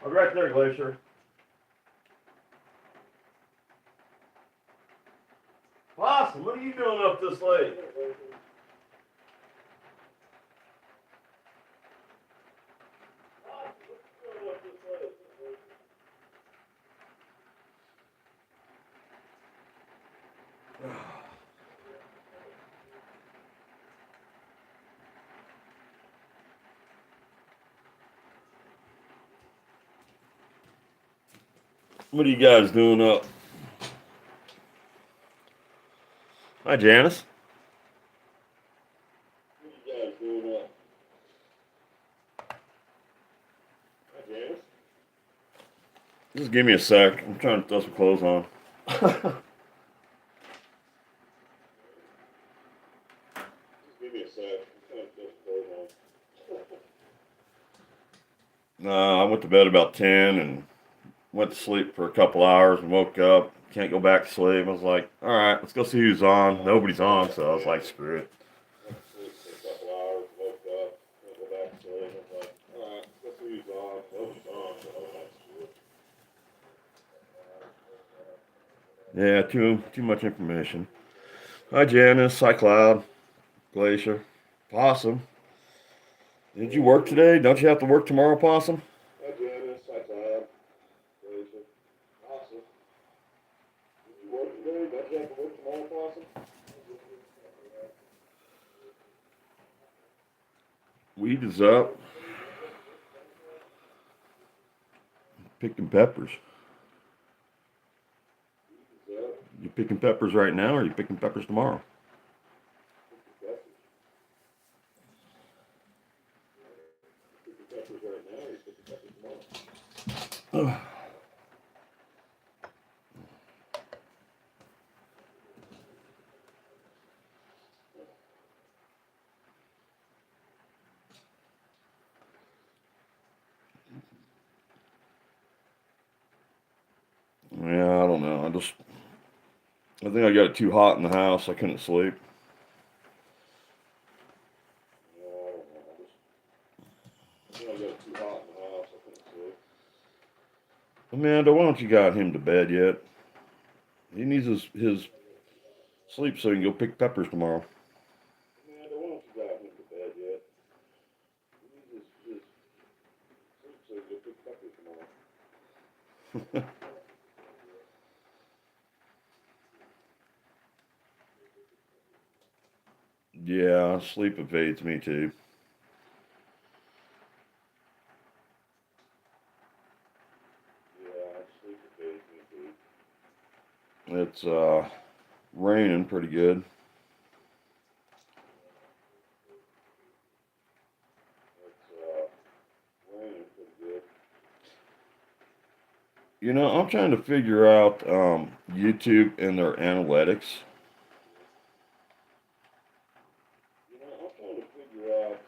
I'm right there, Glacier. Possum, what are you doing up this late? What are you guys doing up? Hi, Janice. What are you guys doing up? Hi, Janice. Just give me a sec. I'm trying to throw some clothes on. Just give me a sec. I'm trying to throw some clothes on. No, I went to bed about 10 and went to sleep for a couple hours and woke up. Can't go back to sleep. I was like, all right, let's go see who's on. Nobody's on, so I was like, screw it. Went to sleep for a couple hours, woke up, can't go back to sleep. I was like, all right, let's see who's on. Nobody's on, so I was like, screw it. Yeah, too much information. Hi, Janice. Hi, Cloud. Glacier. Possum. Did you work today? Don't you have to work tomorrow, Possum? Hi, Janice. Hi, Cloud. Glacier. Possum. Did you work today? Don't you have to work tomorrow, Possum? Weed is up. Picking peppers. You picking peppers right now, or are you picking peppers tomorrow? Oh. Yeah, I don't know. I think I got it too hot in the house. I couldn't sleep. Yeah, I don't know. I think I got it too hot in the house. I couldn't sleep. Amanda, why don't you got him to bed yet? He needs his sleep so he can go pick peppers tomorrow. Amanda, why don't you got him to bed yet? He needs his sleep so he can go pick peppers tomorrow. Yeah, sleep evades me too. Yeah, sleep evades me too. It's raining pretty good. Raining pretty good. You know, I'm trying to figure out YouTube and their analytics. You know, I'm trying to figure out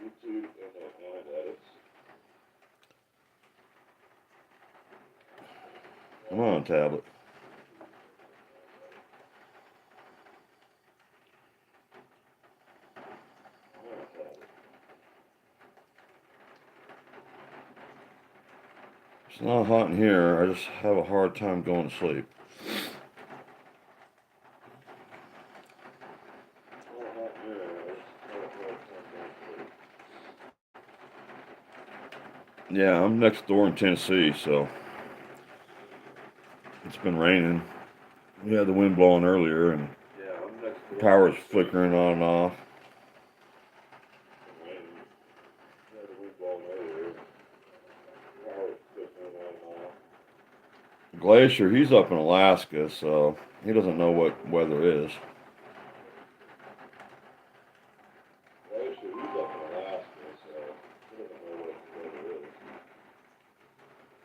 YouTube and their analytics. Come on, tablet. It's not hot in here. I just have a hard time going to sleep. Yeah, I'm next door in Tennessee, so it's been raining. We had the wind blowing earlier, and the power's flickering on and off. Glacier, he's up in Alaska, so he doesn't know what weather is.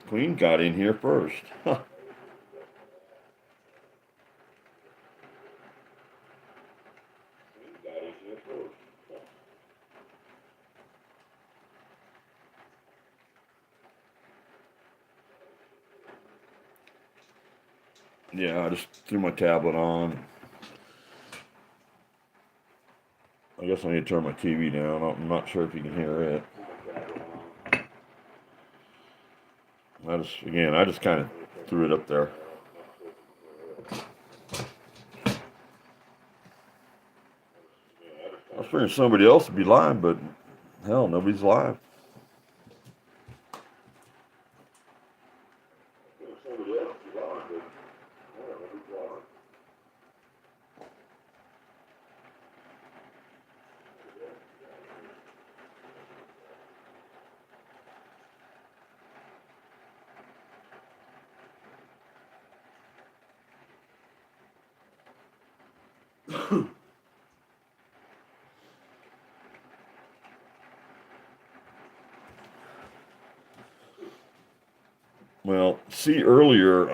Queen got in here first. Yeah, I just threw my tablet on. I guess I need to turn my TV down. I'm not sure if you can hear it. I just kind of threw it up there. I was figuring somebody else would be live, but hell, nobody's live. Well, see, earlier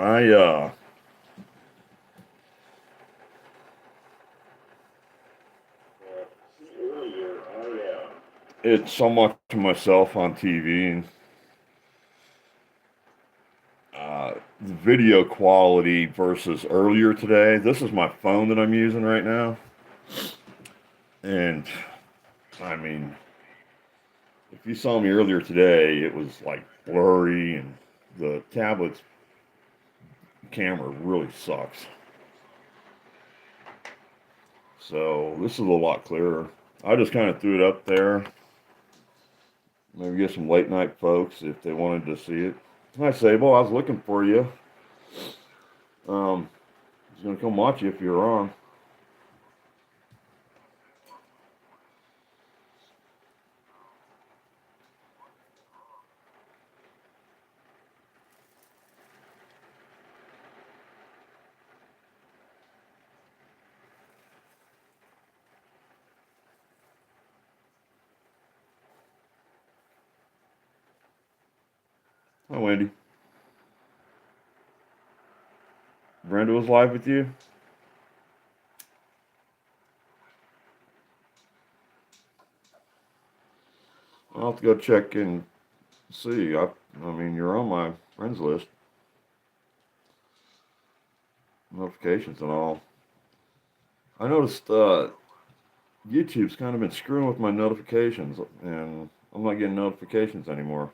it's somewhat to myself on TV, and the video quality versus earlier today. This is my phone that I'm using right now, and I mean, if you saw me earlier today, it was like blurry, and the tablet's camera really sucks. So this is a lot clearer. I just kind of threw it up there. Maybe get some late night folks if they wanted to see it. Hi, Sable. I was looking for you. I was gonna come watch you if you were on. Hi, Wendy. Brenda was live with you. I'll have to go check and see. I mean, you're on my friends list, notifications and all. I noticed YouTube's kind of been screwing with my notifications, and I'm not getting notifications anymore.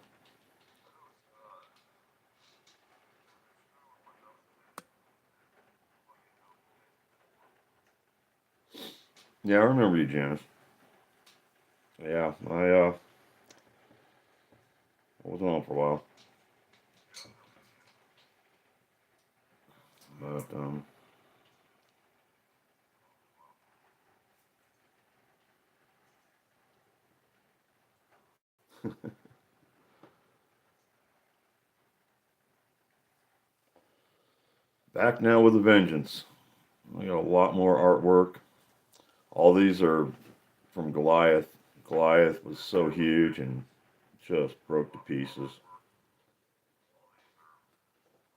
Yeah, I remember you, Janice. Yeah, I wasn't on for a while, but back now with a vengeance. I got a lot more artwork. All these are from Goliath. Goliath was so huge and just broke to pieces.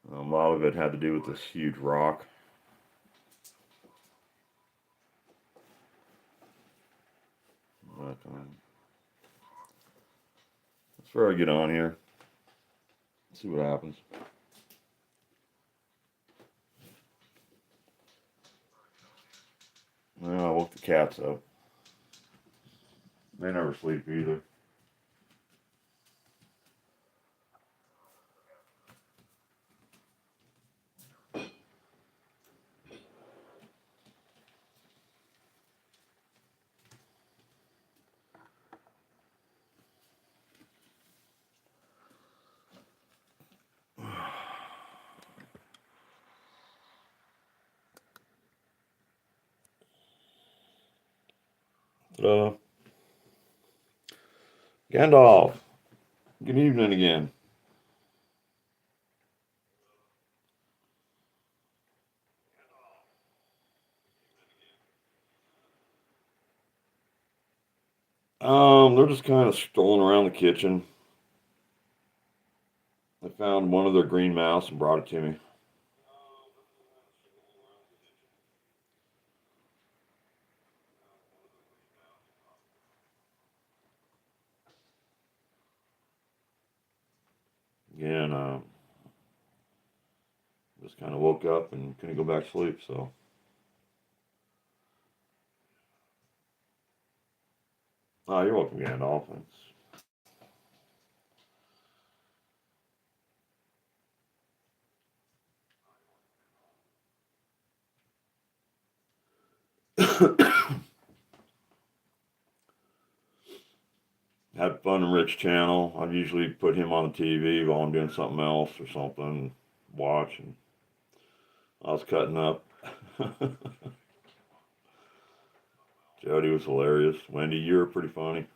A lot of it had to do with this huge rock. But let's try to get on here. See what happens. Well, I woke the cats up. They never sleep either. Gandalf, good evening again. They're just kind of strolling around the kitchen. I found one of their green mouse and brought it to me. Again, just kind of woke up and couldn't go back to sleep. So, oh, you're welcome, Gandalf. Had Fun and Rich channel. I'd usually put him on the TV while I'm doing something else or something, watch, and I was cutting up. Jody was hilarious. Wendy, you were pretty funny.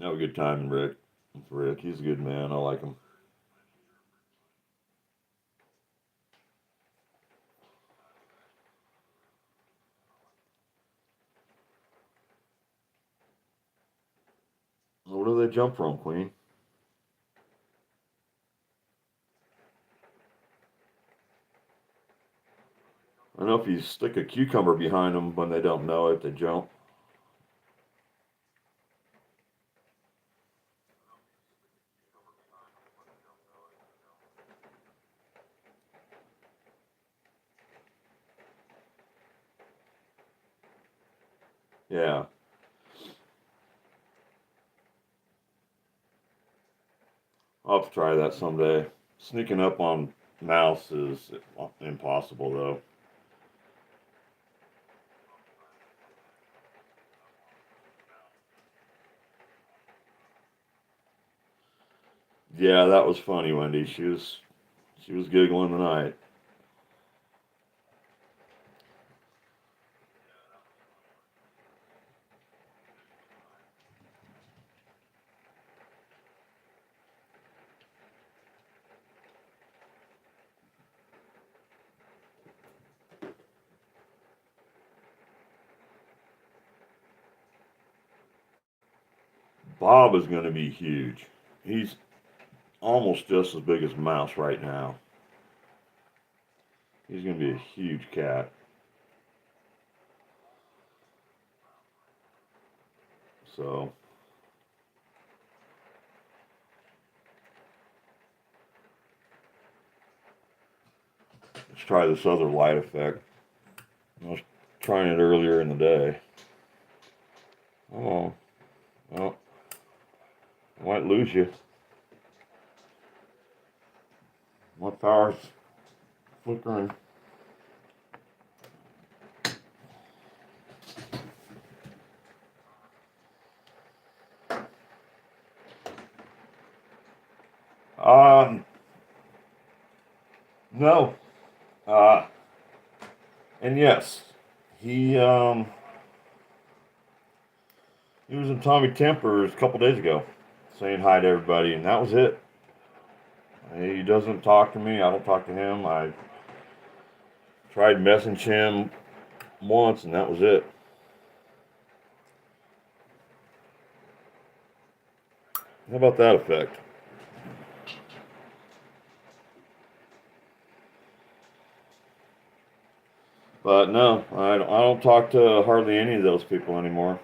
Have a good time, Rick. Rick, he's a good man. I like him. Where do they jump from, Queen? I don't know if you stick a cucumber behind them when they don't know it, they jump. Yeah, I'll have to try that someday. Sneaking up on mouse is impossible, though. Yeah, that was funny, Wendy. She was giggling tonight. Bob is going to be huge. He's almost just as big as Mouse right now. He's going to be a huge cat. So, let's try this other light effect. I was trying it earlier in the day. Oh, well, I might lose you. My power's flickering. Um, no. Uh, and yes, he um he was in Tommy Temper's a couple days ago, saying hi to everybody, and that was it. He doesn't talk to me. I don't talk to him. I tried messaging him once, and that was it. How about that effect? But no, I don't talk to hardly any of those people anymore.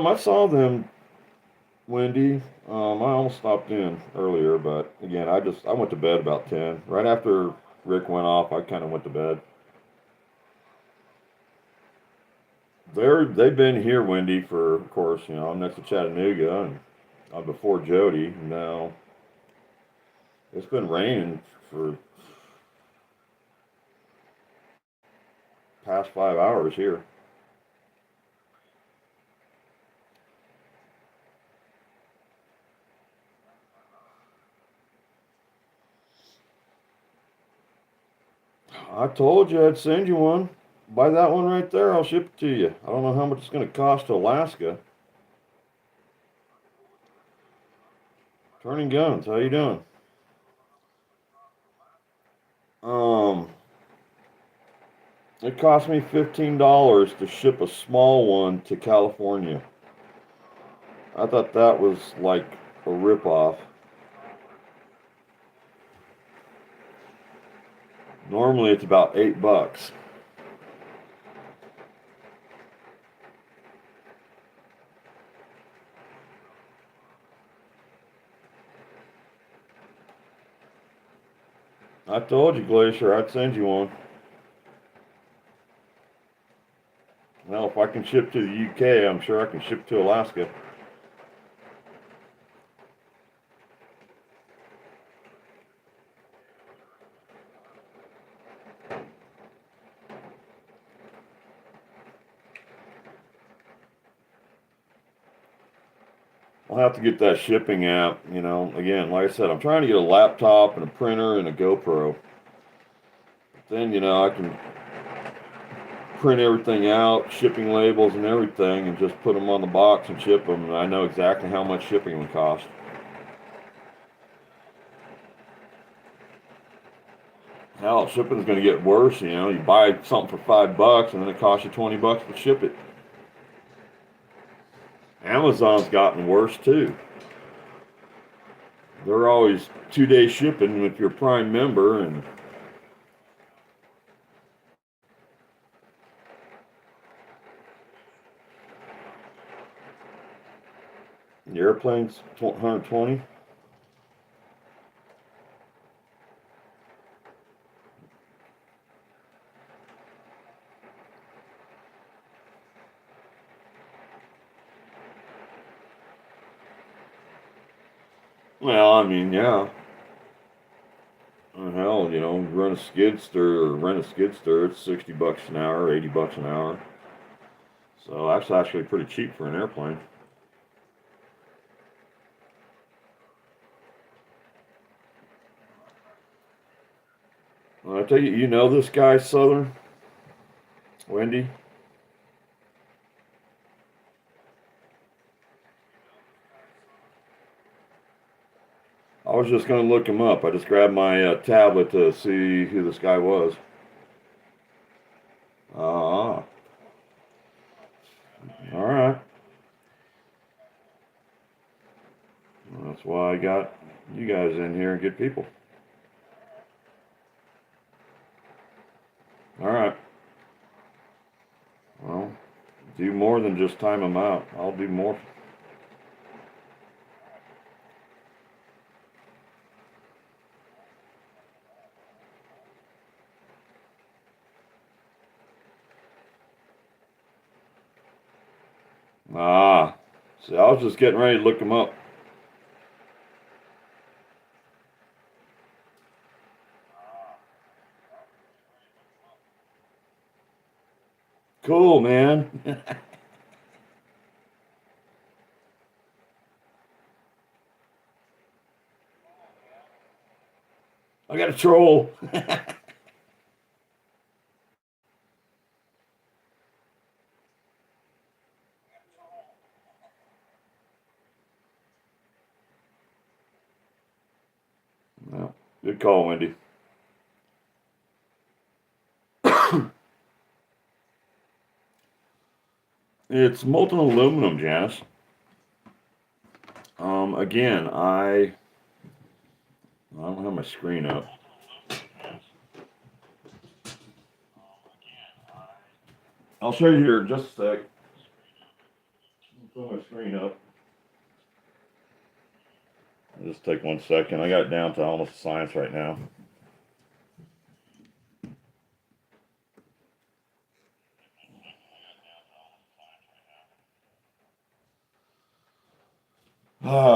I saw them, Wendy. I almost stopped in earlier, but again, I went to bed about 10. Right after Rick went off, I kind of went to bed. They've been here, Wendy, for of course, I'm next to Chattanooga and before Jody. Now it's been raining for past 5 hours here. I told you I'd send you one. Buy that one right there. I'll ship it to you. I don't know how much it's going to cost to Alaska. Turning Guns, how you doing? Um, it cost me $15 to ship a small one to California. I thought that was like a ripoff. Normally it's about $8. I told you, Glacier, I'd send you one. Well, if I can ship to the UK, I'm sure I can ship to Alaska. I'll have to get that shipping app. Again, like I said, I'm trying to get a laptop and a printer and a GoPro. Then, I can print everything out, shipping labels and everything, and just put them on the box and ship them. And I know exactly how much shipping would cost. Hell, shipping's going to get worse. You buy something for $5 and then it costs you $20 to ship it. Amazon's gotten worse too. They're always 2-day shipping if you're a Prime member, and the airplane's 120. Well, I mean, yeah. Hell, run a skidster or rent a skidster, it's $60 an hour, $80 an hour. So that's actually pretty cheap for an airplane. I tell you, you know this guy, Southern? Wendy? I was just going to look him up. I just grabbed my tablet to see who this guy was. Ah, all right. That's why I got you guys in here, good people. All right. Well, do more than just time them out. I'll do more. Ah, see, I was just getting ready to look him up. Cool, man. I got a troll. Well, good call, Wendy. It's molten aluminum, Janice. Again, I don't have my screen up. I'll show you here in just a sec. I'll put my screen up. I'll just take 1 second. I got it down to almost science right now.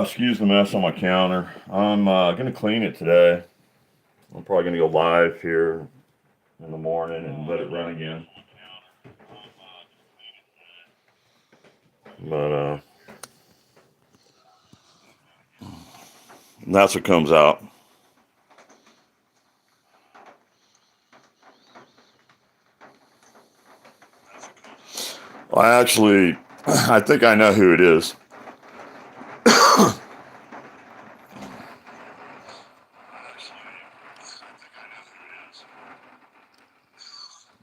Excuse the mess on my counter. I'm going to clean it today. I'm probably going to go live here in the morning and let it run again. But that's what comes out. I think I know who it is.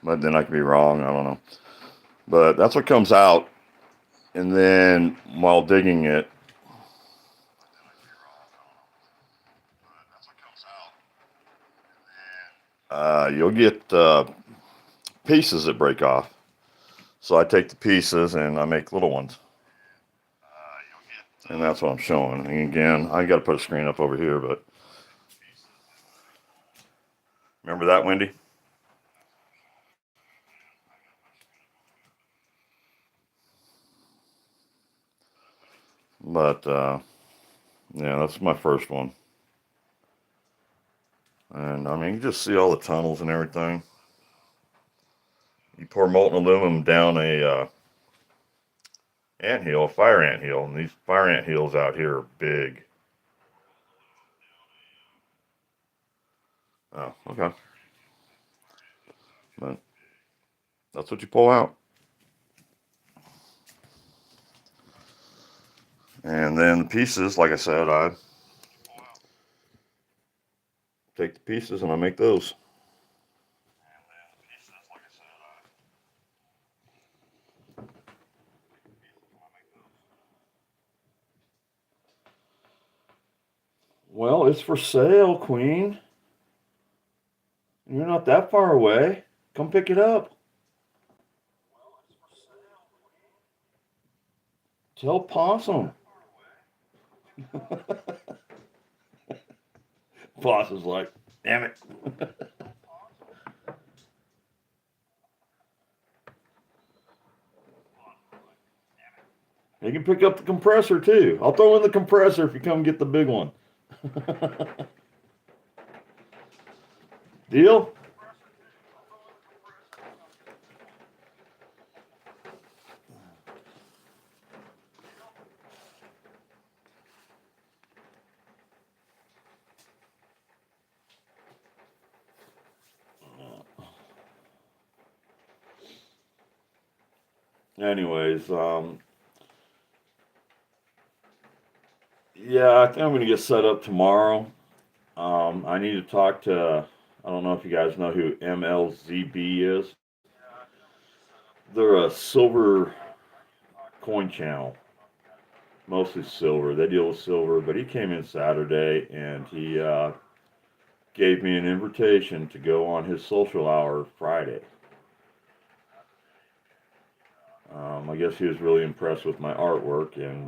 But then I could be wrong. I don't know. But that's what comes out. And then while digging it, you'll get pieces that break off. So I take the pieces and I make little ones. And that's what I'm showing. And again, I got to put a screen up over here, but remember that, Wendy? But yeah, that's my first one. And I mean, you just see all the tunnels and everything. You pour molten aluminum down a anthill, a fire anthill, and these fire ant hills out here are big. Oh, okay. But that's what you pull out. And then the pieces, like I said, I take the pieces and I make those. Well, it's for sale, Queen. You're not that far away. Come pick it up. Tell Possum. Possum's like, damn it. You can pick up the compressor too. I'll throw in the compressor if you come get the big one. Deal? Anyways, yeah, I think I'm gonna get set up tomorrow. I need to talk to. I don't know if you guys know who MLZB is. They're a silver coin channel, mostly silver. They deal with silver, but he came in Saturday and he gave me an invitation to go on his social hour Friday. I guess he was really impressed with my artwork, and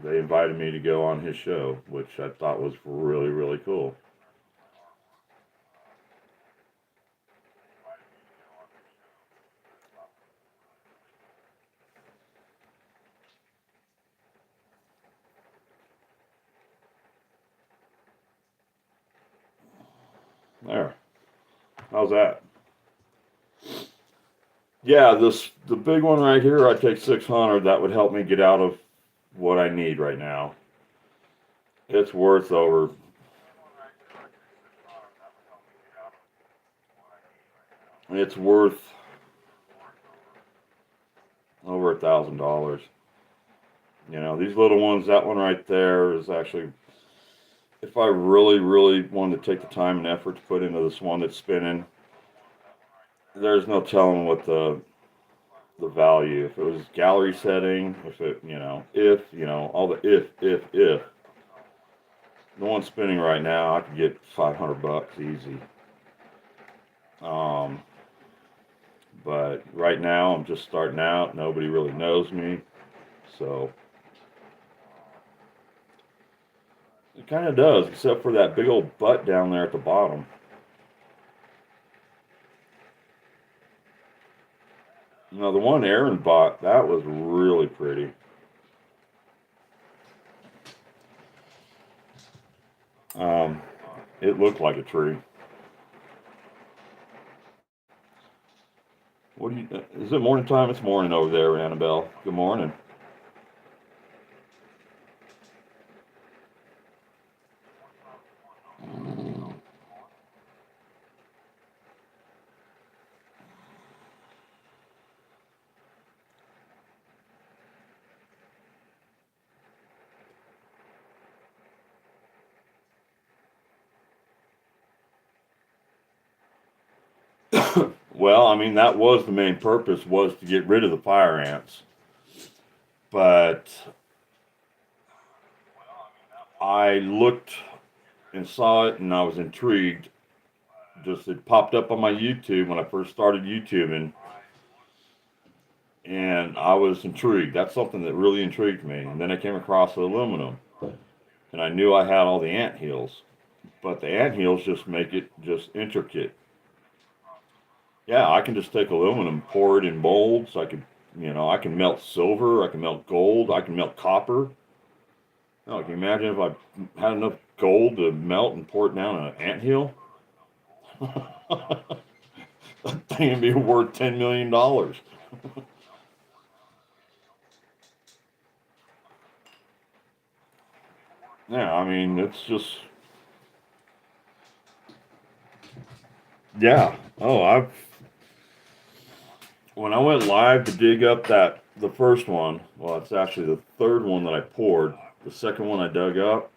they invited me to go on his show, which I thought was really, really cool. There. How's that? Yeah, the big one right here, I take 600. That would help me get out of what I need right now. It's worth over. It's worth over $1,000. You know, these little ones. That one right there is actually. If I really, really wanted to take the time and effort to put into this one that's spinning, there's no telling what the value. If it was gallery setting, if it, all the if. The one spinning right now, I could get $500 easy. Um, but right now, I'm just starting out. Nobody really knows me, so it kind of does, except for that big old butt down there at the bottom. Now, the one Aaron bought, that was really pretty. Um, it looked like a tree. What do you? Is it morning time? It's morning over there, Annabelle. Good morning. Well, I mean, that was the main purpose, was to get rid of the fire ants. But I looked and saw it, and I was intrigued. Just it popped up on my YouTube when I first started YouTubing, and I was intrigued. That's something that really intrigued me. And then I came across the aluminum, and I knew I had all the ant hills, but the ant hills just make it just intricate. Yeah, I can just take aluminum, pour it in molds. I can melt silver, I can melt gold, I can melt copper. Oh, can you imagine if I had enough gold to melt and pour it down an anthill? That thing would be worth $10 million. Yeah, I mean, it's just, yeah. Oh, when I went live to dig up the first one, well, it's actually the third one that I poured. The second one I dug up,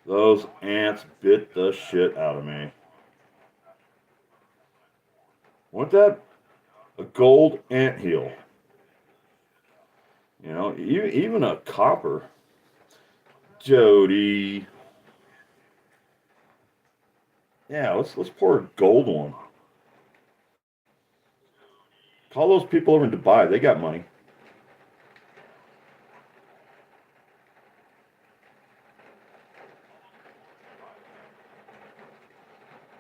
those ants bit the shit out of me. Wasn't that a gold anthill? Even a copper. Jody. Yeah, let's pour a gold one. Call those people over in Dubai. They got money.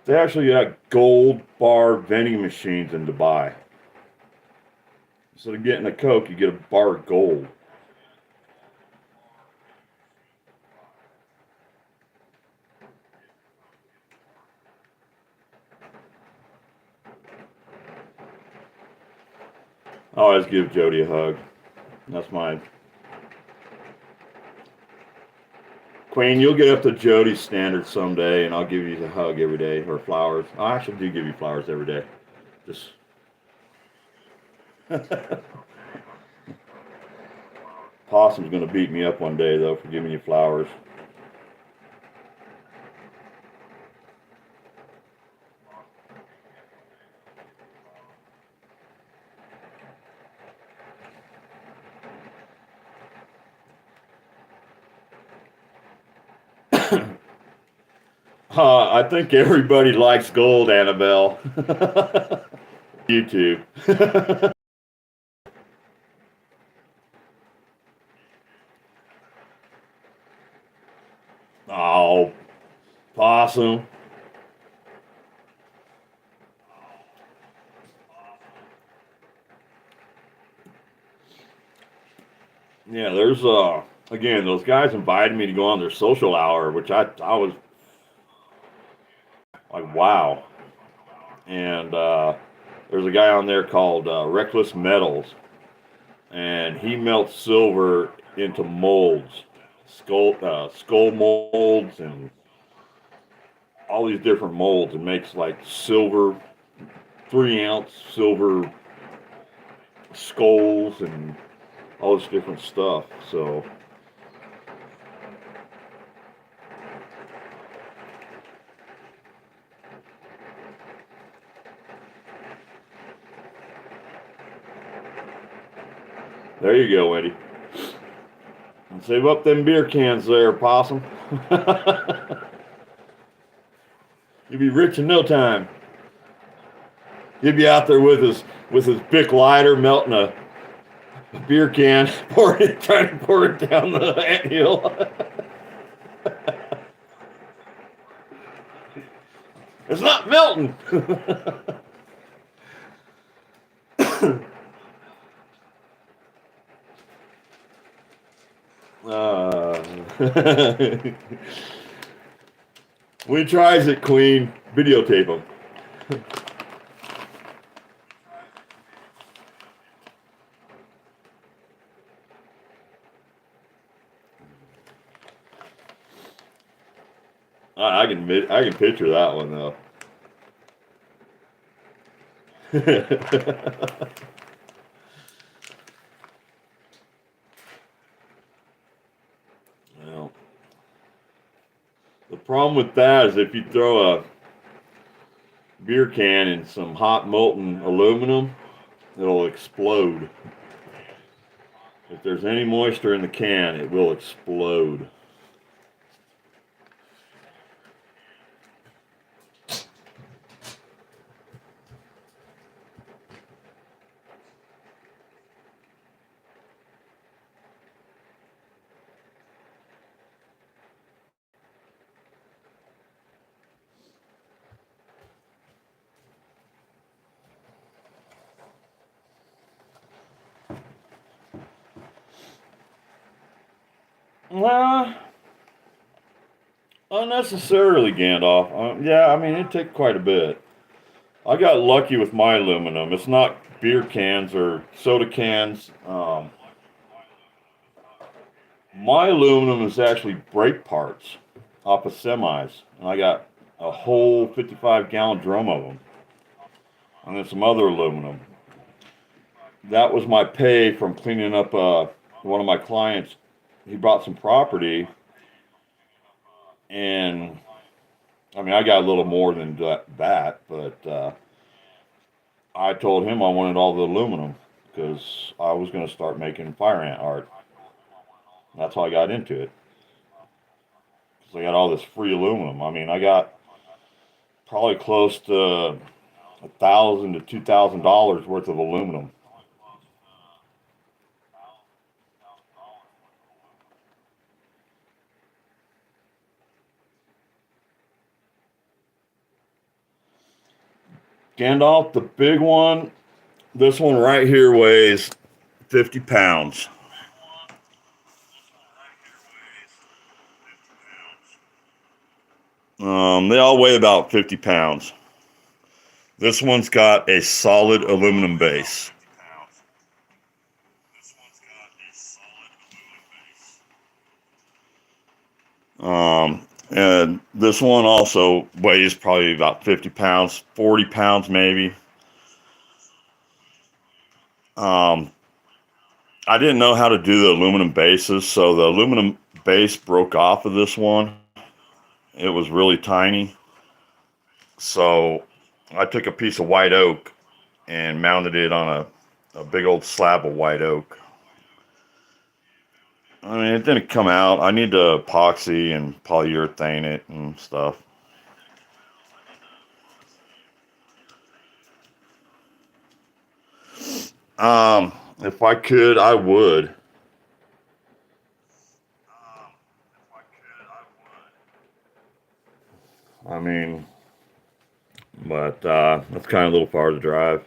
They actually got gold bar vending machines in Dubai. Instead of getting a Coke, you get a bar of gold. I'll always give Jody a hug. That's mine. Queen, you'll get up to Jody's standard someday, and I'll give you a hug every day, or flowers. I actually do give you flowers every day. Just. Possum's gonna beat me up one day though for giving you flowers. I think everybody likes gold, Annabelle. YouTube. Oh, Possum. Yeah, there's again, those guys invited me to go on their social hour, which I was like, wow. And there's a guy on there called Reckless Metals, and he melts silver into molds, skull molds, and all these different molds, and makes like silver 3 ounce silver skulls and all this different stuff. So there you go, Eddie. And save up them beer cans there, Possum. You'll be rich in no time. He'd be out there with his Bic lighter melting a beer can, trying to pour it down the anthill. It's not melting. When he tries it, Queen, videotape him. I can picture that one though. Well, the problem with that is if you throw beer can in some hot molten aluminum, it'll explode. If there's any moisture in the can, it will explode. Well, unnecessarily, Gandalf. Yeah, I mean, it took quite a bit. I got lucky with my aluminum. It's not beer cans or soda cans. My aluminum is actually brake parts off of semis. And I got a whole 55-gallon drum of them. And then some other aluminum. That was my pay from cleaning up one of my clients. He bought some property, and I mean, I got a little more than that, but I told him I wanted all the aluminum because I was going to start making Fireant art. That's how I got into it. Because I got all this free aluminum. I mean, I got probably close to $1,000 to $2,000 worth of aluminum. Gandalf, the big one, this one right here weighs 50 pounds. They all weigh about 50 pounds. This one's got a solid aluminum base. And this one also weighs probably about 50 pounds, 40 pounds maybe. I didn't know how to do the aluminum bases, so the aluminum base broke off of this one. It was really tiny. So I took a piece of white oak and mounted it on a big old slab of white oak. I mean, it didn't come out. I need to epoxy and polyurethane it and stuff. If I could, I would. I mean, but that's kind of a little far to drive.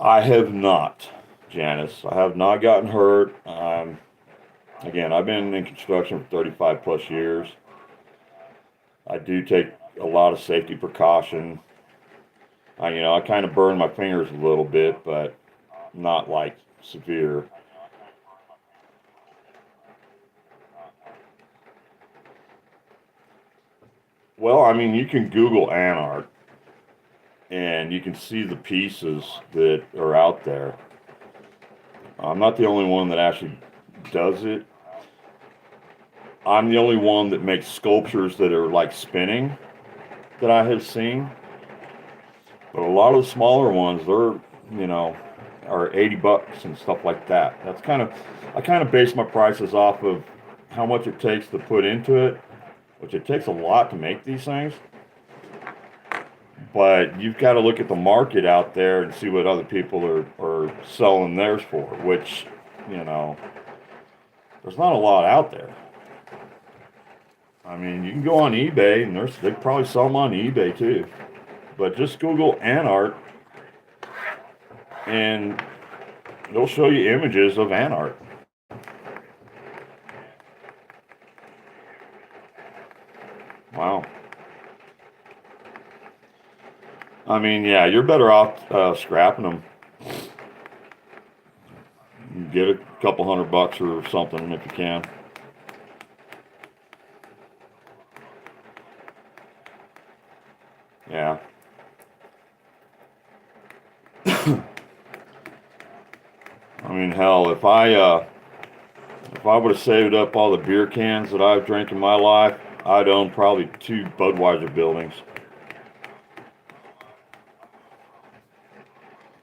I have not, Janice. I have not gotten hurt. Again, I've been in construction for 35 plus years. I do take a lot of safety precaution. I kind of burn my fingers a little bit, but not like severe. Well, I mean, you can Google Anart and you can see the pieces that are out there. I'm not the only one that actually does it. I'm the only one that makes sculptures that are like spinning that I have seen. But a lot of the smaller ones, you know, are 80 bucks and stuff like that. I kind of base my prices off of how much it takes to put into it, which it takes a lot to make these things. But you've got to look at the market out there and see what other people are selling theirs for, which, you know, there's not a lot out there. I mean, you can go on eBay and they probably sell them on eBay too. But just Google Anart and it'll show you images of Anart. Wow. I mean, yeah, you're better off scrapping them. Get a couple $100 or something if you can. Yeah. I mean, hell, if I would have saved up all the beer cans that I've drank in my life, I'd own probably 2 Budweiser buildings.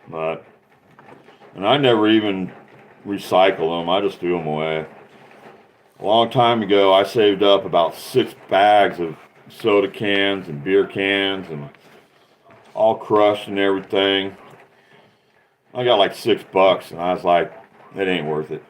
But, and I never even recycle them. I just threw them away. A long time ago, I saved up about 6 bags of soda cans and beer cans and all crushed and everything. I got like $6 and I was like, it ain't worth it.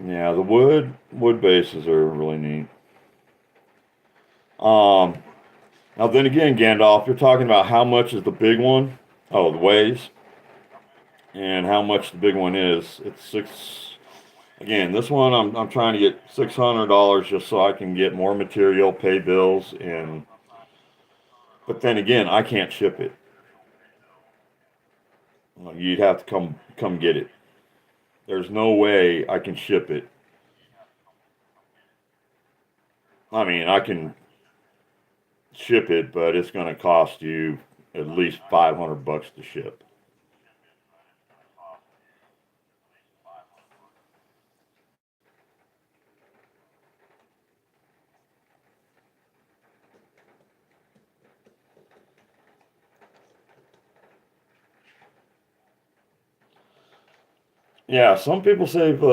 Yeah, the wood bases are really neat. Now then again, Gandalf, you're talking about how much is the big one? Oh, the weighs, and how much the big one is. It's six. Again, this one I'm trying to get $600 just so I can get more material, pay bills, and but then again, I can't ship it. You'd have to come get it. There's no way I can ship it. I mean, I can ship it, but it's going to cost you at least $500 to ship. Yeah, some people save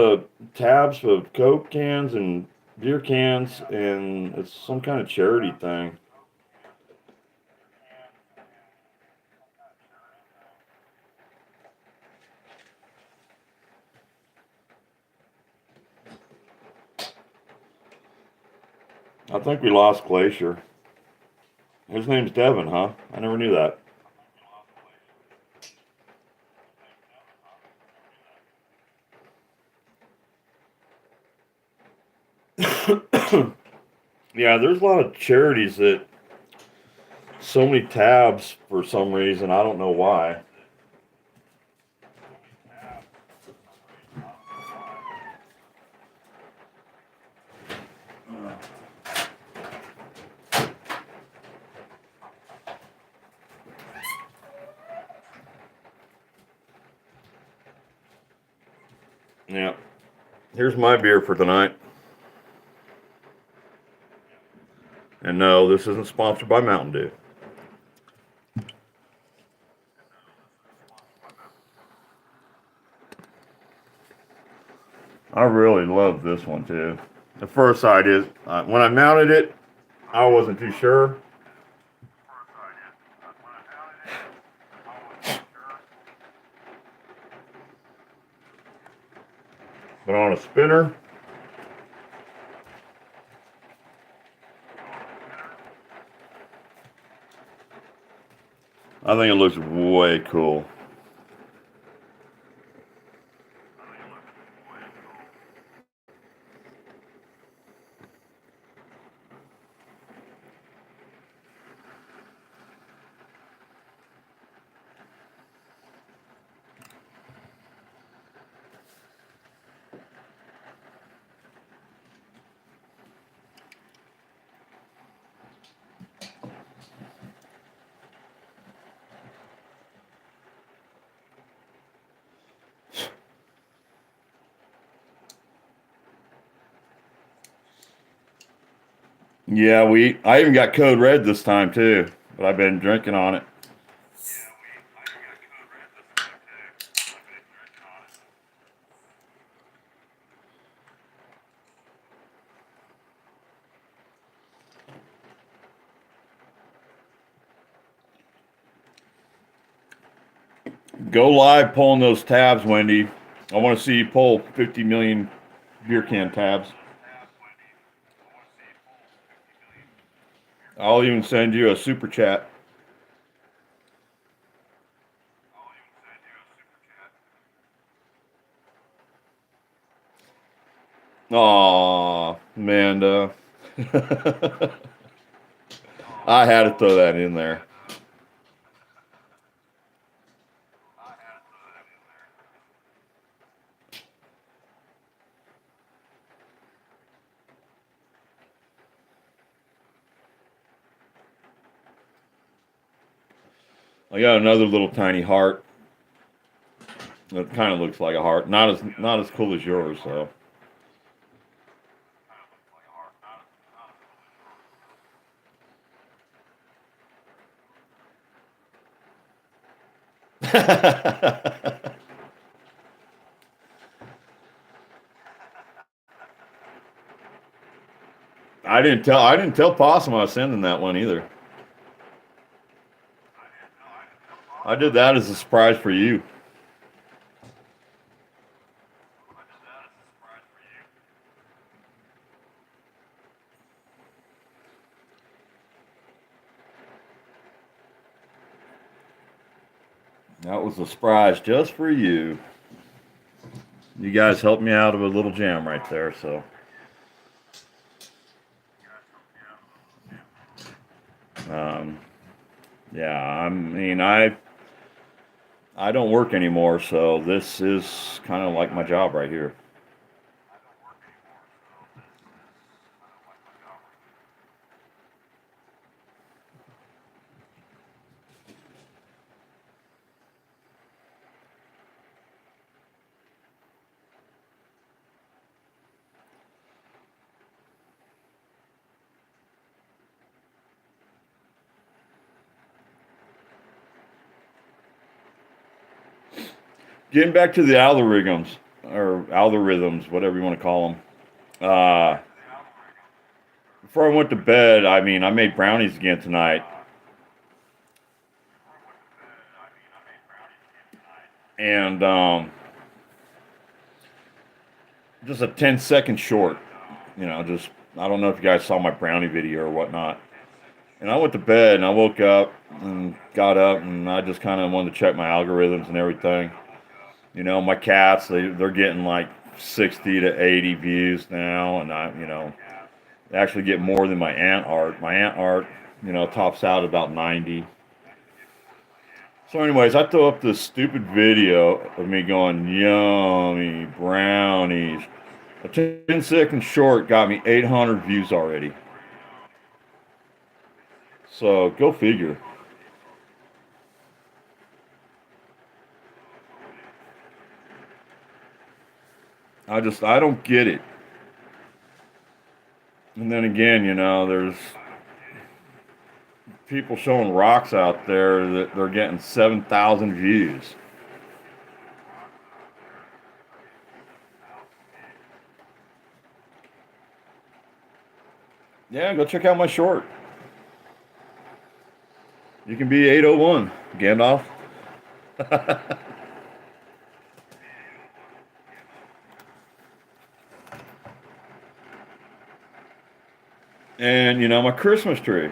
tabs of Coke cans and beer cans, and it's some kind of charity thing. I think we lost Glacier. His name's Devin, huh? I never knew that. Yeah, there's a lot of charities that so many tabs for some reason. I don't know why. Yeah. Here's my beer for tonight. And no, this isn't sponsored by Mountain Dew. I really love this one too. The first side is when I mounted it, I wasn't too sure. But on a spinner, I think it looks way cool. Yeah, I even got code red this time too, but I've been drinking on it. Go live pulling those tabs, Wendy. I want to see you pull 50 million beer can tabs. I'll even send you a super chat. Aw, Amanda. I had to throw that in there. I got another little tiny heart that kind of looks like a heart. Not as cool as yours, so. I didn't tell Possum I was sending that one either. I did that as a surprise for you. That was a surprise just for you. You guys helped me out of a little jam right there, so. Um, yeah, I don't work anymore, so this is kind of like my job right here. Getting back to the algorithms, whatever you want to call them. Uh, Before I went to bed, I made brownies again tonight, and just a 10-second short. Just I don't know if you guys saw my brownie video or whatnot. And I went to bed and I woke up and got up and I just kind of wanted to check my algorithms and everything. My cats they're getting like 60 to 80 views now, and they actually get more than my ant art. My ant art, tops out at about 90. So, anyways, I throw up this stupid video of me going yummy brownies. A 10-second short got me 800 views already. So go figure. I don't get it. And then again, there's people showing rocks out there that they're getting 7,000 views. Yeah, go check out my short. You can be 801, Gandalf. And my Christmas tree.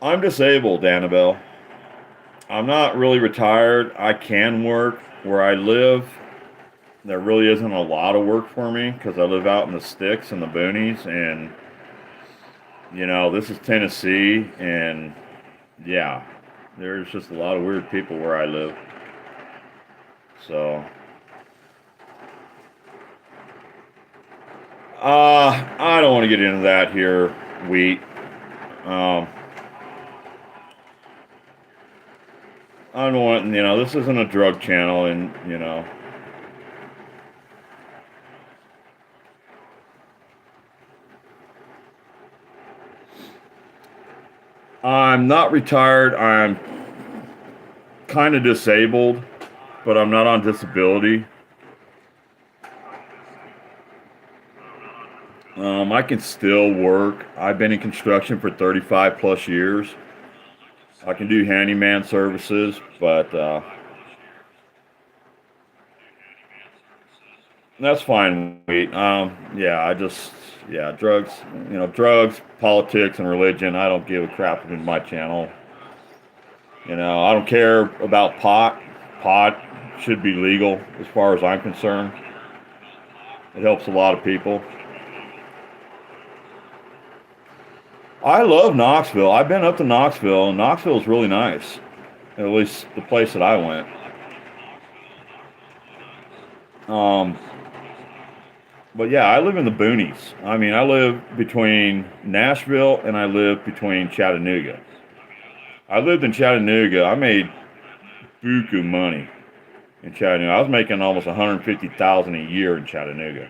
I'm disabled, Annabelle. I'm not really retired. I can work where I live. There really isn't a lot of work for me because I live out in the sticks and the boonies, and this is Tennessee, and yeah, there's just a lot of weird people where I live. So, I don't want to get into that here, Wheat. Um, I don't want, this isn't a drug channel, and I'm not retired. I'm kind of disabled, but I'm not on disability. I can still work. I've been in construction for 35 plus years. I can do handyman services, but that's fine. Wait, yeah, drugs, drugs, politics, and religion. I don't give a crap in my channel. I don't care about pot. Pot should be legal as far as I'm concerned. It helps a lot of people. I love Knoxville. I've been up to Knoxville, and Knoxville is really nice. At least the place that I went. Um, but yeah, I live in the boonies. I live between Nashville and I live between Chattanooga. I lived in Chattanooga. I made buku money in Chattanooga. I was making almost 150,000 a year in Chattanooga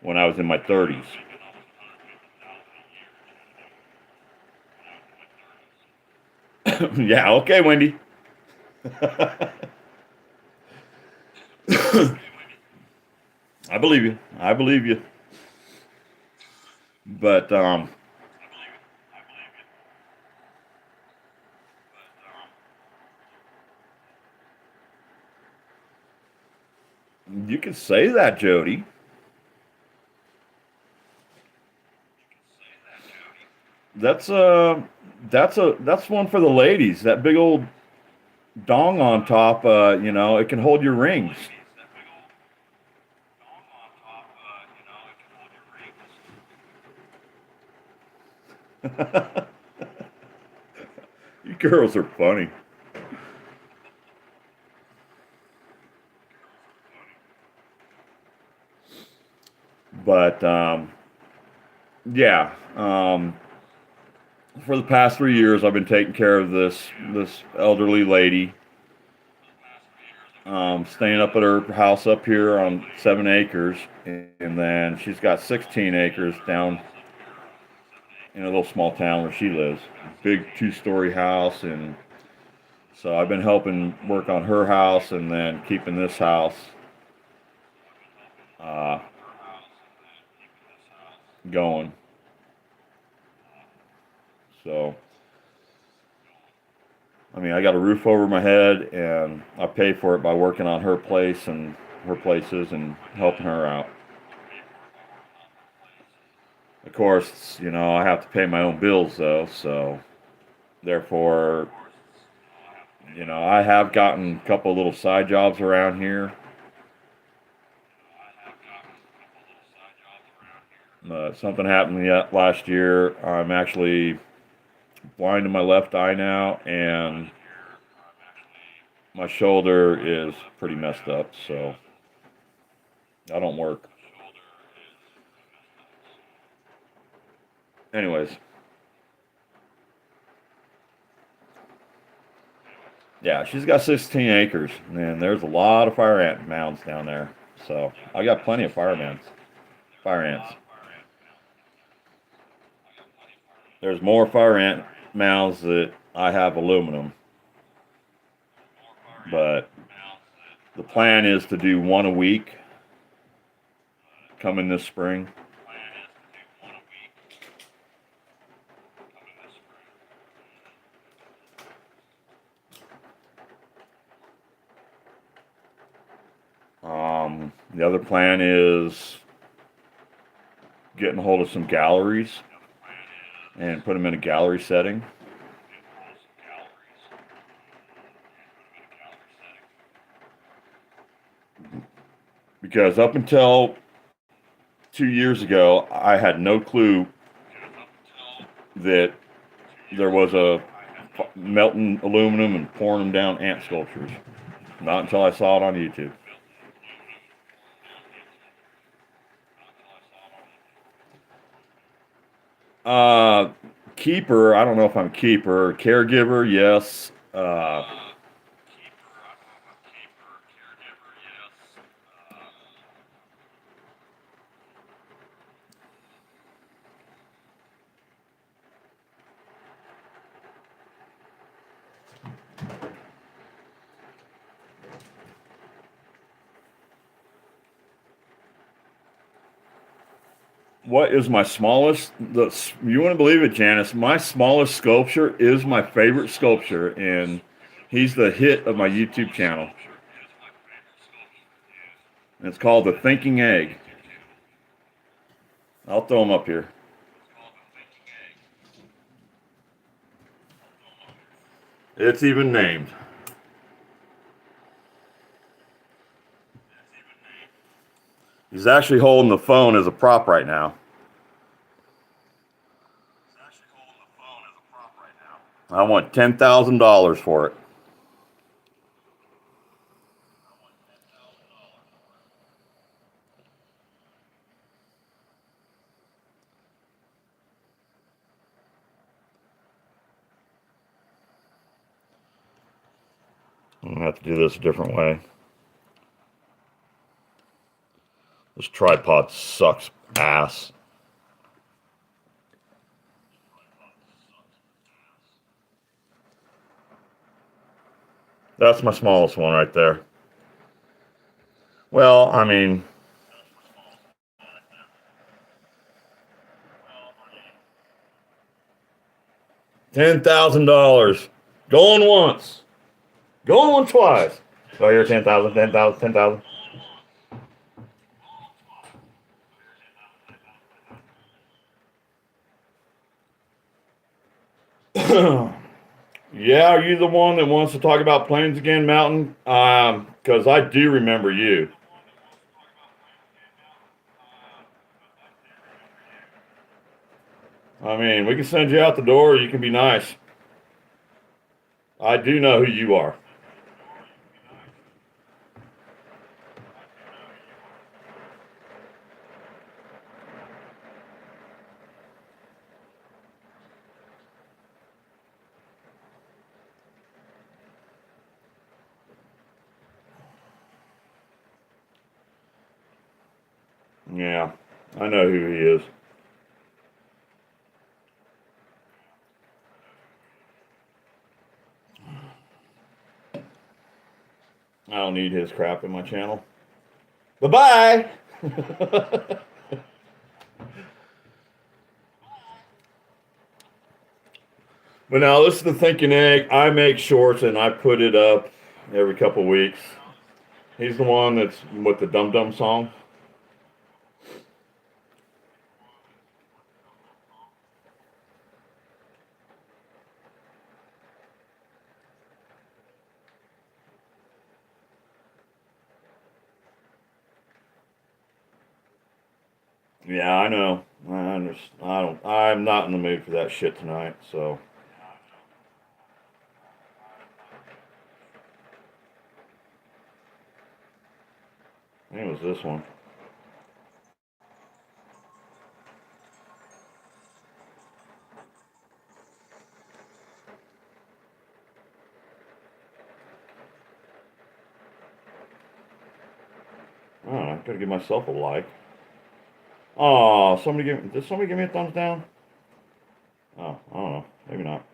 when I was in my 30s. Yeah, okay, Wendy. I believe you. I believe you. But you can say that, Jody. That's that's one for the ladies. That big old dong on top. It can hold your rings. You girls are funny. But yeah, for the past 3 years, I've been taking care of this elderly lady, staying up at her house up here on 7 acres, and then she's got 16 acres down in a little small town where she lives. Big 2-story house, and so I've been helping work on her house and then keeping this house uh, going. So I mean, I got a roof over my head, and I pay for it by working on her place and her places and helping her out. Of course, I have to pay my own bills though, so therefore, I have gotten a couple little side jobs around here. Something happened yet last year. I'm actually blind in my left eye now, and my shoulder is pretty messed up, so I don't work. Anyways, yeah, she's got 16 acres, and there's a lot of fire ant mounds down there. So I got plenty of fire ants. There's more fire ant mounds that I have aluminum, but the plan is to do one a week coming this spring. The other plan is getting a hold of some galleries and put them in a gallery setting. Because up until 2 years ago, I had no clue that there was a melting aluminum and pouring them down ant sculptures. Not until I saw it on YouTube. Uh, Keeper, I don't know if I'm keeper. Caregiver, yes. What is my smallest? You wouldn't believe it, Janice. My smallest sculpture is my favorite sculpture, and he's the hit of my YouTube channel. And it's called the Thinking Egg. I'll throw him up here. It's even named. He's actually holding the phone as a prop right now. I want $10,000 for it. I'm gonna have to do this a different way. This tripod sucks ass. That's my smallest one right there. Well, I mean, $10,000. Going once. Going twice. Oh, here, 10,000, 10,000, 10,000. Yeah, are you the one that wants to talk about planes again, Mountain? Because I do remember you. I mean, we can send you out the door. You can be nice. I do know who you are. Yeah, I know who he is. I don't need his crap in my channel. Bye bye. But now this is the thinking egg. I make shorts and I put it up every couple weeks. He's the one that's with the Dum Dum song. Yeah, I know. I understand. I don't. I'm not in the mood for that shit tonight. So I think it was this one. Oh, I gotta give myself a like. Oh, did somebody give me a thumbs down? Oh, I don't know. Maybe not.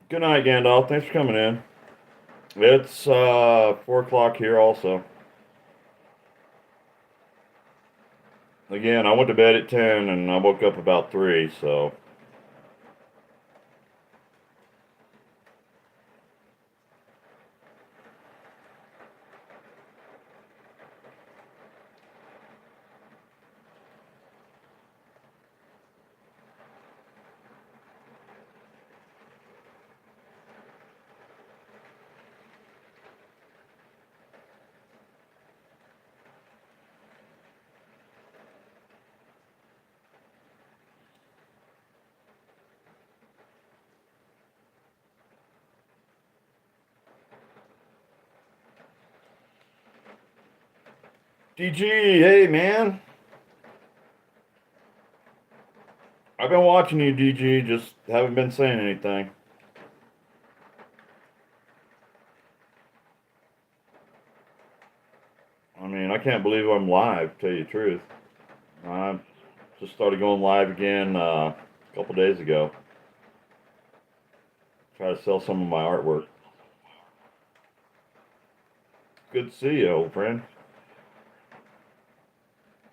Good night, Gandalf. Thanks for coming in. It's 4 o'clock here also. Again, I went to bed at 10 and I woke up about 3, so DG, hey man. I've been watching you, DG, just haven't been saying anything. I mean, I can't believe I'm live, to tell you the truth. I just started going live again a couple days ago. Try to sell some of my artwork. Good to see you, old friend.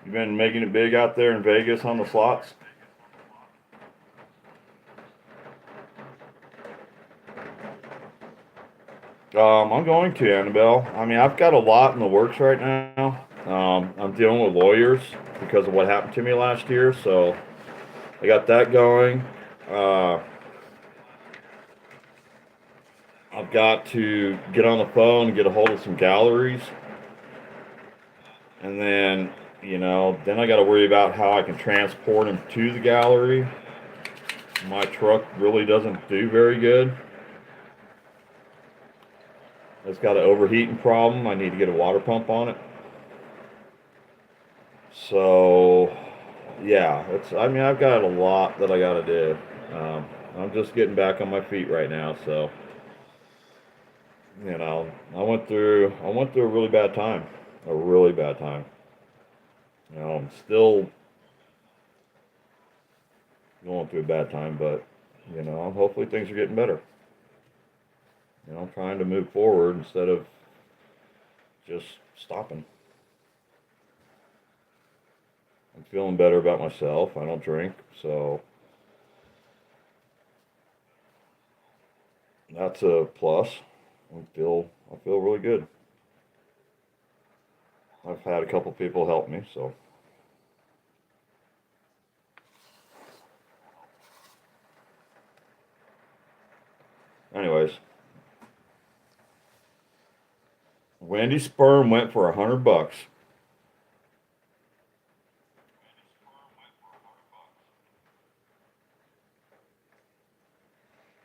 You been making it big out there in Vegas on the slots? I'm going to, Annabelle. I mean, I've got a lot in the works right now. I'm dealing with lawyers because of what happened to me last year, so I got that going. Uh, I've got to get on the phone and get a hold of some galleries, and then then I got to worry about how I can transport them to the gallery. My truck really doesn't do very good. It's got an overheating problem. I need to get a water pump on it. So, yeah, I mean, I've got a lot that I got to do. I'm just getting back on my feet right now, so I went through a really bad time, a really bad time. I'm still going through a bad time, but hopefully things are getting better. I'm trying to move forward instead of just stopping. I'm feeling better about myself. I don't drink, so that's a plus. I feel really good. I've had a couple people help me, so anyways, Wendy's sperm went for $100.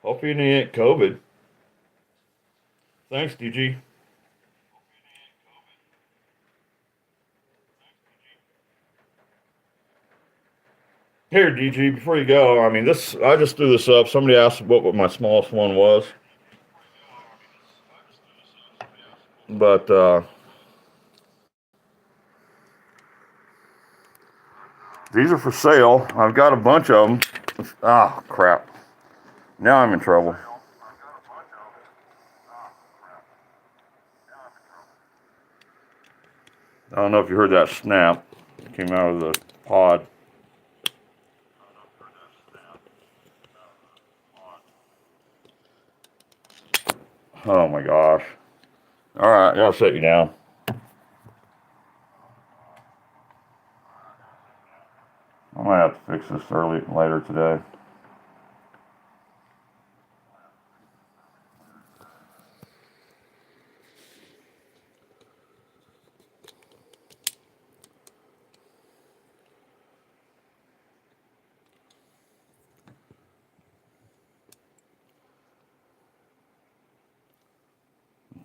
Hope you ain't COVID. Thanks, DG. Here, DG, before you go, I mean, I just threw this up. Somebody asked what my smallest one was, but these are for sale. I've got a bunch of them. Ah, crap. Now I'm in trouble. I don't know if you heard that snap. It came out of the pod. Oh my gosh. All right, I'll set you down. I might have to fix this later today.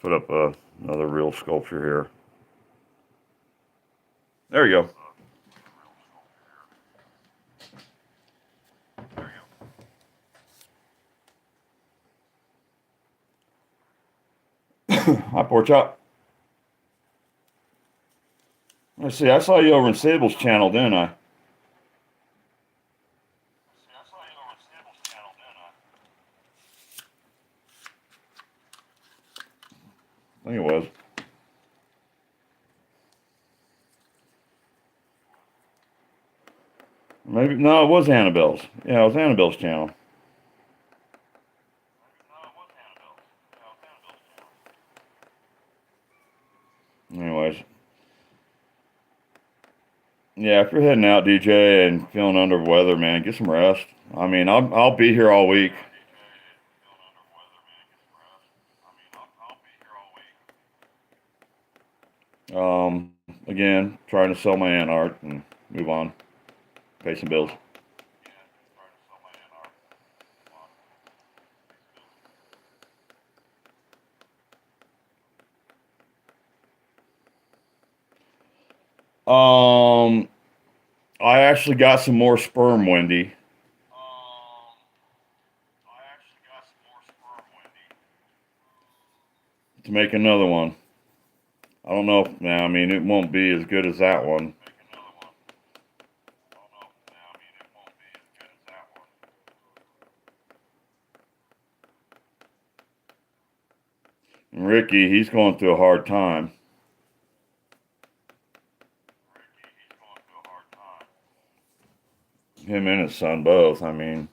Put up another real sculpture here. There you go. Hi, Pork Chop. Let's see. I saw you over in Sable's channel, didn't I? I think it was. Maybe no, it was Annabelle's. Yeah, it was Annabelle's channel. Anyways, yeah, if you're heading out, DJ, and feeling under the weather, man, get some rest. I mean, I'll be here all week. Again, trying to sell my ant art and move on, pay some bills. Um, I actually got some more sperm, Wendy, to make another one. I don't know if, nah, I mean, it won't be as good as that one. And Ricky, he's going through a hard time. Him and his son both. I mean,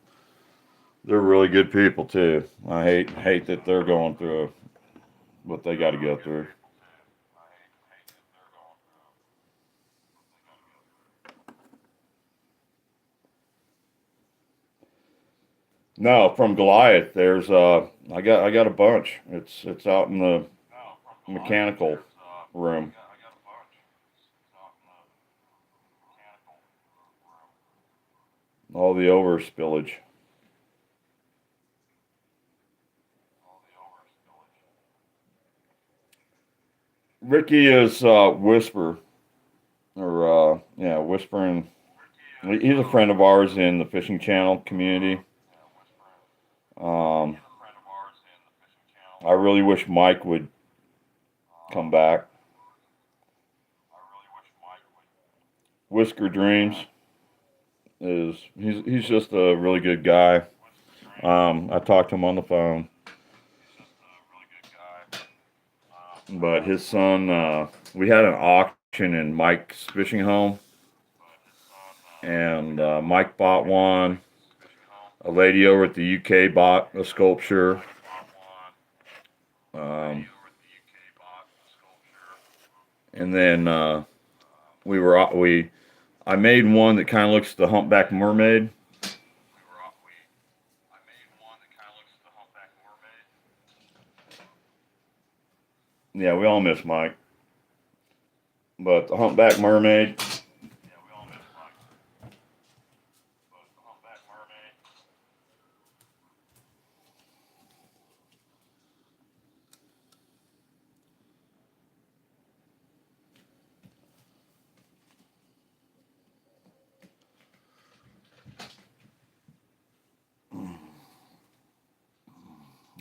they're really good people too. I hate that they're going through what they got to go through. No, from Goliath, there's I got a bunch. It's out in the mechanical room. All the over spillage. Ricky is Whisper or yeah, whispering. He's a friend of ours in the fishing channel community. Um, I really wish Mike would come back. Whisker Dreams is he's just a really good guy. I talked to him on the phone, but his son, we had an auction in Mike's fishing home, and Mike bought one. A lady over at the UK bought a sculpture. Um, and then we I made one that kind of looks the humpback mermaid. Yeah, we all miss Mike, but the humpback mermaid.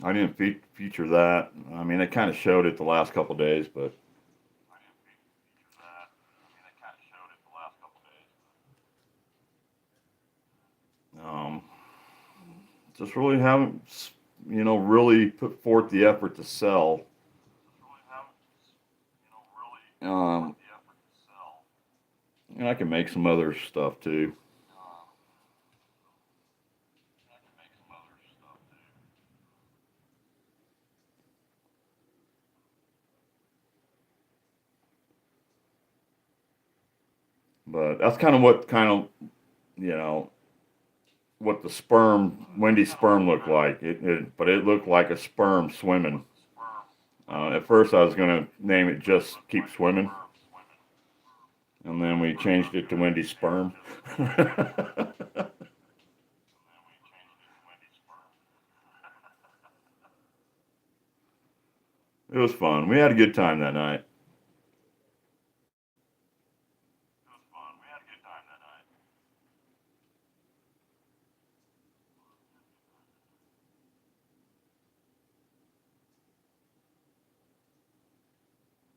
I didn't feature that. I mean, they kind of showed it the last couple of days, but um, just really haven't, really put forth the effort to sell. Um, and I can make some other stuff too. But that's you know, what the Wendy's sperm looked like. But it looked like a sperm swimming. At first, I was gonna name it just Keep Swimming, and then we changed it to Wendy's sperm. It was fun. We had a good time that night.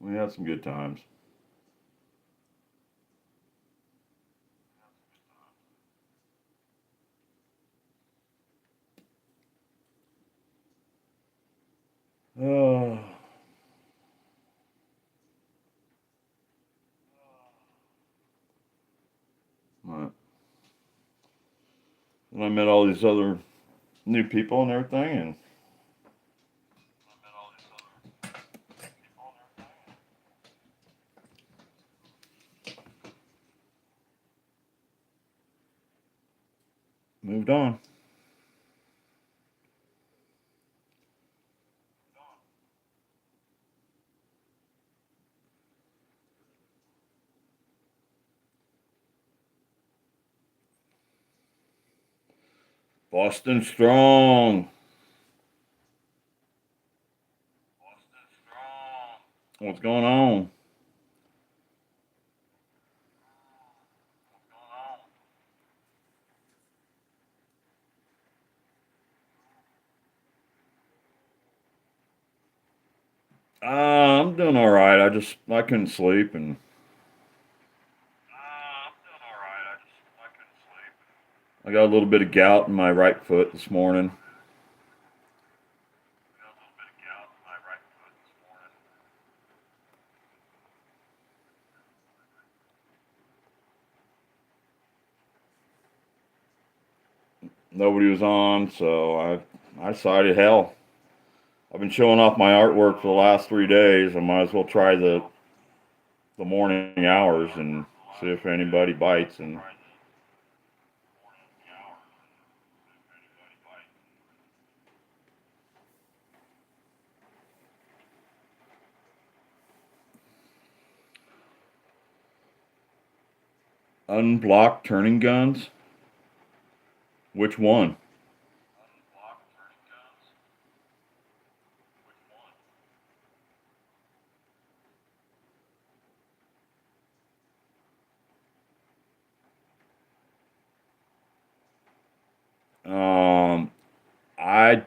We had some good times. Oh, and I met all these other new people and everything, and moved on. Boston Strong. What's going on? I'm doing all right. I couldn't sleep, and I got a little bit of gout in my right foot this morning. Nobody was on, so I decided, hell, I've been showing off my artwork for the last 3 days. I might as well try the morning hours and see if anybody bites. And unblocked turning guns. Which one? Um, I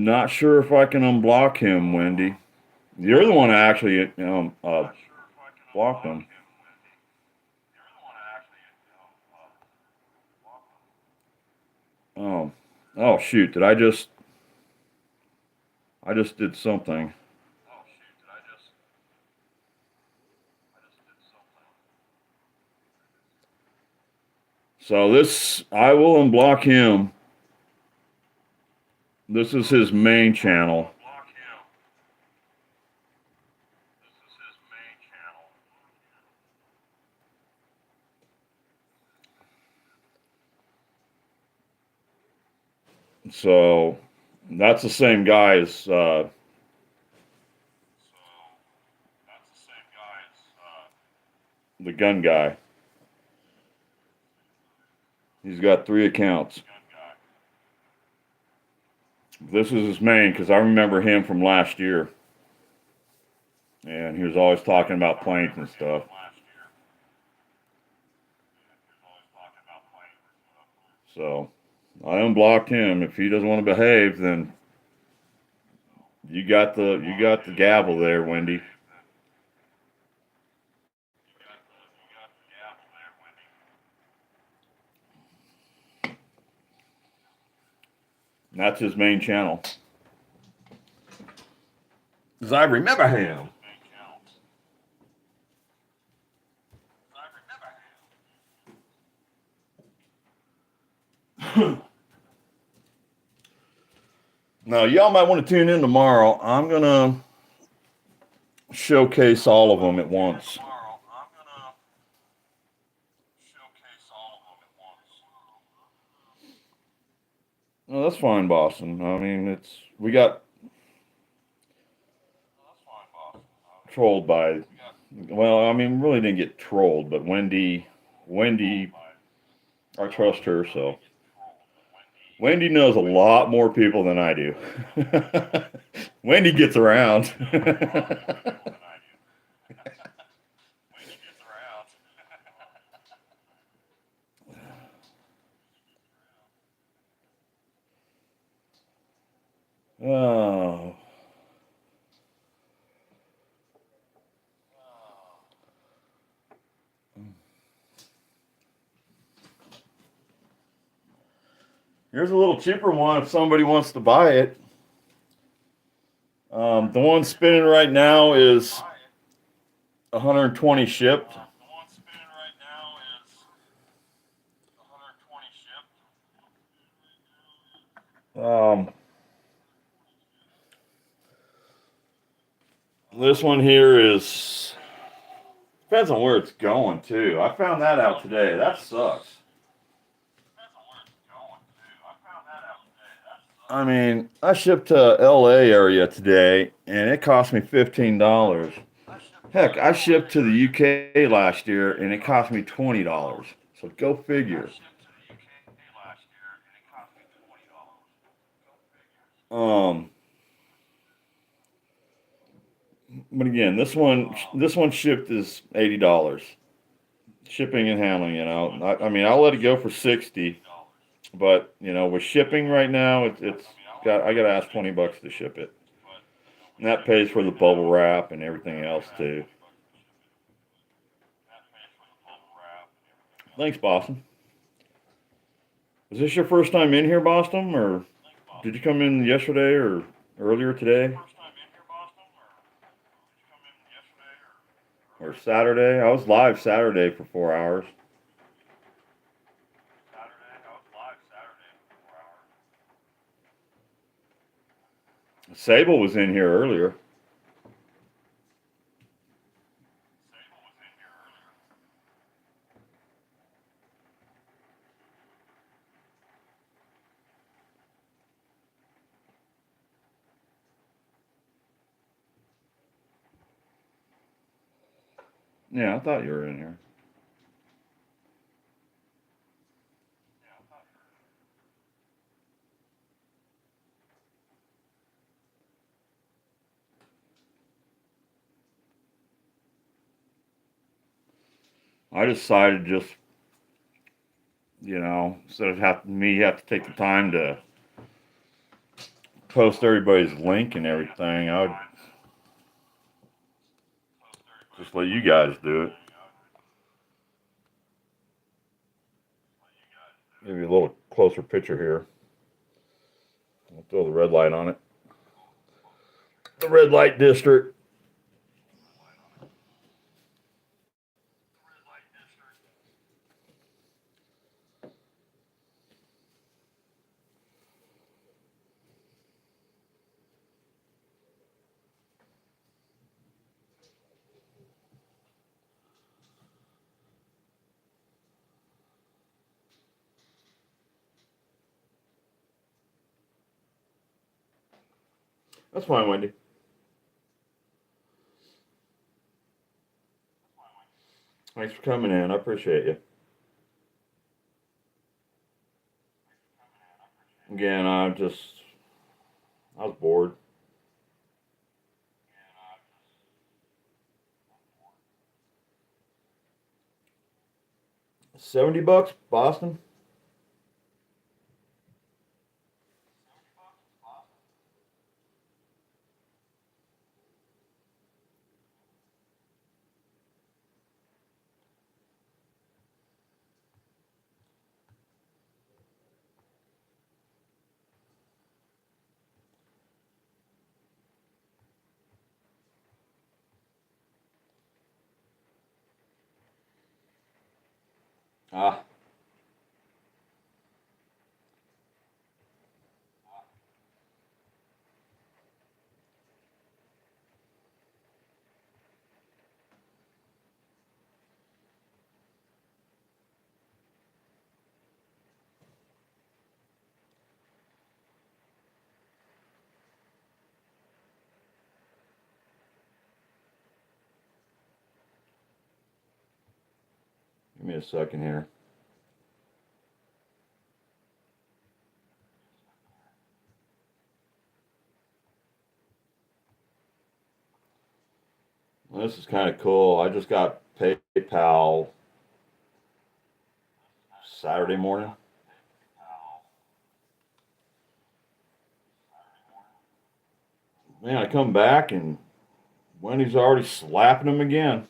not sure if I can unblock him, Wendy. You're the one that actually blocked him. Oh, oh shoot! I just did something. So this, I will unblock him. This is his main channel. So that's the same guy as the gun guy. He's got 3 accounts. This is his main because I remember him from last year. And he was always talking about planes and stuff. So I unblocked him. If he doesn't want to behave, then you got the gavel there, Wendy. And that's his main channel. Because I remember him. Now, y'all might want to tune in tomorrow. I'm going to showcase all of them at once. No, that's fine, Boston. I mean, we got trolled by, well, I mean, really didn't get trolled, but Wendy, I trust her, so. Wendy knows a lot more people than I do. Wendy gets around. Oh. Here's a little cheaper one if somebody wants to buy it. The one spinning right now is 120 shipped. This one here is, depends on where it's going too. I found that out today. That sucks. I mean, I shipped to LA area today and it cost me $15. Heck, I shipped to the UK last year and it cost me $20. So go figure. Um, but again, this one shipped is $80. Shipping and handling, I mean, I'll let it go for 60, but with shipping right now, I got to ask $20 to ship it, and that pays for the bubble wrap and everything else too. Thanks, Boston. Is this your first time in here, Boston, or did you come in yesterday or earlier today? Or Saturday? I was live Saturday for 4 hours. Sable was in here earlier. Yeah, I thought you were in here. I decided just, instead of have to take the time to post everybody's link and everything. I would just let you guys do it. Give you a little closer picture here. I'll throw the red light on it. The red light district. That's fine, Wendy. Thanks for coming in. I appreciate you. Again, I was bored. $70, Boston. Ah, give me a second here. Well, this is kind of cool. I just got PayPal Saturday morning. Man, I come back and Wendy's already slapping him again.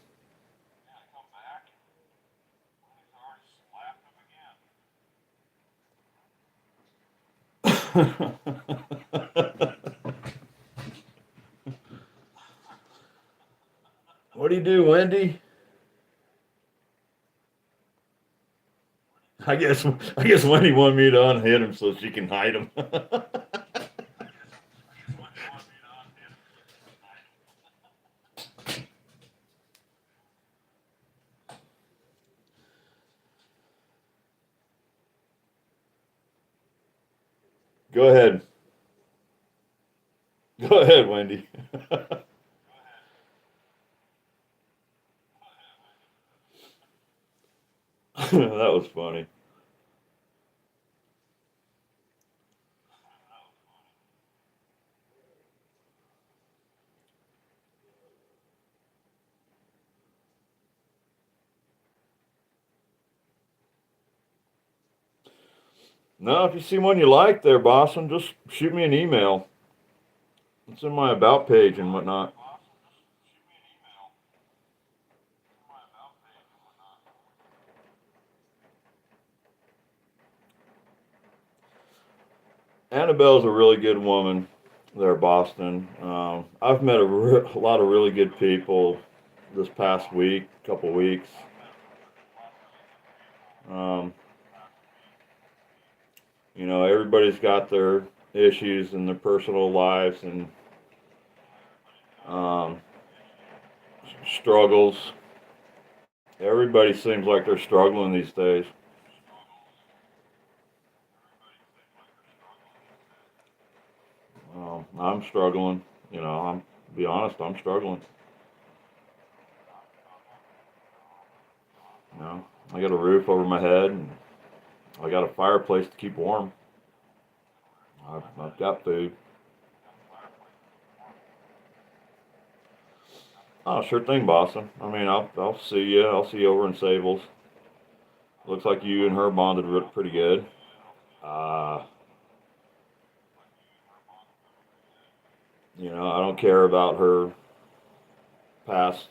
What do you do, Wendy? I guess Wendy wanted me to unhit him so she can hide him. Go ahead. Go ahead, Wendy. That was funny. No, if you see one you like there, Boston, just shoot me an email. It's in my about page and whatnot. Annabelle's a really good woman there, Boston. I've met a lot of really good people this past week, couple weeks. Um, everybody's got their issues and their personal lives and um, struggles. Everybody seems like they're struggling these days. I'm struggling. I'm be honest, I'm struggling. I got a roof over my head and I got a fireplace to keep warm. I've got food. Oh, sure thing, Boston. I mean, I'll see you. I'll see you over in Sables. Looks like you and her bonded pretty good. Uh, I don't care about her past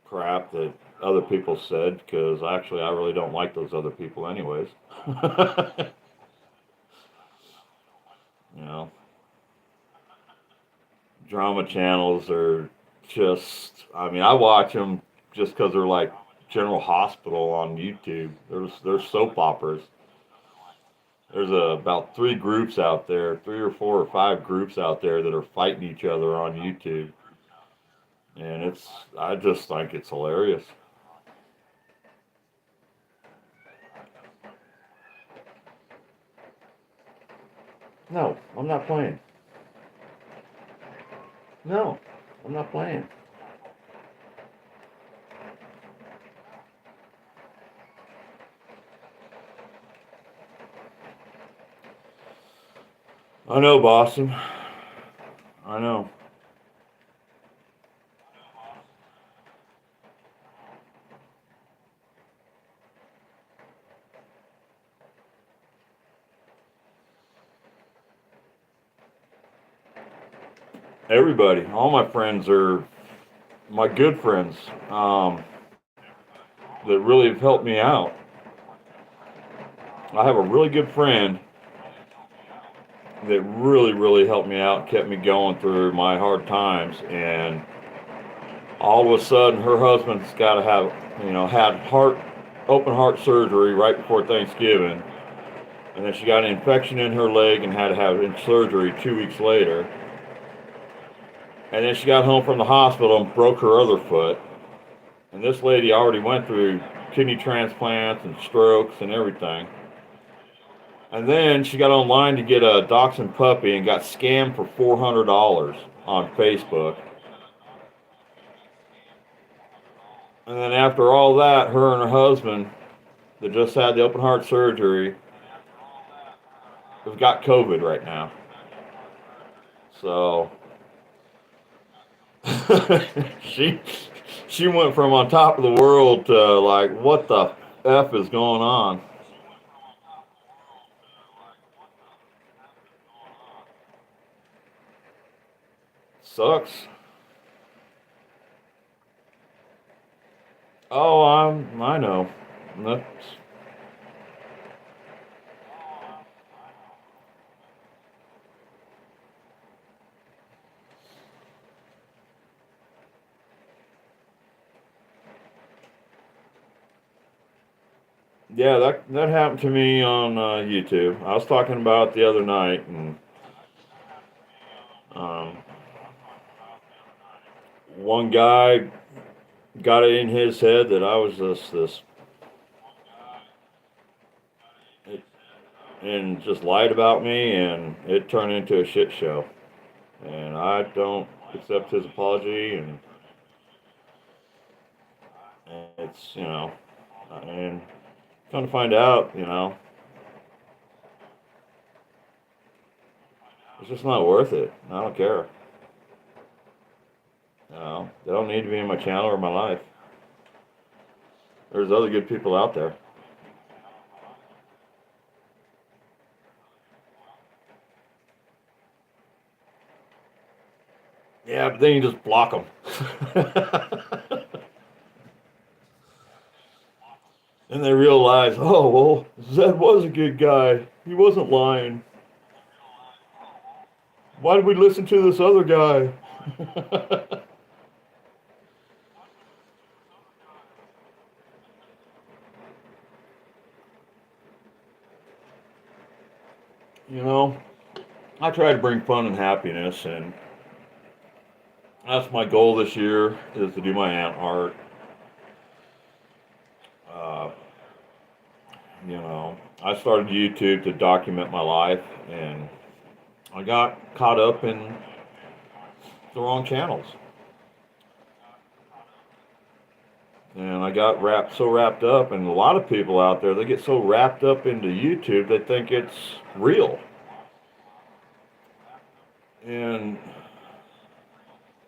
crap that other people said because actually I really don't like those other people anyways. you know, Drama channels are just, I mean, I watch them just because they're like General Hospital on YouTube. There's soap operas. There's about three groups out there, three or four or five groups out there that are fighting each other on YouTube, and I just think it's hilarious. No, I'm not playing. No, I'm not playing. I know, Boston. I know. Everybody, all my friends are my good friends that really have helped me out. I have a really good friend that really helped me out, kept me going through my hard times, and all of a sudden her husband's got to have, had open heart surgery right before Thanksgiving, and then she got an infection in her leg and had to have surgery 2 weeks later. And then she got home from the hospital and broke her other foot. And this lady already went through kidney transplants and strokes and everything. And then she got online to get a dachshund puppy and got scammed for $400 on Facebook. And then after all that, her and her husband, that just had the open heart surgery, have got COVID right now. So she she went from on top of the world to like, what the f is going on? Sucks. Oh, I know. That's, yeah, that happened to me on YouTube. I was talking about it the other night, and um, one guy got it in his head that I was this and just lied about me, and it turned into a shit show. And I don't accept his apology, and it's and come to find out, it's just not worth it. I don't care. They don't need to be in my channel or my life. There's other good people out there. Yeah, but then you just block them. And they realize, oh, well, Zed was a good guy. He wasn't lying. Why did we listen to this other guy? you know, I try to bring fun and happiness, and that's my goal this year is to do my ant art. Uh, I started YouTube to document my life, and I got caught up in the wrong channels. And I got so wrapped up, and a lot of people out there, they get so wrapped up into YouTube, they think it's real. And,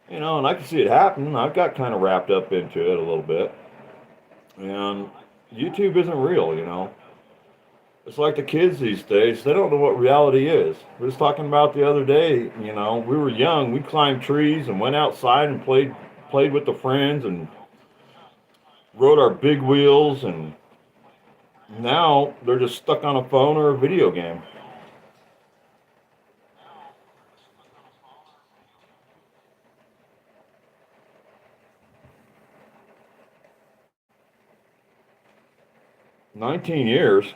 and I can see it happen. I've got kind of wrapped up into it a little bit. And YouTube isn't real. It's like the kids these days, they don't know what reality is. We was talking about the other day, we were young, we climbed trees and went outside and played with the friends and rode our big wheels, and now they're just stuck on a phone or a video game. 19 years.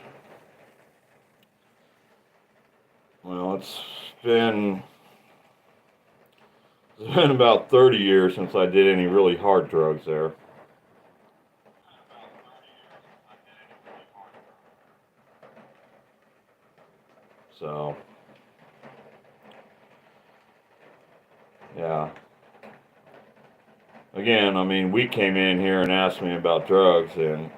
Well, been it's been about 30 years since I did any really hard drugs there. So, yeah. Again, I mean, we came in here and asked me about drugs, and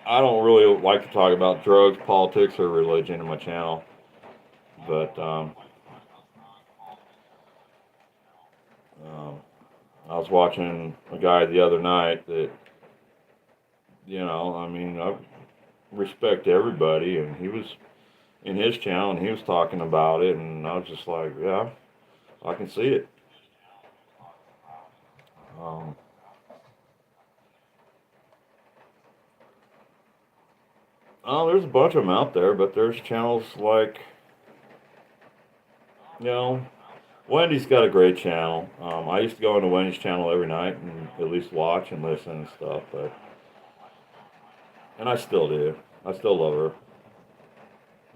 I don't really like to talk about drugs, politics, or religion in my channel. But um, I was watching a guy the other night that, I mean, I respect everybody, and he was in his channel and he was talking about it, and I was just like, yeah, I can see it. Um, oh, there's a bunch of them out there, but there's channels like, you know, Wendy's got a great channel. I used to go into Wendy's channel every night and at least watch and listen and stuff, and I still do. I still love her,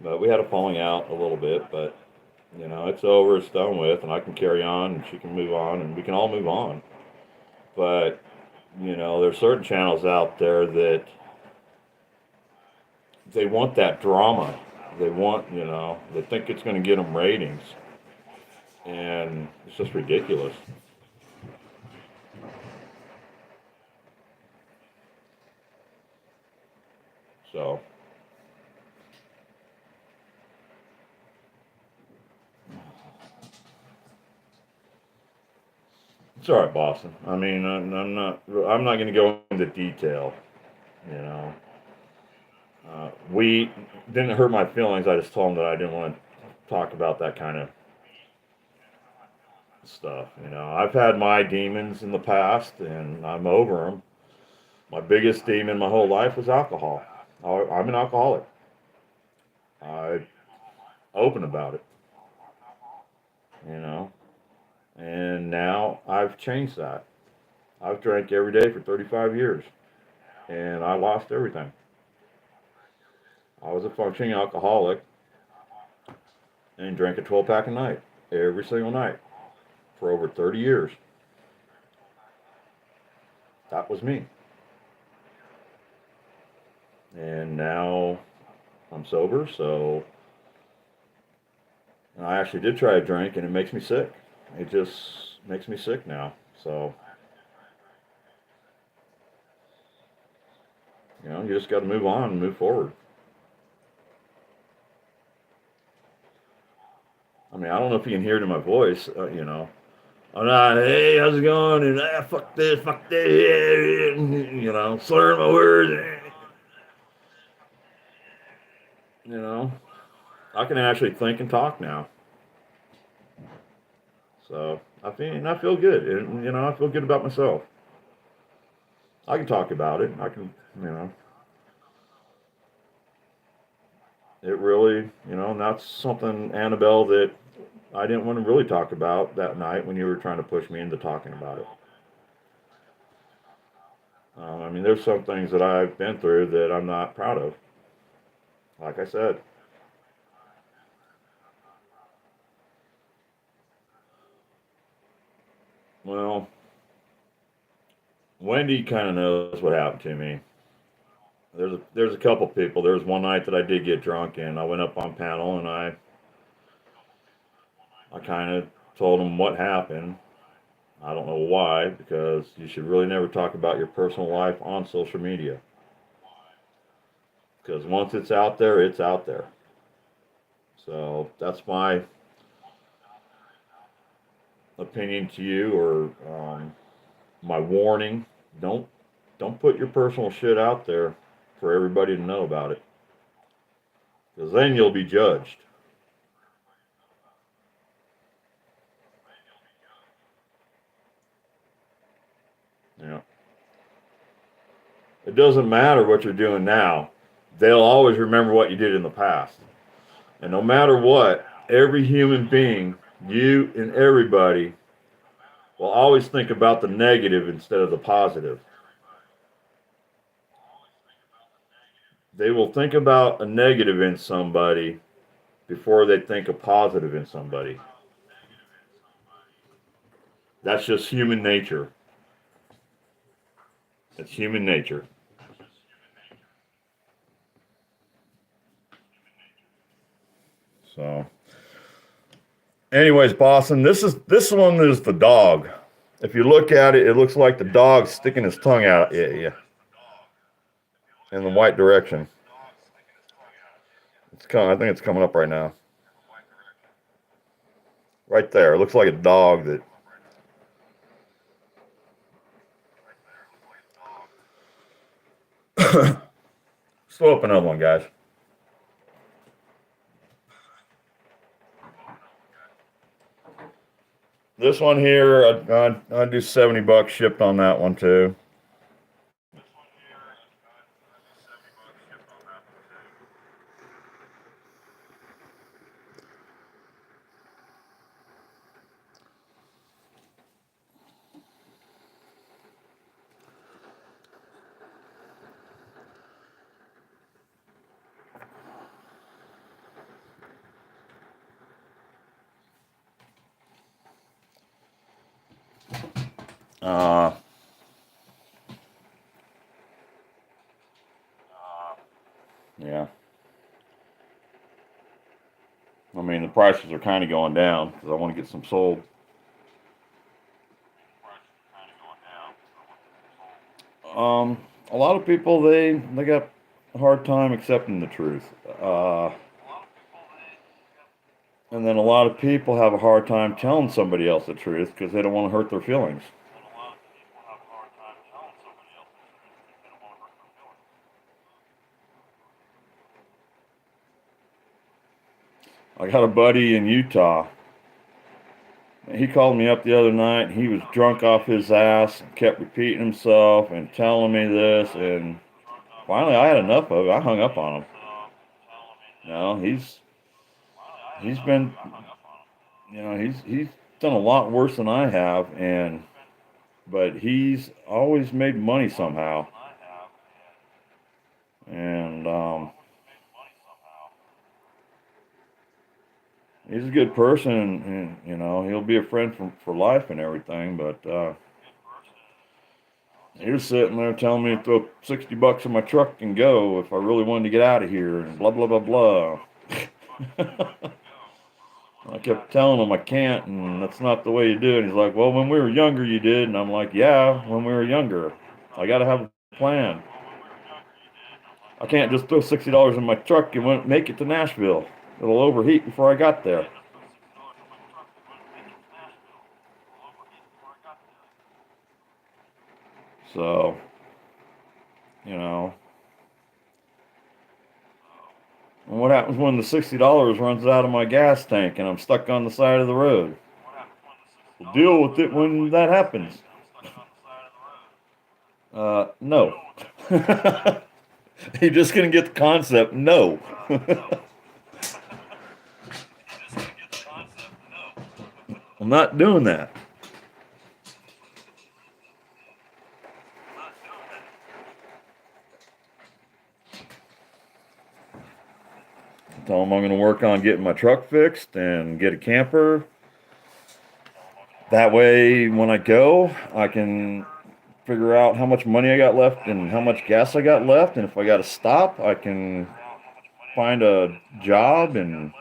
but we had a falling out a little bit, but it's over, it's done with, and I can carry on, and she can move on, and we can all move on. But there's certain channels out there that they want that drama. They want, they think it's going to get them ratings, and it's just ridiculous. So, it's all right, Boston. I mean, I'm not going to go into detail. You know, we didn't hurt my feelings. I just told them that I didn't want to talk about that kind of stuff. I've had my demons in the past, and I'm over them. My biggest demon my whole life was alcohol. I'm an alcoholic. I open about it, you know, and now I've changed that. I've drank every day for 35 years, and I lost everything. I was a functioning alcoholic and drank a 12 pack a night, every single night, for over 30 years. That was me. And now I'm sober, so I actually did try a drink, and it makes me sick. It just makes me sick now. So, you just got to move on and move forward. I mean, I don't know if you can hear it in my voice, I'm not, hey, how's it going? And fuck this, fuck that, slurring my words. You know, I can actually think and talk now. So I feel good, and I feel good about myself. I can talk about it. I can, you know, it really, and that's something, Annabelle, that I didn't want to really talk about that night when you were trying to push me into talking about it. I mean, there's some things that I've been through that I'm not proud of. Like I said, well, Wendy kind of knows what happened to me. There's a couple people. There was one night that I did get drunk, and I went up on panel, and I kind of told them what happened. I don't know why, because you should really never talk about your personal life on social media. Because once it's out there, it's out there. So that's my opinion to you, or my warning. Don't don't put your personal shit out there for everybody to know about it. because then you'll be judged. Yeah. It doesn't matter what you're doing now. They'll always remember what you did in the past. And no matter what, every human being, you and everybody, will always think about the negative instead of the positive. They will think about a negative in somebody before they think a positive in somebody. That's just human nature. It's human nature. So, anyways, Boston, this one is the dog. If you look at it, it looks like the dog sticking his tongue out at you in the white direction. It's coming. I think it's coming up right now. Right there. It looks like a dog that. Slow up another one, guys. This one here, I'd do $70 shipped on that one too. Uh, yeah. I mean, the prices are kind of going down because I want to get some sold. A lot of people they got a hard time accepting the truth. And then a lot of people have a hard time telling somebody else the truth because they don't want to hurt their feelings. I got a buddy in Utah. He called me up the other night. He was drunk off his ass and kept repeating himself and telling me this. And finally, I had enough of it. I hung up on him. No, he's been, he's done a lot worse than I have, but he's always made money somehow. And he's a good person, and he'll be a friend for life and everything. But he was sitting there telling me to throw $60 in my truck and go if I really wanted to get out of here, and blah blah blah blah. I kept telling him I can't, and that's not the way you do it. He's like, "Well, when we were younger, you did," and I'm like, "Yeah, when we were younger, I got to have a plan. I can't just throw $60 in my truck and won't make it to Nashville. It'll overheat before I got there." So, you know, and what happens when the $60 runs out of my gas tank and I'm stuck on the side of the road? We'll deal with it when that happens. No. You're just gonna get the concept. No. I'm not doing that. Tell them I'm going to work on getting my truck fixed and get a camper. That way, when I go, I can figure out how much money I got left and how much gas I got left. And if I got to stop, I can find a job and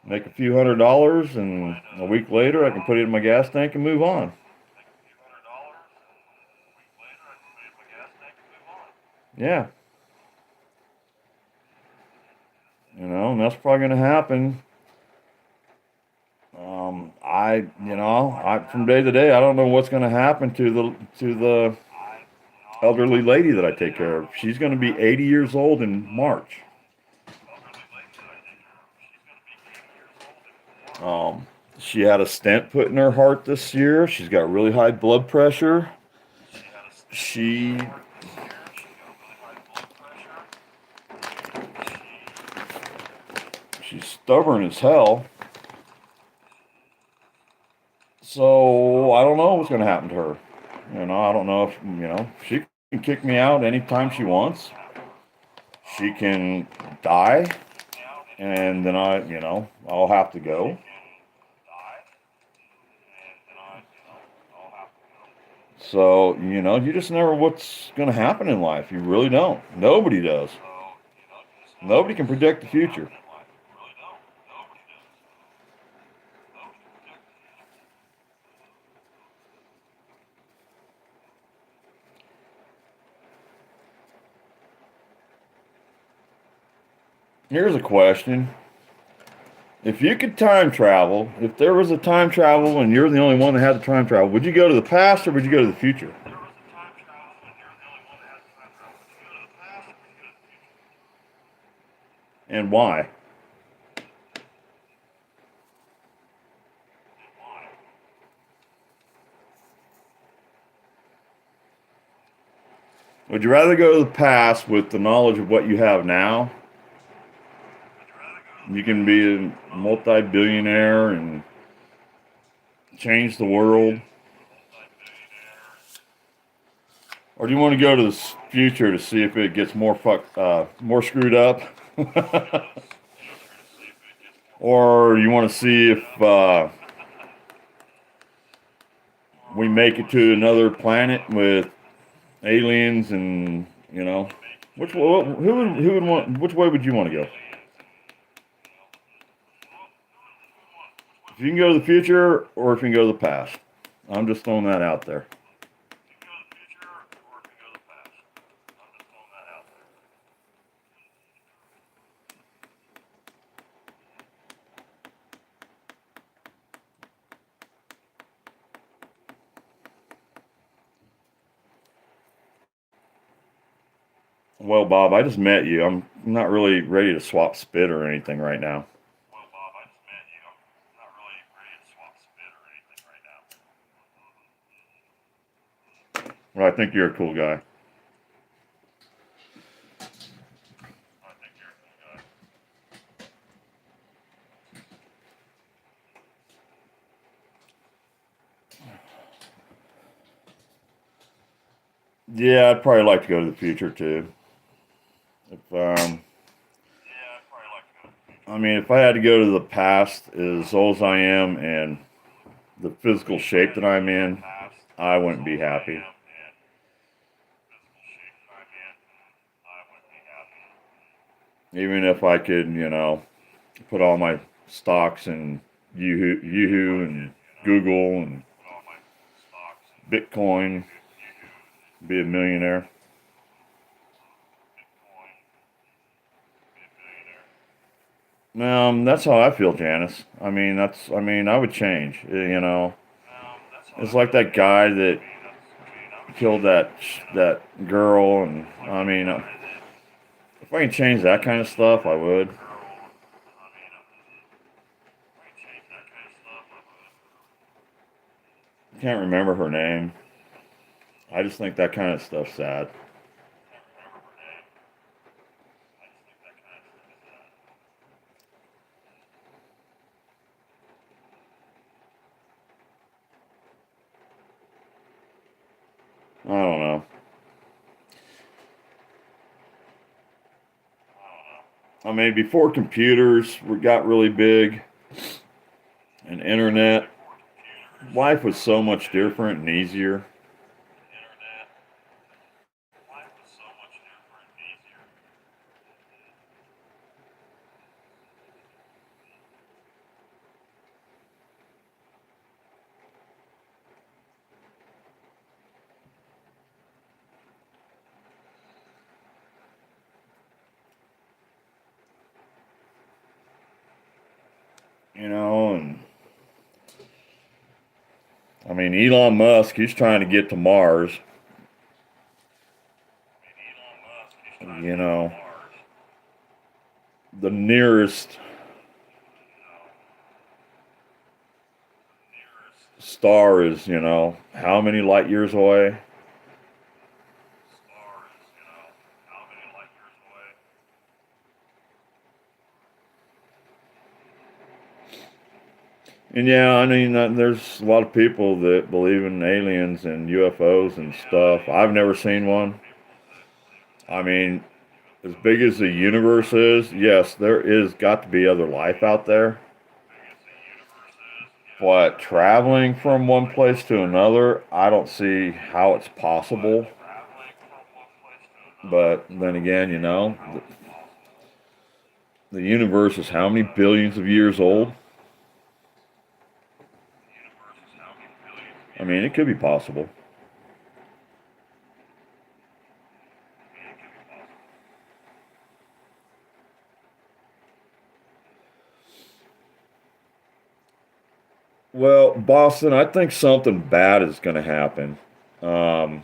make a few $100s. And a week later, I can put it in my gas tank and move on. Yeah. And that's probably going to happen. From day to day, I don't know what's going to happen to the elderly lady that I take care of. She's going to be 80 years old in March. She had a stent put in her heart this year. She's got really high blood pressure. She she's stubborn as hell. So I don't know what's going to happen to her. I don't know if she can kick me out anytime she wants. She can die, and then I'll have to go. So, you just never what's going to happen in life. You really don't. Nobody does. Nobody can predict the future. Here's a question. If you could time travel, if there was a time travel and you're the only one that had the time travel, would you go to the past or would you go to the future? And why? Would you rather go to the past with the knowledge of what you have now? You can be a multi-billionaire and change the world. Or do you want to go to the future to see if it gets more screwed up? Or you want to see if we make it to another planet with aliens and who would want, which way would you want to go? If you can go to the future or if you can go to the past. I'm just throwing that out there. Well, Bob, I just met you. I'm not really ready to swap spit or anything right now. Well, I think you're a cool guy. Yeah, I'd probably like to go to the future too. If if I had to go to the past, as old as I am and the physical shape that I'm in, I wouldn't be happy. Even if I could, put all my stocks in Yahoo and Google and Bitcoin, be a millionaire. That's how I feel, Janice. I would change. It's like that guy that killed that girl, and if I can change that kind of stuff, I would. Can't remember her name. I just think that kind of stuff's sad. I don't know. Before computers got really big and internet, life was so much different and easier. And Elon Musk, he's trying to get to Mars. You know, the nearest star is, how many light years away? And yeah, I mean, there's a lot of people that believe in aliens and UFOs and stuff. I've never seen one. I mean, as big as the universe is, yes, there is got to be other life out there. But traveling from one place to another, I don't see how it's possible. But then again, the universe is how many billions of years old? I mean, it could be possible. Well, Boston, I think something bad is going to happen. Um,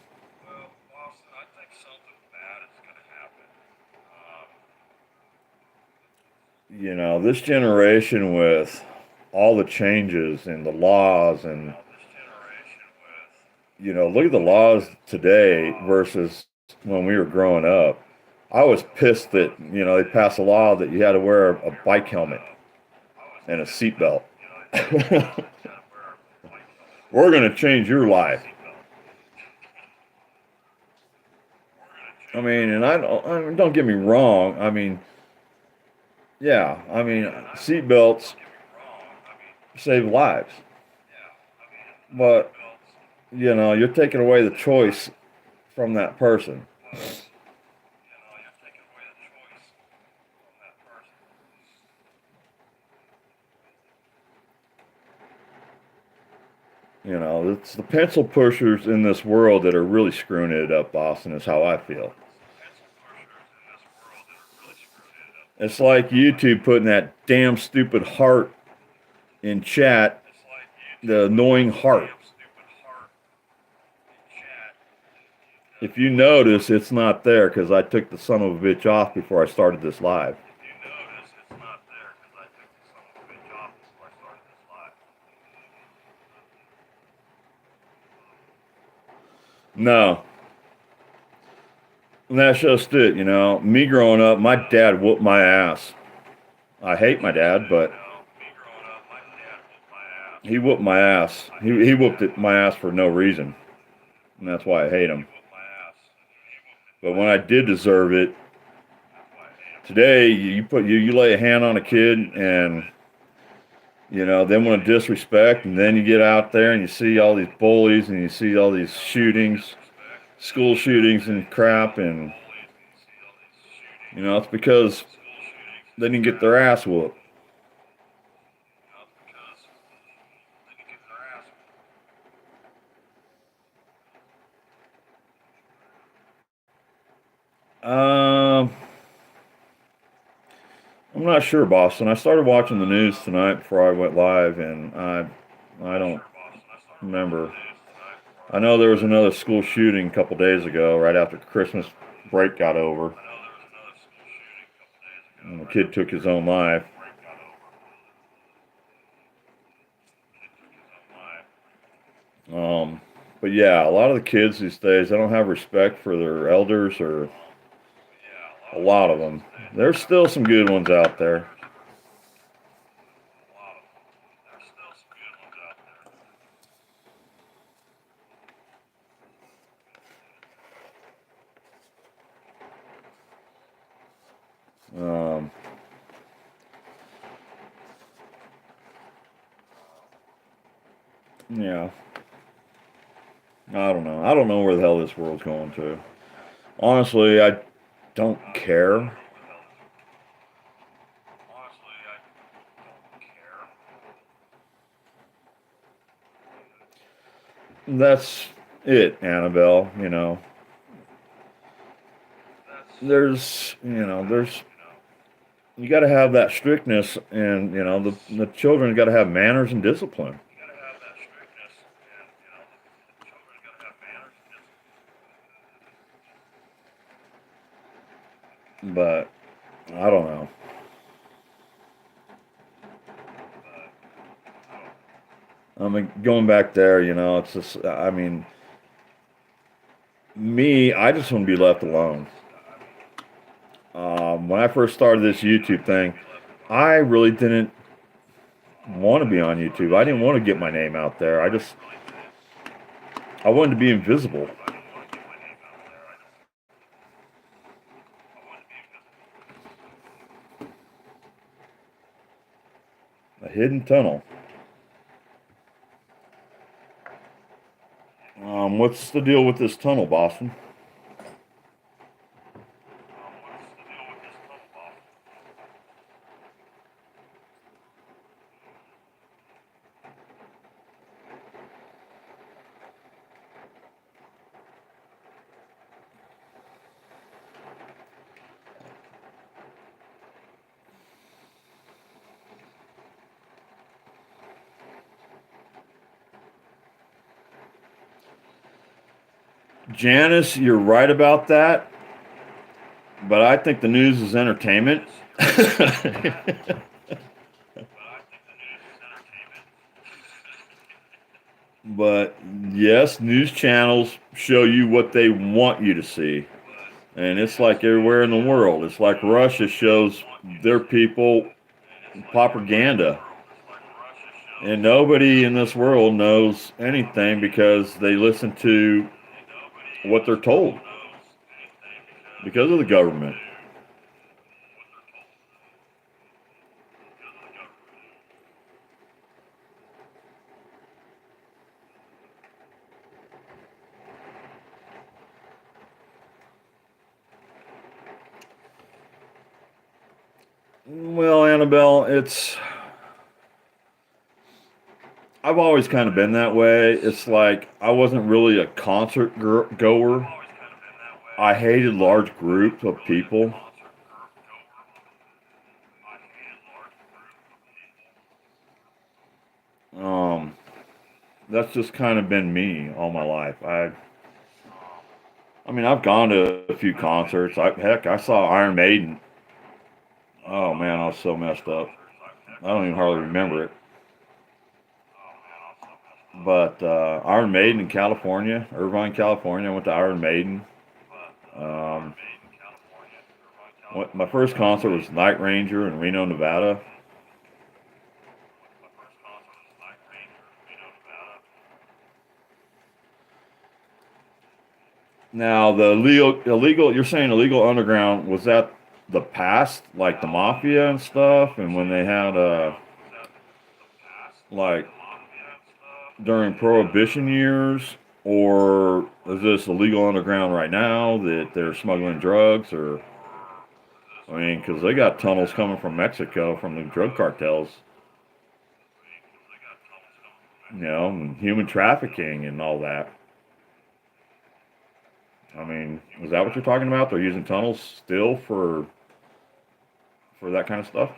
this generation with all the changes and the laws and look at the laws today versus when we were growing up. I was pissed that, they passed a law that you had to wear a bike helmet and a seatbelt. We're going to change your life. I mean, and don't get me wrong. I mean, yeah, I mean, seatbelts save lives, but you're taking away the choice from that person. It's the pencil pushers in this world that are really screwing it up, Boston, is how I feel. It's like YouTube putting that damn stupid heart in chat, the annoying heart. If you notice, it's not there because I took the son of a bitch off before I started this live. No, and that's just it. Me growing up, my dad whooped my ass. I hate my dad, but he whooped my ass. He whooped my ass for no reason, and that's why I hate him. But when I did deserve it, today you lay a hand on a kid and they want to disrespect, and then you get out there and you see all these bullies and you see all these shootings, school shootings and crap, and it's because they didn't get their ass whooped. Um, I'm not sure, Boston. I started watching the news tonight before I went live, and I don't remember. I know there was another school shooting a couple days ago, right after Christmas break got over, and the kid took his own life. Um, but yeah, a lot of the kids these days, they don't have respect for their elders, or a lot of them. There's still some good ones out there. Um, yeah, I don't know. I don't know where the hell this world's going to. Honestly, I don't care. That's it, Annabelle. There's you got to have that strictness, and the children got to have manners and discipline. But I don't know. I mean, going back there, it's just, I mean, I just want to be left alone. When I first started this YouTube thing, I really didn't want to be on YouTube. I didn't want to get my name out there. I wanted to be invisible. A hidden tunnel. What's the deal with this tunnel, Boston? Janice, you're right about that, but I think the news is entertainment. But yes, news channels show you what they want you to see. And it's like everywhere in the world. It's like Russia shows their people propaganda. And nobody in this world knows anything because they listen to what they're told because of the government. Well, Annabelle, I've always kind of been that way. It's like I wasn't really a concert goer. I hated large groups of people. Um, that's just kind of been me all my life. I mean, I've gone to a few concerts. Heck, I saw Iron Maiden. Oh man, I was so messed up. I don't even hardly remember it. But Iron Maiden in California, Irvine, California. I went to Iron Maiden. Um, my first concert was Night Ranger in Reno, Nevada. Now the illegal, you're saying illegal underground, was that the past, like the mafia and stuff, and when they had like during Prohibition years, or is this illegal underground right now that they're smuggling drugs, or I mean, because they got tunnels coming from Mexico from the drug cartels, and human trafficking and all that. I mean, is that what you're talking about? They're using tunnels still for that kind of stuff?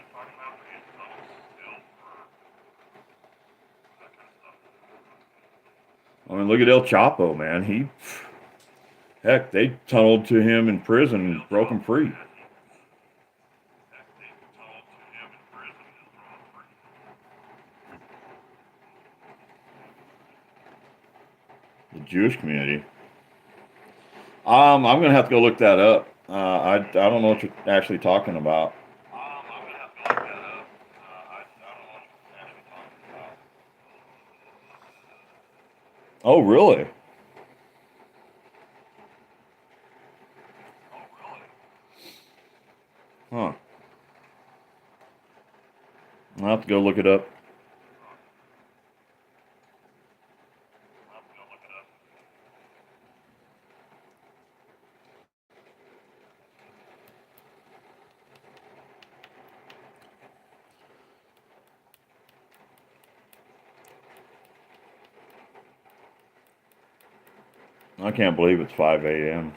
I mean, look at El Chapo, man. Heck, they tunneled to him in prison and broke him free. The Jewish community. I'm gonna have to go look that up. I don't know what you're actually talking about. Oh, really? Huh. I'll have to go look it up. I can't believe it's 5 a.m.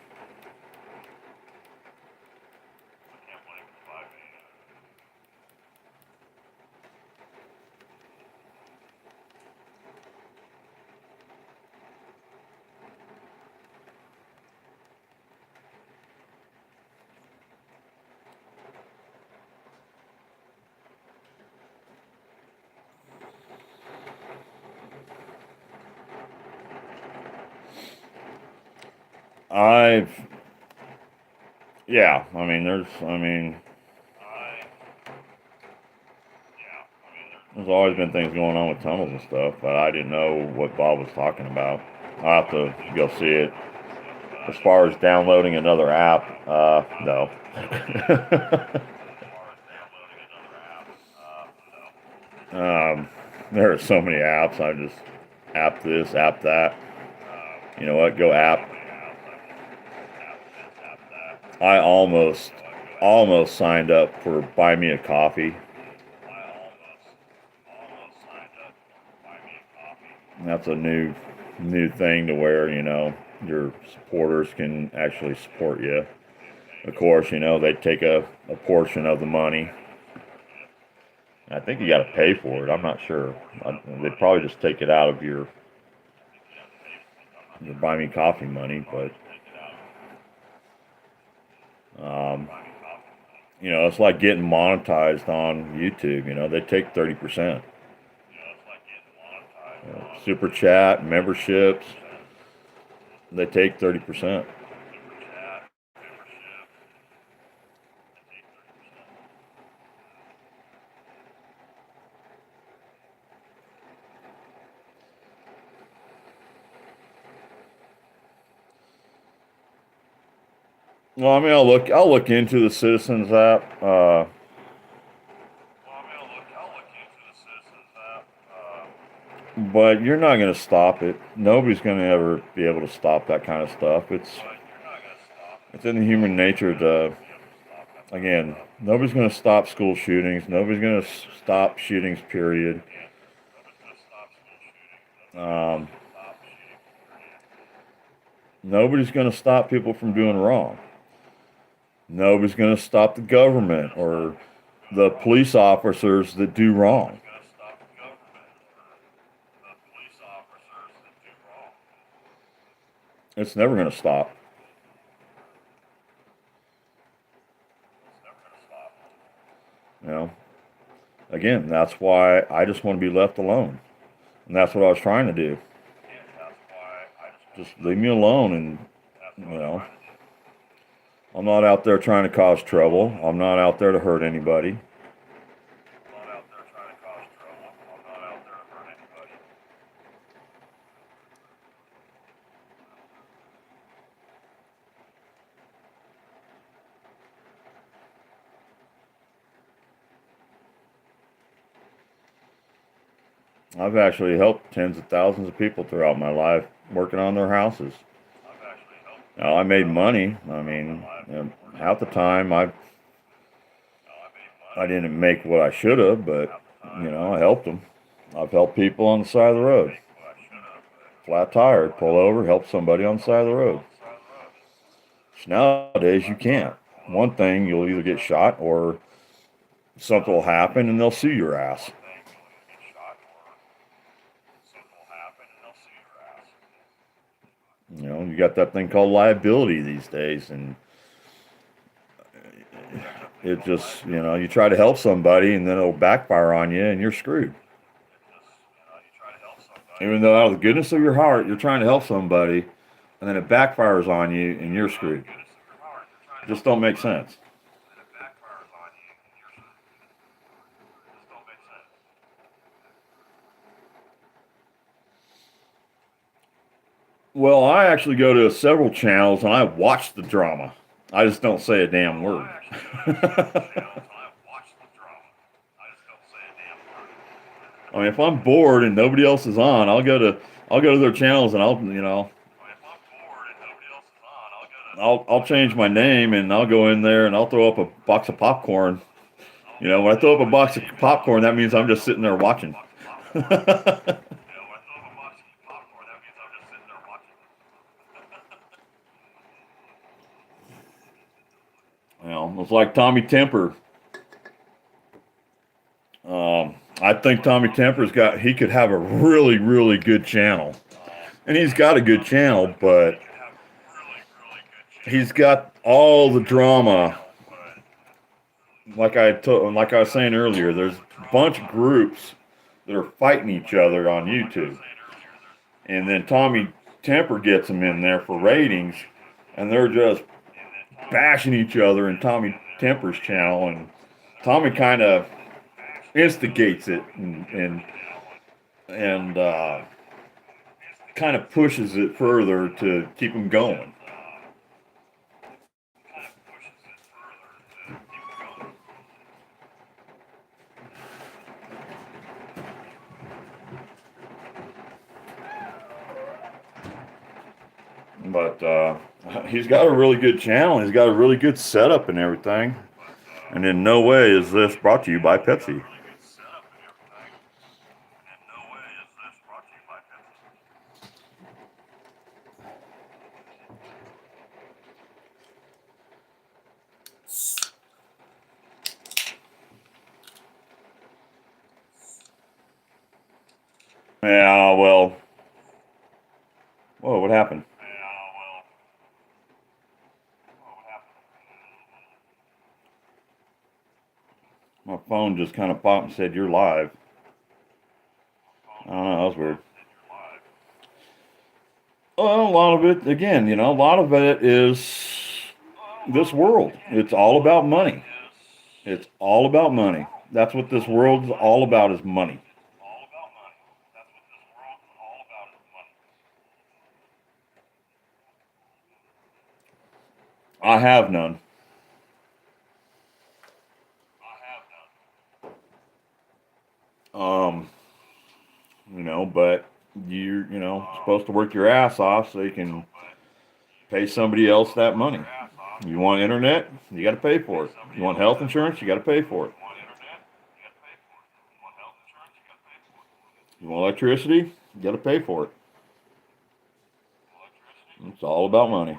I've, yeah, I mean, there's always been things going on with tunnels and stuff, but I didn't know what Bob was talking about. I'll have to go see it. As far as downloading another app, no. There are so many apps. I just app this, app that. You know what? Go app. I almost signed up for Buy Me a Coffee. That's a new thing to where, your supporters can actually support you. Of course, they take a portion of the money. I think you got to pay for it. I'm not sure. They probably just take it out of your Buy Me Coffee money, but it's like getting monetized on YouTube. They take 30%. Super chat, memberships, they take 30%. Well, I mean, I'll look into the Citizens app. But you're not going to stop it. Nobody's going to ever be able to stop that kind of stuff. It's in the human nature to, again, nobody's going to stop school shootings. Nobody's going to stop shootings, period. Nobody's going to stop people from doing wrong. Nobody's going to stop the government or the police officers that do wrong. It's never going to stop. Again, that's why I just want to be left alone. And that's what I was trying to do. Just leave me alone, and, I'm not out there trying to cause trouble. I'm not out there to hurt anybody. I've actually helped tens of thousands of people throughout my life working on their houses. Now, I made money. I mean, half the time I didn't make what I should have, but I helped them. I've helped people on the side of the road. Flat tire, pull over, help somebody on the side of the road. Nowadays, you can't. One thing, you'll either get shot or something will happen and they'll sue your ass. You got that thing called liability these days, and it just, you try to help somebody and then it'll backfire on you and you're screwed. Even though out of the goodness of your heart, you're trying to help somebody and then it backfires on you and you're screwed. It just don't make sense. Well, I actually go to several channels and I watch the drama. I just don't say a damn word. I mean, if I'm bored and nobody else is on, I'll go to their channels and I'll change my name and I'll go in there and I'll throw up a box of popcorn. When I throw up a box of popcorn, that means I'm just sitting there watching. It's like Tommy Temper. I think Tommy Temper's he could have a really, really good channel. And he's got a good channel, but he's got all the drama. Like I was saying earlier, there's a bunch of groups that are fighting each other on YouTube. And then Tommy Temper gets them in there for ratings, and they're just bashing each other in Tommy Temper's channel, and Tommy kind of instigates it and kind of pushes it further to keep him going. But he's got a really good channel. He's got a really good setup and everything. And in no way is this brought to you by Pepsi. Yeah, well. Whoa, what happened? My phone just kind of popped and said, "You're live." I don't know, that was weird. Well, a lot of it, again, a lot of it is this world. It's all about money. It's all about money. That's what this world is all about, is money. I have none. Um, but you're supposed to work your ass off so you can pay somebody else that money. You want internet, you got to pay for it. You want health insurance, you got to pay for it. You want electricity, you got to pay for it. It's all about money.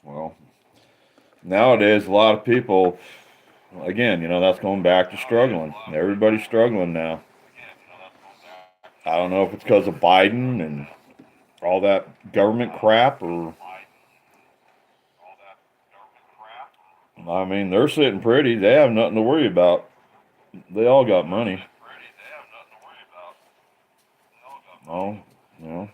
Well, nowadays, a lot of people, again, that's going back to struggling. Everybody's struggling now. I don't know if it's because of Biden and all that government crap, or I mean, they're sitting pretty. They have nothing to worry about. They all got money. Oh, you know.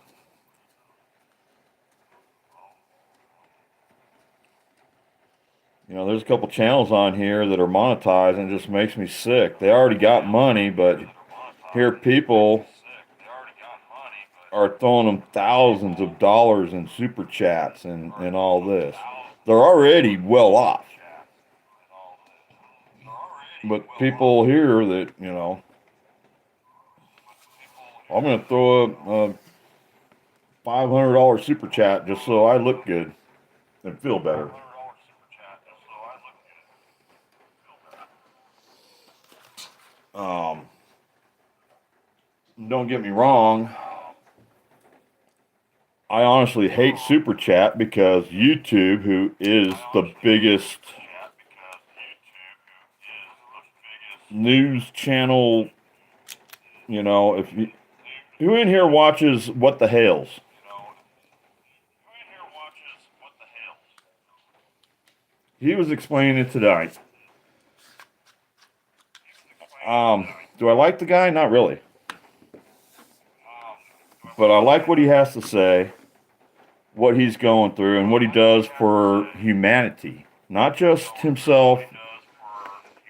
There's a couple channels on here that are monetized, and it just makes me sick. They already got money, but here people are throwing them thousands of dollars in super chats and all this. They're already well off. But people here that, I'm going to throw a $500 super chat just so I look good and feel better. Don't get me wrong. I honestly hate super chat because YouTube, who is the biggest news channel, if you, who in here watches What the Hales? He was explaining it tonight. Do I like the guy? Not really. But I like what he has to say, what he's going through, and what he does for humanity. Not just himself.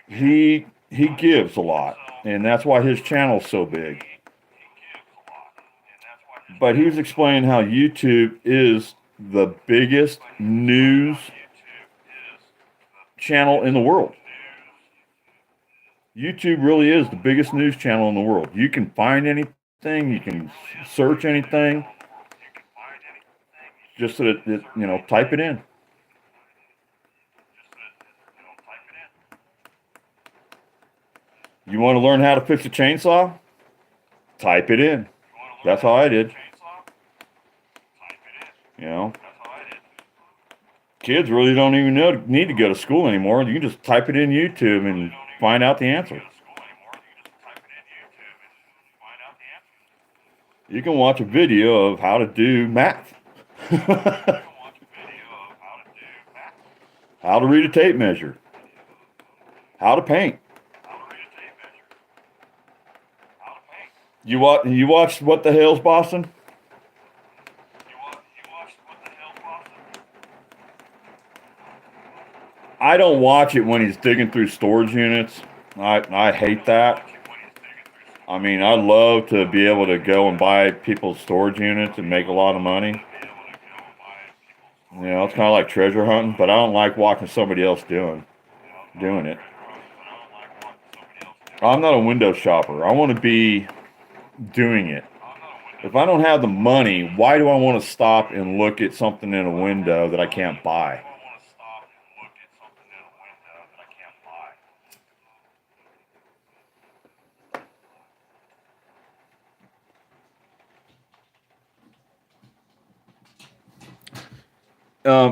He gives a lot, and that's why his channel's so big. But he's explaining how YouTube is the biggest news channel in the world. YouTube really is the biggest news channel in the world. You can find anything, you can search anything, just so that type it in. You want to learn how to fix a chainsaw? Type it in. That's how I did. Kids really don't even need to go to school anymore. You can just type it in YouTube and find out the answer. You can watch a video of how to do math. How to read a tape measure. How to paint. You watched What the Hell's Boston? I don't watch it when he's digging through storage units. I hate that. I mean, I love to be able to go and buy people's storage units and make a lot of money. You know, it's kind of like treasure hunting, but I don't like watching somebody else doing it. I'm not a window shopper. I want to be doing it. If I don't have the money, why do I want to stop and look at something in a window that I can't buy?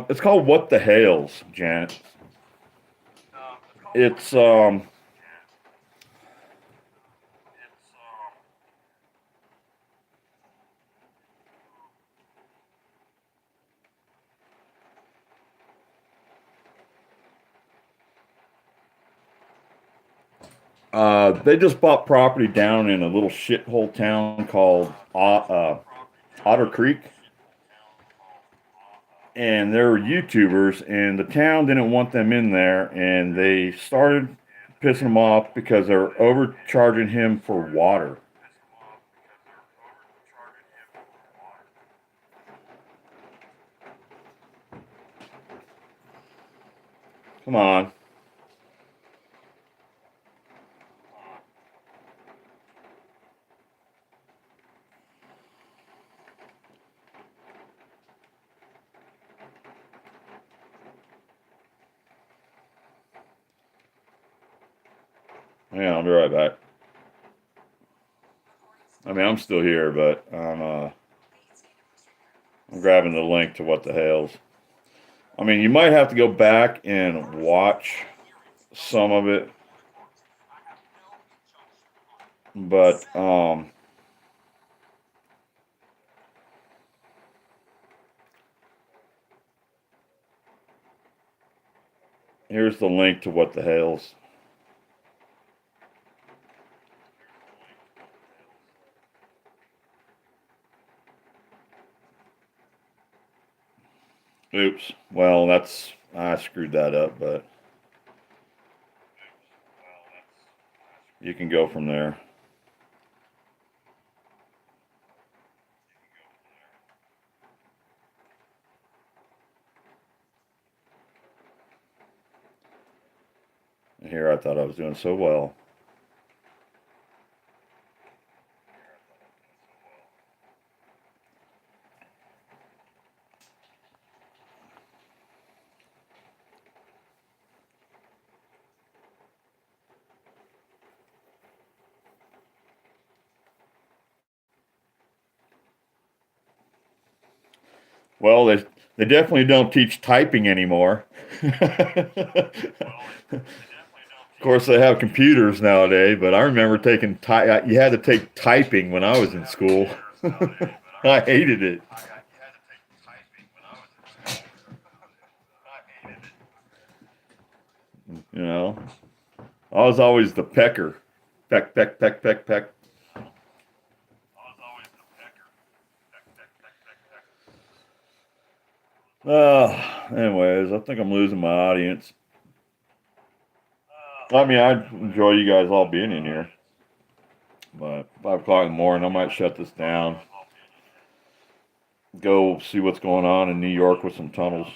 It's called What the Hales, Janet. It's they just bought property down in a little shithole town called Otter Creek, and they were YouTubers, and the town didn't want them in there, and they started pissing him off because they were overcharging him for water. Come on. Yeah, I'll be right back. I mean, I'm still here, but I'm grabbing the link to What the Hell's. I mean, you might have to go back and watch some of it, but here's the link to What the Hell's. Oops. Well, I screwed that up, but you can go from there. Here, I thought I was doing so well. Well, they definitely don't teach typing anymore. Of course, they have computers nowadays, but I remember taking you had to take typing when I was in school. I hated it. You know, I was always the pecker. Peck, peck, peck, peck, peck. Anyways, I think I'm losing my audience. I mean, I enjoy you guys all being in here, but 5 o'clock in the morning, I might shut this down. Go see what's going on in New York with some tunnels.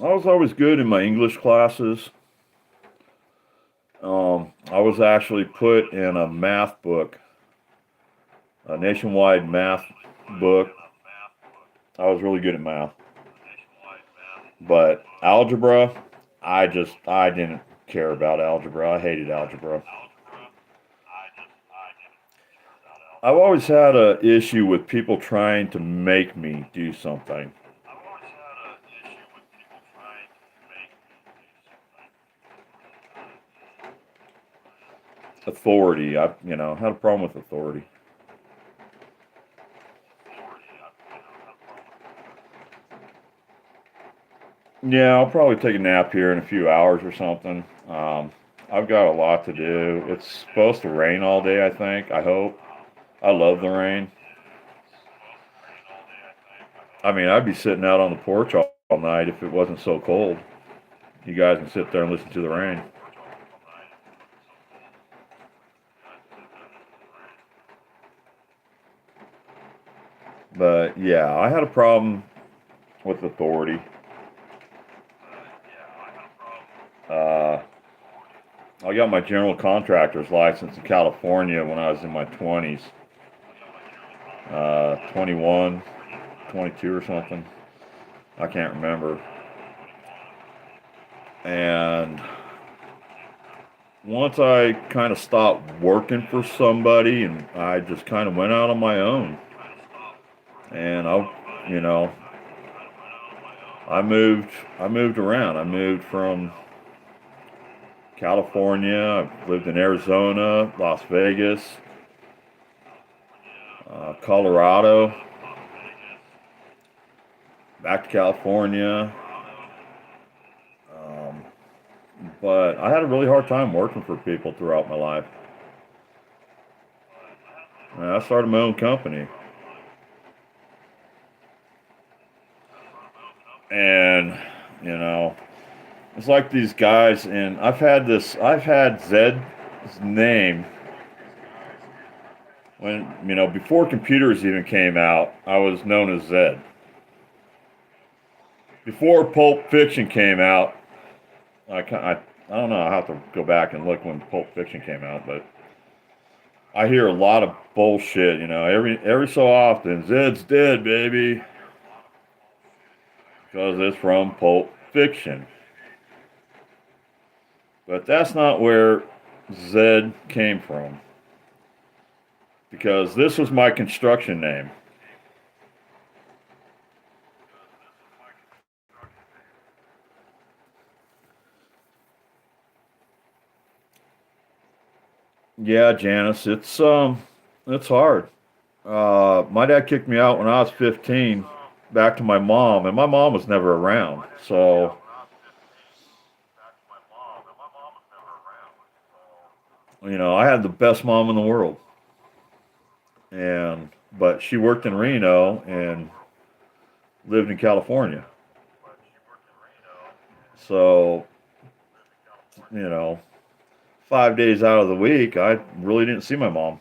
I was always good in my English classes. I was actually put in a math book, a nationwide math book. I was really good at math, but algebra, I didn't care about algebra. I hated algebra. I've always had a issue with people trying to make me do something. Authority, had a problem with authority. Yeah, I'll probably take a nap here in a few hours or something. I've got a lot to do. It's supposed to rain all day, I think. I hope. I love the rain. I mean, I'd be sitting out on the porch all night if it wasn't so cold. You guys can sit there and listen to the rain. But yeah, I had a problem with authority. Uh, I got my general contractor's license in California when I was in my 20s, 21, 22 or something. I can't remember. And once I kind of stopped working for somebody and I just kind of went out on my own. And you know, I moved, I moved around. I moved from California. I've lived in Arizona, Las Vegas, Colorado, back to California. Um, but I had a really hard time working for people throughout my life. And I started my own company. And, you know, it's like these guys, and I've had Zed's name when, before computers even came out, I was known as Zed. Before Pulp Fiction came out, I don't know, I'll have to go back and look when Pulp Fiction came out, but I hear a lot of bullshit, every so often, Zed's dead, baby, because it's from Pulp Fiction. But that's not where Zed came from, because this was my construction name. Yeah, Janice, it's hard. My dad kicked me out when I was 15, back to my mom, and my mom was never around. So, I had the best mom in the world, but she worked in Reno and lived in California. So, you know, 5 days out of the week, I really didn't see my mom.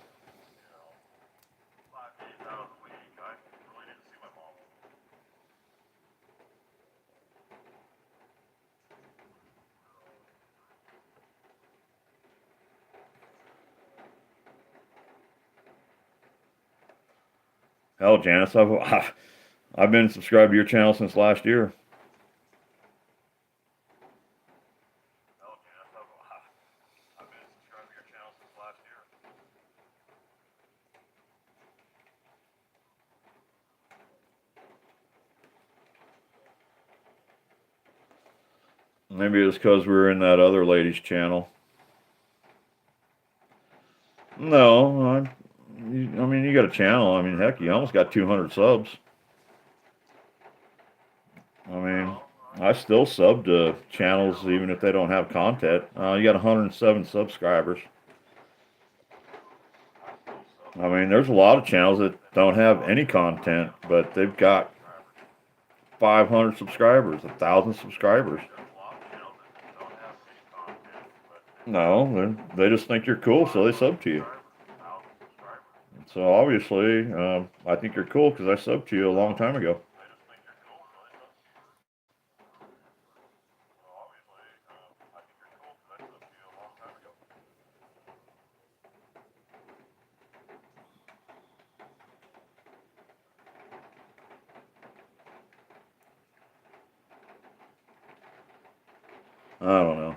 Hell, Janice, I've been subscribed to your channel since last year. Maybe it's because we were in that other lady's channel. No, I mean, you got a channel. I mean, heck, you almost got 200 subs. I mean, I still sub to channels even if they don't have content. You got 107 subscribers. I mean, there's a lot of channels that don't have any content, but they've got 500 subscribers, 1,000 subscribers. No, they just think you're cool, so they sub to you. So obviously, I think you're cool because I subbed to you a long time ago. I don't know.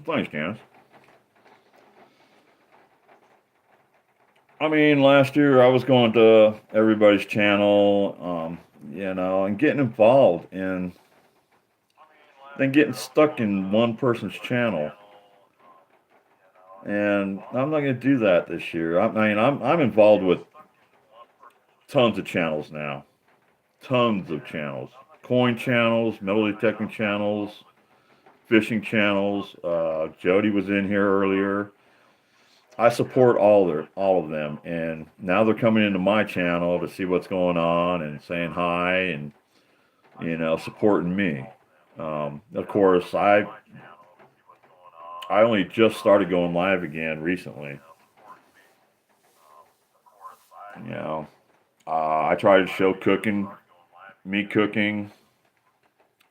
Thanks, Janice. I mean, last year I was going to everybody's channel. and getting involved and then getting stuck in one person's channel. And I'm not going to do that this year. I'm involved with tons of channels now, tons of channels, coin channels, metal detecting channels, fishing channels. Jody was in here earlier. I support all of them, and now they're coming into my channel to see what's going on and saying hi and supporting me. Of course, I only just started going live again recently. You know, I try to show cooking, me cooking.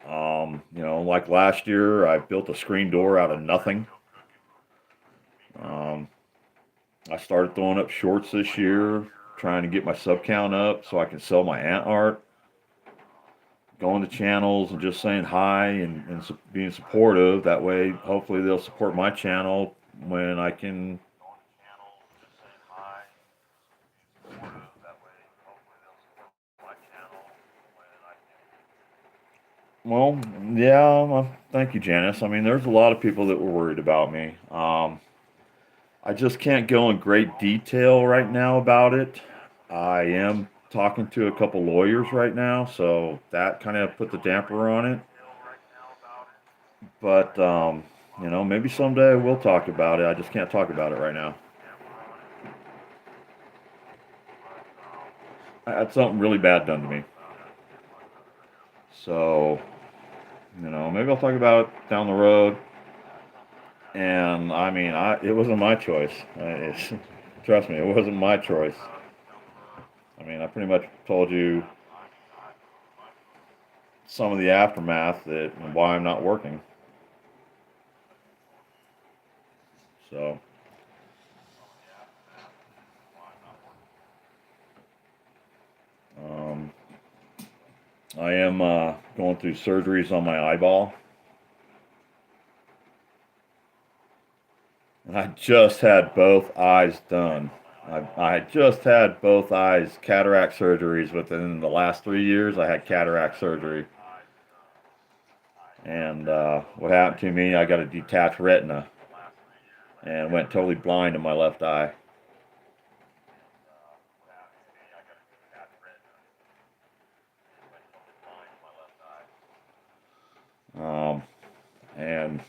Like last year, I built a screen door out of nothing. Um, I started throwing up shorts this year, trying to get my sub count up so I can sell my ant art. Going to channels and just saying hi and being supportive. That way, hopefully, they'll support my channel when I can. Well, yeah, thank you, Janice. I mean, there's a lot of people that were worried about me. I just can't go in great detail right now about it. I am talking to a couple lawyers right now, so that kind of put the damper on it. But, maybe someday we'll talk about it. I just can't talk about it right now. I had something really bad done to me. So, maybe I'll talk about it down the road. And I mean, it wasn't my choice. Trust me, it wasn't my choice. I mean, I pretty much told you some of the aftermath that why I'm not working. So, um, I am going through surgeries on my eyeball. And I just had both eyes done. I just had both eyes cataract surgeries within the last 3 years. I had cataract surgery. And what happened to me, I got a detached retina and went totally blind in my left eye. Um, and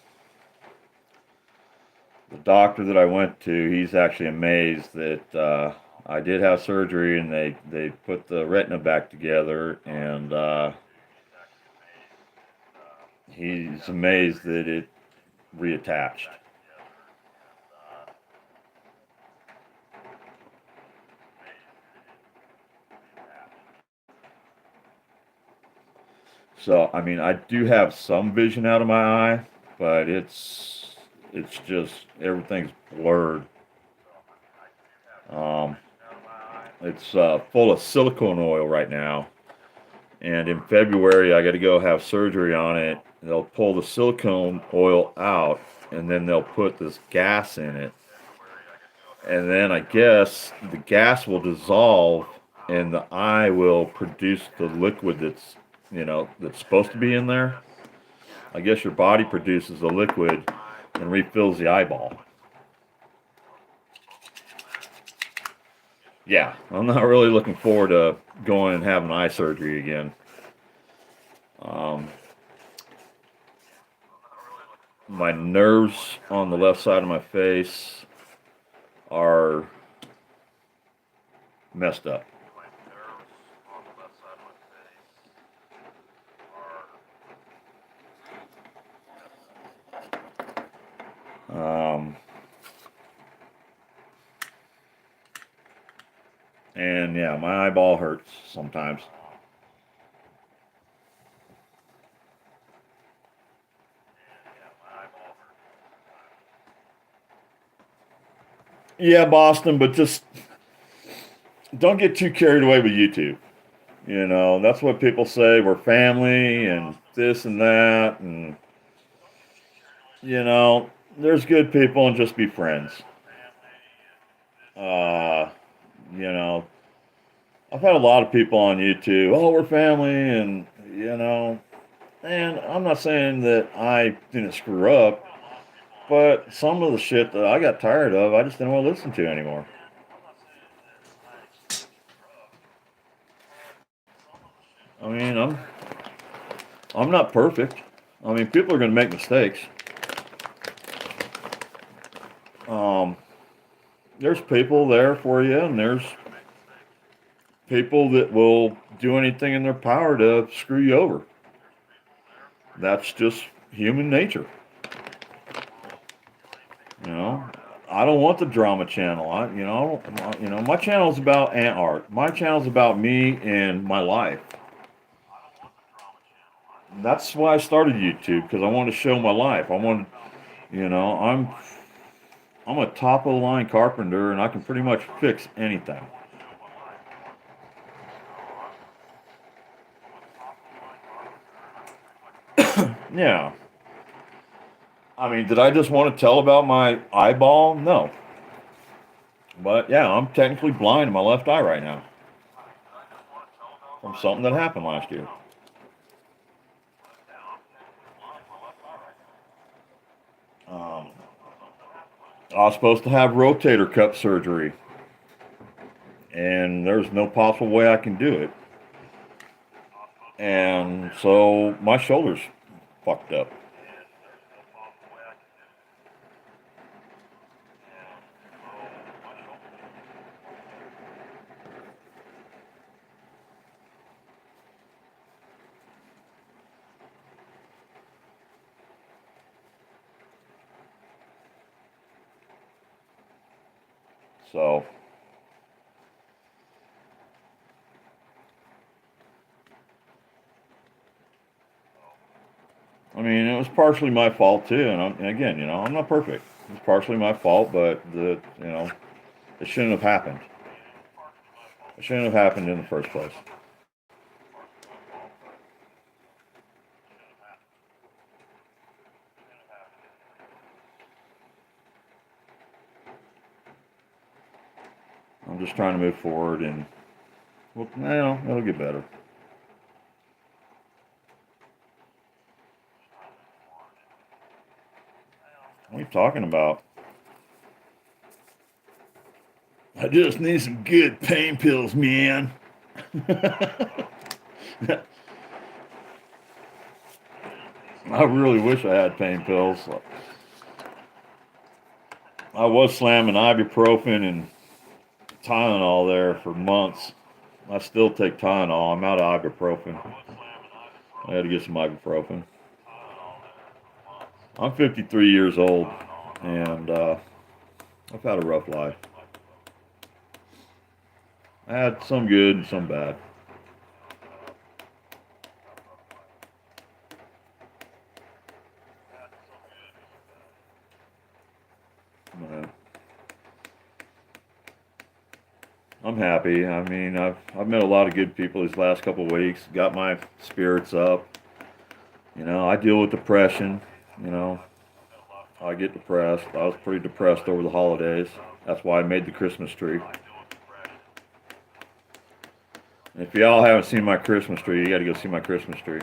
the doctor that I went to, he's actually amazed that I did have surgery and they put the retina back together, and he's amazed that it reattached. So I mean, I do have some vision out of my eye, but it's just everything's blurred. Um, it's full of silicone oil right now, and in February I got to go have surgery on it. They'll pull the silicone oil out, and then they'll put this gas in it, and then I guess the gas will dissolve, and the eye will produce the liquid that's supposed to be in there. I guess your body produces the liquid and refills the eyeball. Yeah, I'm not really looking forward to going and having eye surgery again. Um, my nerves on the left side of my face are messed up. Um, and yeah, my eyeball hurts sometimes. Yeah, Boston, but just don't get too carried away with YouTube. That's what people say. We're family and this and that. And, there's good people and just be friends. Uh, you know, I've had a lot of people on YouTube. Oh, we're family, and and I'm not saying that I didn't screw up, but some of the shit that I got tired of, I just didn't want to listen to anymore. I mean, I'm not perfect. I mean, people are going to make mistakes. Um, there's people there for you, and there's people that will do anything in their power to screw you over. That's just human nature. You know, I don't want the drama channel. My channel's about ant art. My channel's about me and my life. That's why I started YouTube, because I wanted to show my life. I'm a top of the line carpenter, and I can pretty much fix anything. Yeah. I mean, did I just want to tell about my eyeball? No. But yeah, I'm technically blind in my left eye right now from something that happened last year. Um, I was supposed to have rotator cuff surgery, and there's no possible way I can do it. And so my shoulder's fucked up. So, I mean, it was partially my fault too. And again, I'm not perfect. It's partially my fault, but it shouldn't have happened. It shouldn't have happened in the first place. I'm just trying to move forward, and well, it'll get better. What are you talking about? I just need some good pain pills, man. I really wish I had pain pills. I was slamming ibuprofen and Tylenol there for months. I still take Tylenol. I'm out of ibuprofen. I had to get some ibuprofen. I'm 53 years old, and I've had a rough life. I had some good and some bad. Uh, I'm happy. I mean, I've met a lot of good people these last couple of weeks. Got my spirits up. I deal with depression. You know, I get depressed. I was pretty depressed over the holidays. That's why I made the Christmas tree. If y'all haven't seen my Christmas tree, you got to go see my Christmas tree.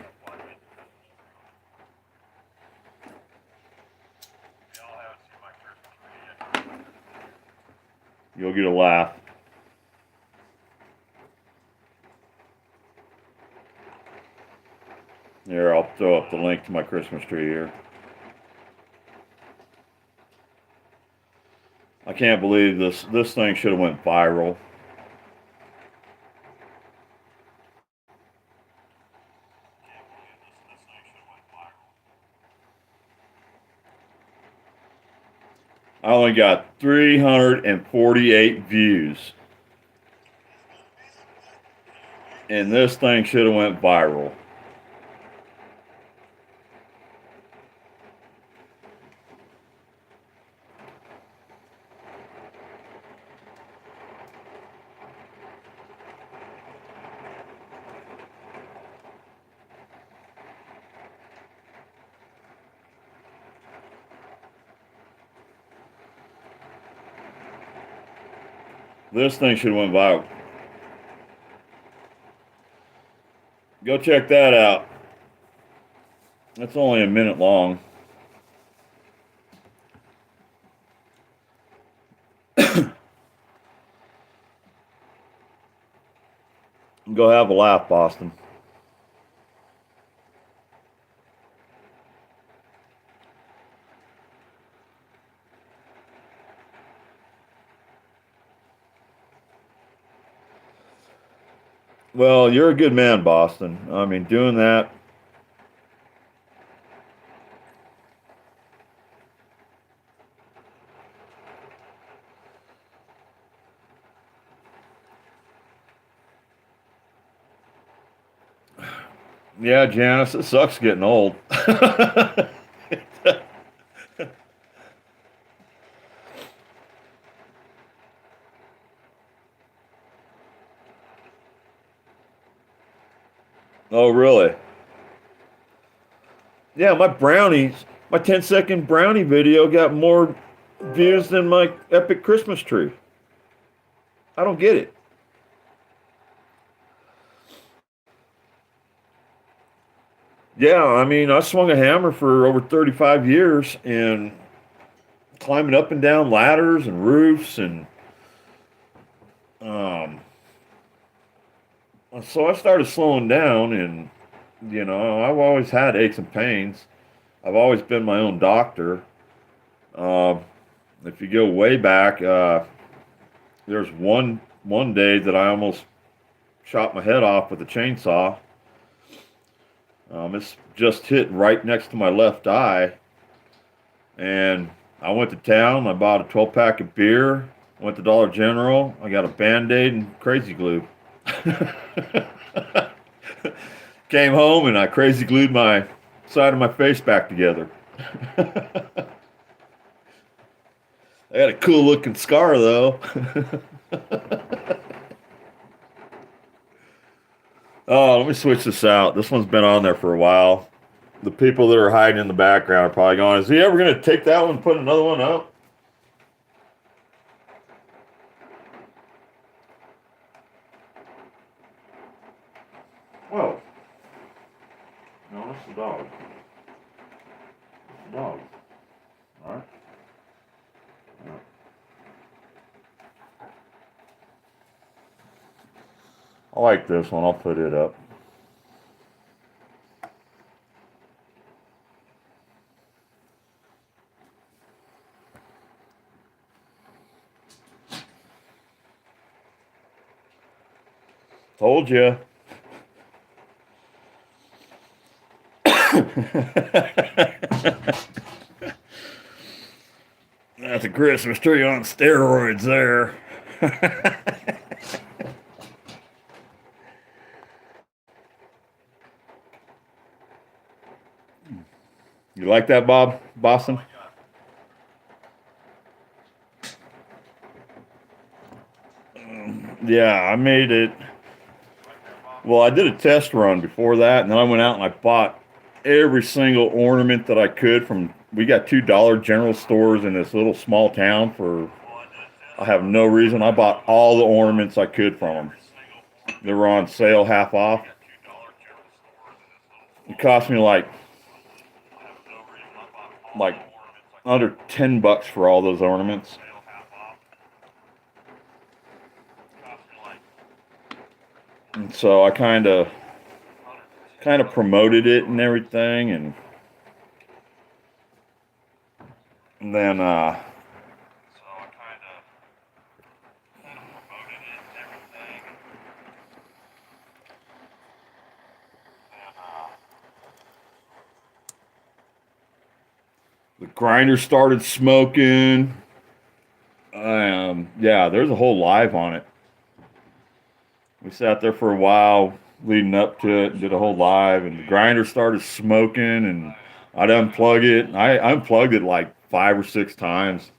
You'll get a laugh. Here, I'll throw up the link to my Christmas tree here. I can't believe this thing should have went viral. I only got 348 views. And this thing should have went viral. This thing should have went viral. Go check that out. That's only a minute long. Go have a laugh, Boston. Well, you're a good man, Boston. I mean, doing that. Yeah, Janice, it sucks getting old. Oh, really? Yeah, my 10-second brownie video got more views than my epic Christmas tree. I don't get it. Yeah, I mean, I swung a hammer for over 35 years and climbing up and down ladders and roofs and um so I started slowing down and I've always had aches and pains. I've always been my own doctor. Um if you go way back, there's one day that I almost shot my head off with a chainsaw. It's just hit right next to my left eye, and I went to town. I bought a 12 pack of beer. Went to Dollar General. I got a Band-Aid and crazy glue. Came home and I crazy glued my side of my face back together. I got a cool looking scar though. Oh, let me switch this out. This one's been on there for a while. The people that are hiding in the background are probably going, is he ever going to take that one and put another one up? Whoa. No, that's the dog. That's the dog. All right. All right. I like this one. I'll put it up. Told you. That's a Christmas tree on steroids there. You like that, Bob? Boston? Yeah, I made it. Well, I did a test run before that, and then I went out and I bought every single ornament that I could from. We got two Dollar General stores in this little small town for. I have no reason. I bought all the ornaments I could from them. They were on sale, half off. It cost me like under $10 for all those ornaments. And so I kind of promoted it and everything, and then the grinder started smoking. Yeah, there's a whole live on it. We sat there for a while leading up to it, and did a whole live, and the grinder started smoking, and I'd unplug it. I unplugged it like 5 or 6 times.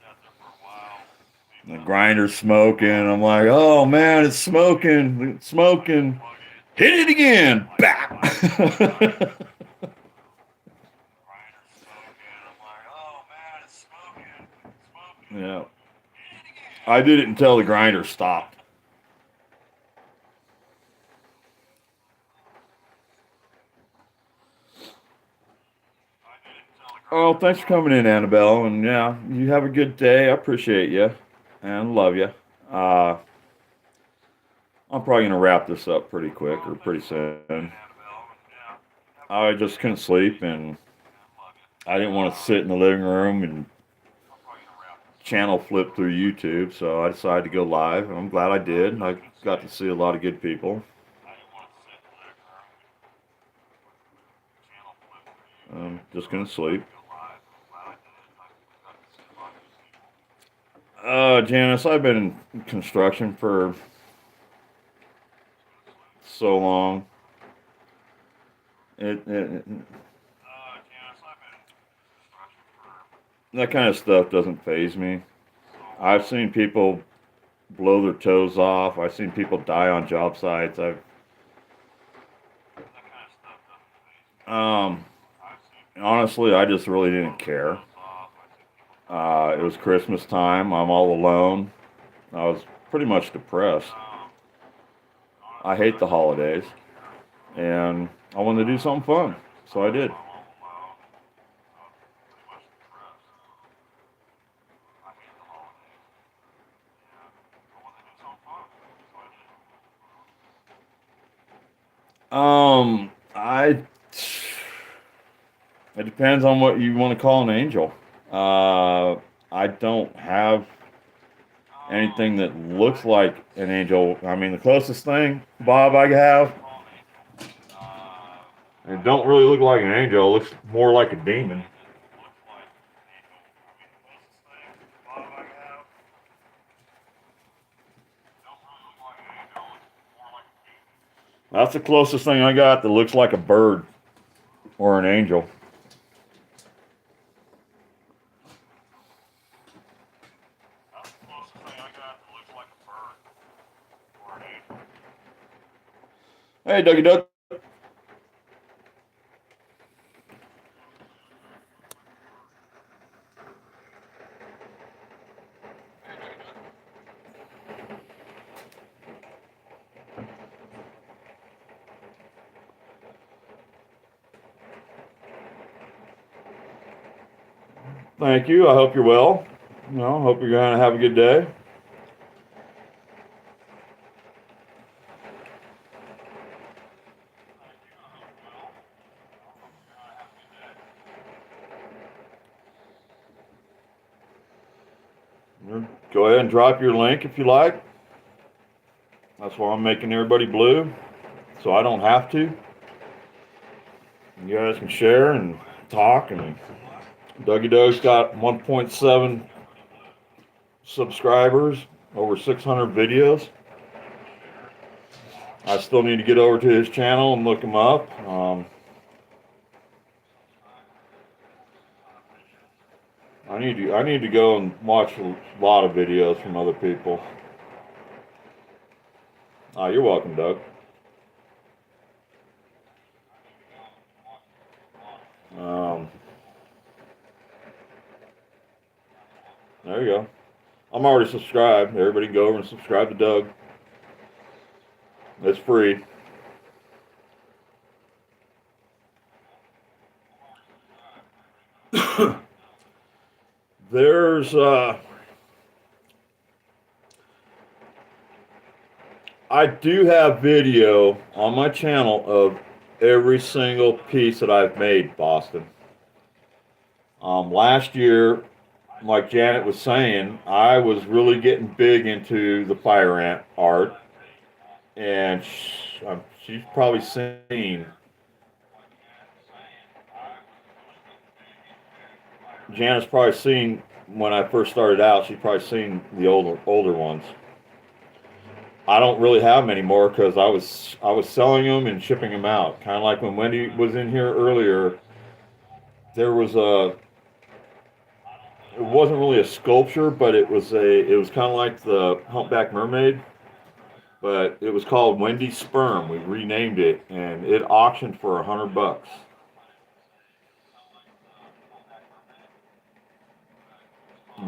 The grinder's smoking. I'm like, oh man, it's smoking, it's smoking. Hit it again. Bap. Yeah. I did it until the grinder stopped. Oh, thanks for coming in, Annabelle. And yeah, you have a good day. I appreciate you and love you. Uh, I'm probably gonna wrap this up pretty quick or pretty soon. I just couldn't sleep and I didn't want to sit in the living room and channel flip through YouTube, so I decided to go live, and I'm glad I did. I got to see a lot of good people. I'm just gonna sleep. Janice, I've been in construction for so long. It that kind of stuff doesn't phase me. I've seen people blow their toes off. I've seen people die on job sites. I've um, honestly, I just really didn't care. It was Christmas time. I'm all alone. I was pretty much depressed. I hate the holidays, and I wanted to do something fun, so I did. I. It depends on what you want to call an angel. I don't have anything that looks like an angel. I mean, the closest thing, Bob, I have, it don't really look like an angel. It looks more like a demon. That's the closest thing I got that looks like a bird or an angel. Hey, Dougie Duck. Thank you. I hope you're well. Hope you're going to have a good day. Go ahead and drop your link if you like. That's why I'm making everybody blue, so I don't have to. You guys can share and talk. And Dougie Doug's got 1.7 subscribers, over 600 videos. I still need to get over to his channel and look him up. I need to go and watch a lot of videos from other people. You're welcome, Doug. Um, there you go. I'm already subscribed. Everybody go over and subscribe to Doug. It's free. There's I do have video on my channel of every single piece that I've made, Boston. Last year, like Janet was saying, I was really getting big into the Fireant art, and she's probably seen. Janet's probably seen when I first started out. She's probably seen the older ones. I don't really have them anymore because I was selling them and shipping them out. Kind of like when Wendy was in here earlier. There was a. It wasn't really a sculpture, but it was kind of like the Humpback Mermaid, but it was called Wendy's Sperm. We renamed it, and it auctioned for $100.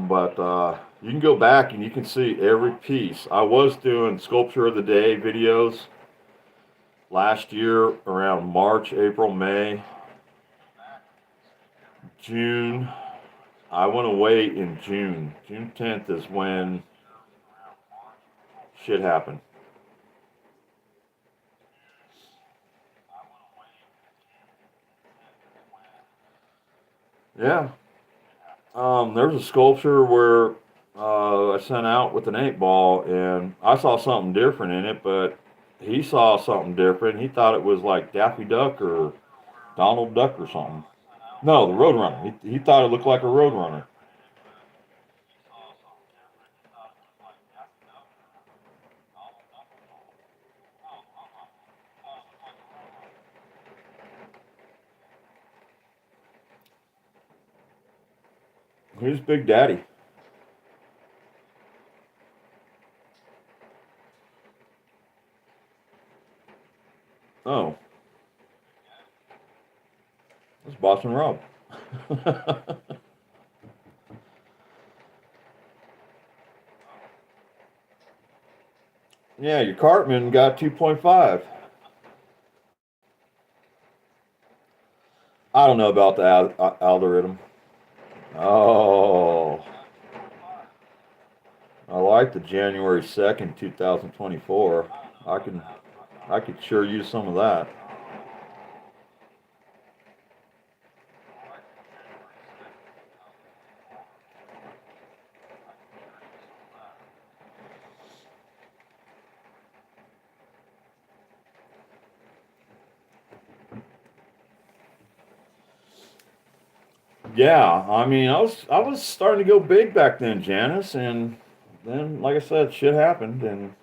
But you can go back and you can see every piece. I was doing sculpture of the day videos last year around March, April, May, June. I went away in June. June 10th is when shit happened. Yeah. There's a sculpture where I sent out with an 8 ball, and I saw something different in it, but he saw something different. He thought it was like Daffy Duck or Donald Duck or something. No, the Roadrunner. He thought it looked like a Roadrunner. Who's Big Daddy? Oh, it's Boston Rob. Yeah, your Cartman got 2.5. I don't know about the algorithm. Oh, I like the January 2nd, 2024. I can I could sure use some of that. Yeah, I mean, I was starting to go big back then, Janice, and then, like I said, shit happened, and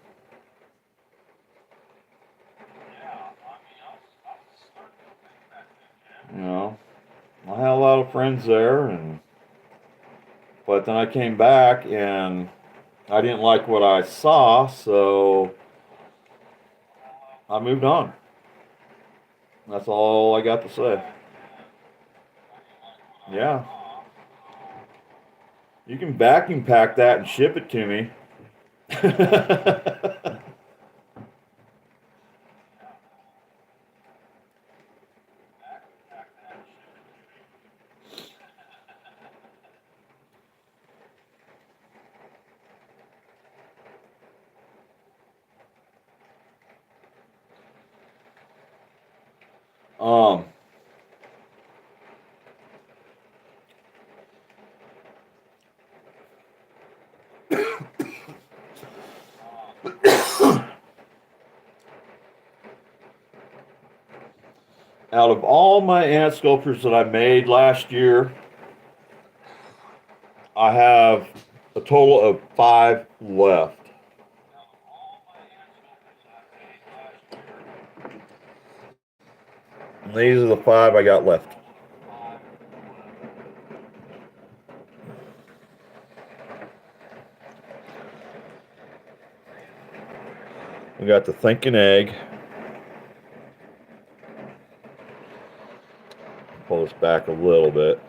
you know, I had a lot of friends there, and but then I came back and I didn't like what I saw, so I moved on. That's all I got to say. Yeah, you can vacuum pack that and ship it to me. um, Out of all my ant sculptures that I made last year, I have a total of 5 left. And these are the 5 I got left. We got the thinking egg. Pull this back a little bit.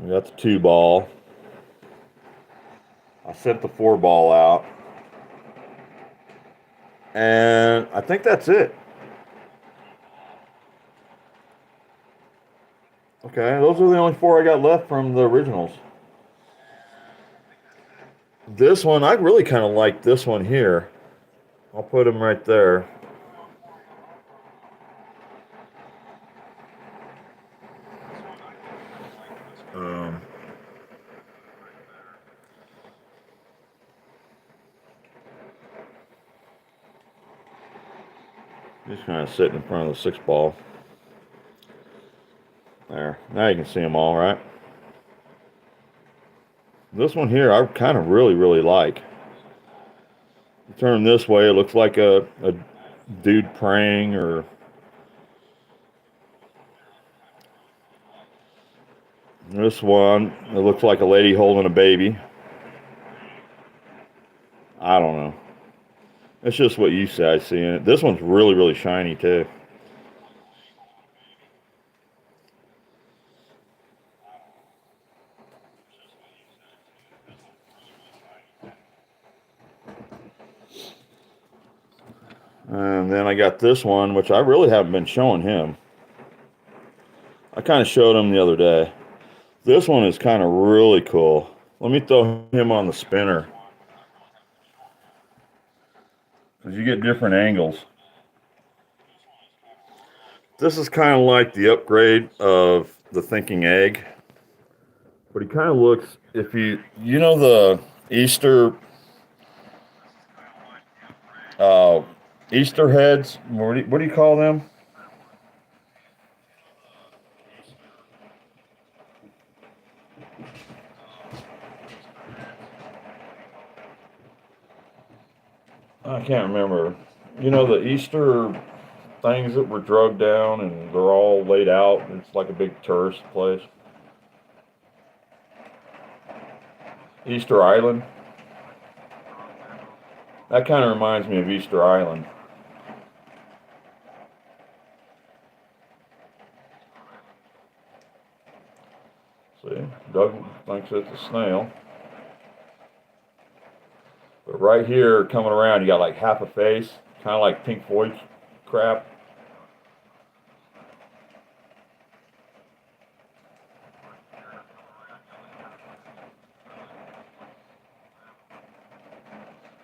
We got the 2 ball. I sent the 4 ball out. And I think that's it. Okay, those are the only 4 I got left from the originals. This one, I really kind of like this one here. I'll put him right there. Um, just kind of sitting in front of the 6 ball. There. Now you can see them all, right? This one here, I kind of really like. Turn this way, it looks like a dude praying, or this one, it looks like a lady holding a baby. I don't know. It's just what you say I see in it. This one's really shiny too. And then I got this one, which I really haven't been showing him. I kind of showed him the other day. This one is kind of really cool. Let me throw him on the spinner, because you get different angles. This is kind of like the upgrade of the thinking egg. But he kind of looks, if you know the uh, Easter heads, what do you call them? I can't remember. You know the Easter things that were drugged down and they're all laid out. It's like a big tourist place. Easter Island. That kind of reminds me of Easter Island. See, Doug thinks it's a snail. But right here, coming around, you got like half a face, kind of like Pink Floyd crap.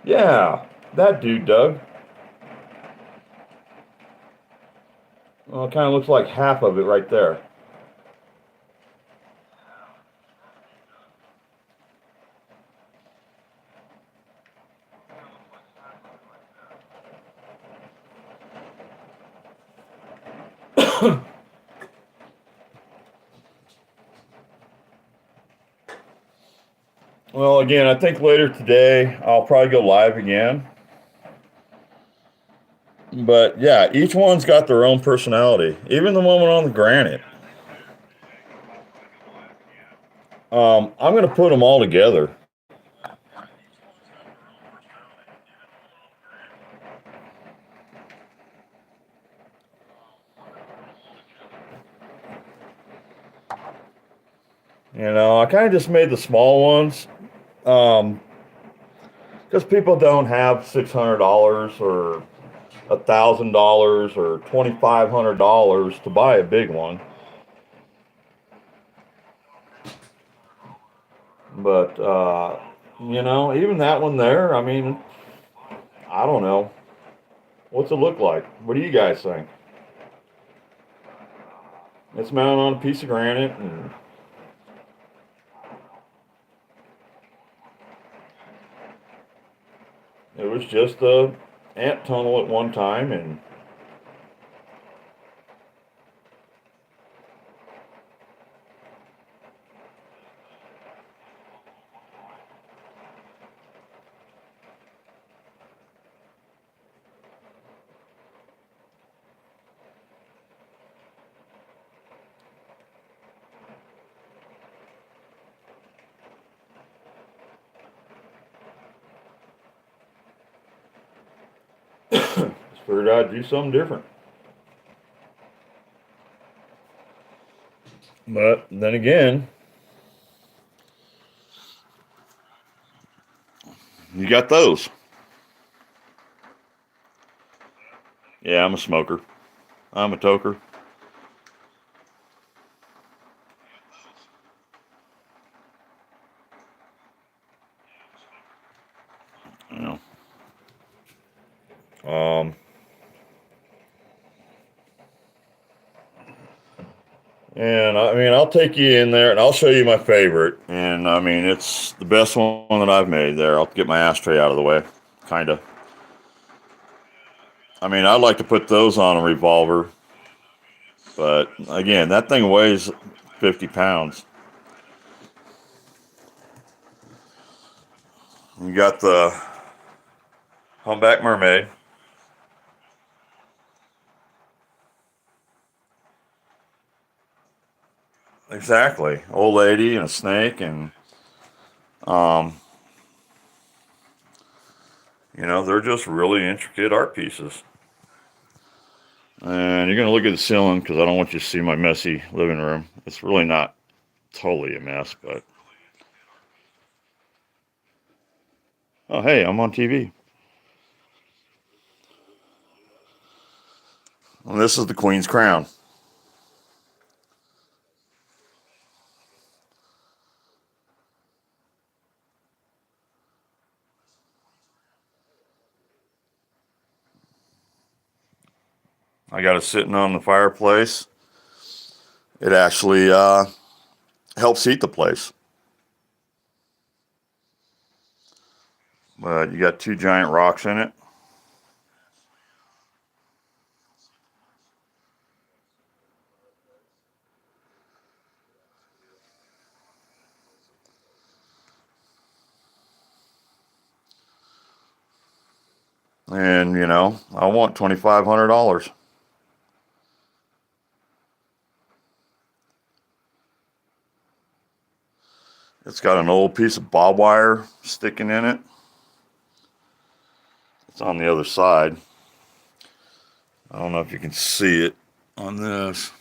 Yeah, that dude, Doug. Well, it kind of looks like half of it right there. Well, again, I think later today I'll probably go live again. But yeah, each one's got their own personality. Even the one on the granite. I'm going to put them all together. You know, I kind of just made the small ones um, because people don't have $600 or $1,000 or $2,500 to buy a big one. But you know, even that one there, I mean, I don't know. What's it look like? What do you guys think? It's mounted on a piece of granite, and it was just a ant tunnel at one time, and just figured I'd do something different. But then again, you got those. Yeah, I'm a smoker. I'm a toker. You know. And I mean, I'll take you in there and I'll show you my favorite. And I mean, it's the best one that I've made there. I'll get my ashtray out of the way. Kind of. I mean, I'd like to put those on a revolver. But again, that thing weighs 50 pounds. You got the humpback mermaid. Exactly. Old lady and a snake. And, um, you know, they're just really intricate art pieces. And you're going to look at the ceiling because I don't want you to see my messy living room. It's really not totally a mess, but oh, hey, I'm on TV. this is the Queen's Crown. I got it sitting on the fireplace. It actually helps heat the place. But you got two giant rocks in it. And, you know, I want $2,500. It's got an old piece of barbed wire sticking in it. It's on the other side. I don't know if you can see it on this.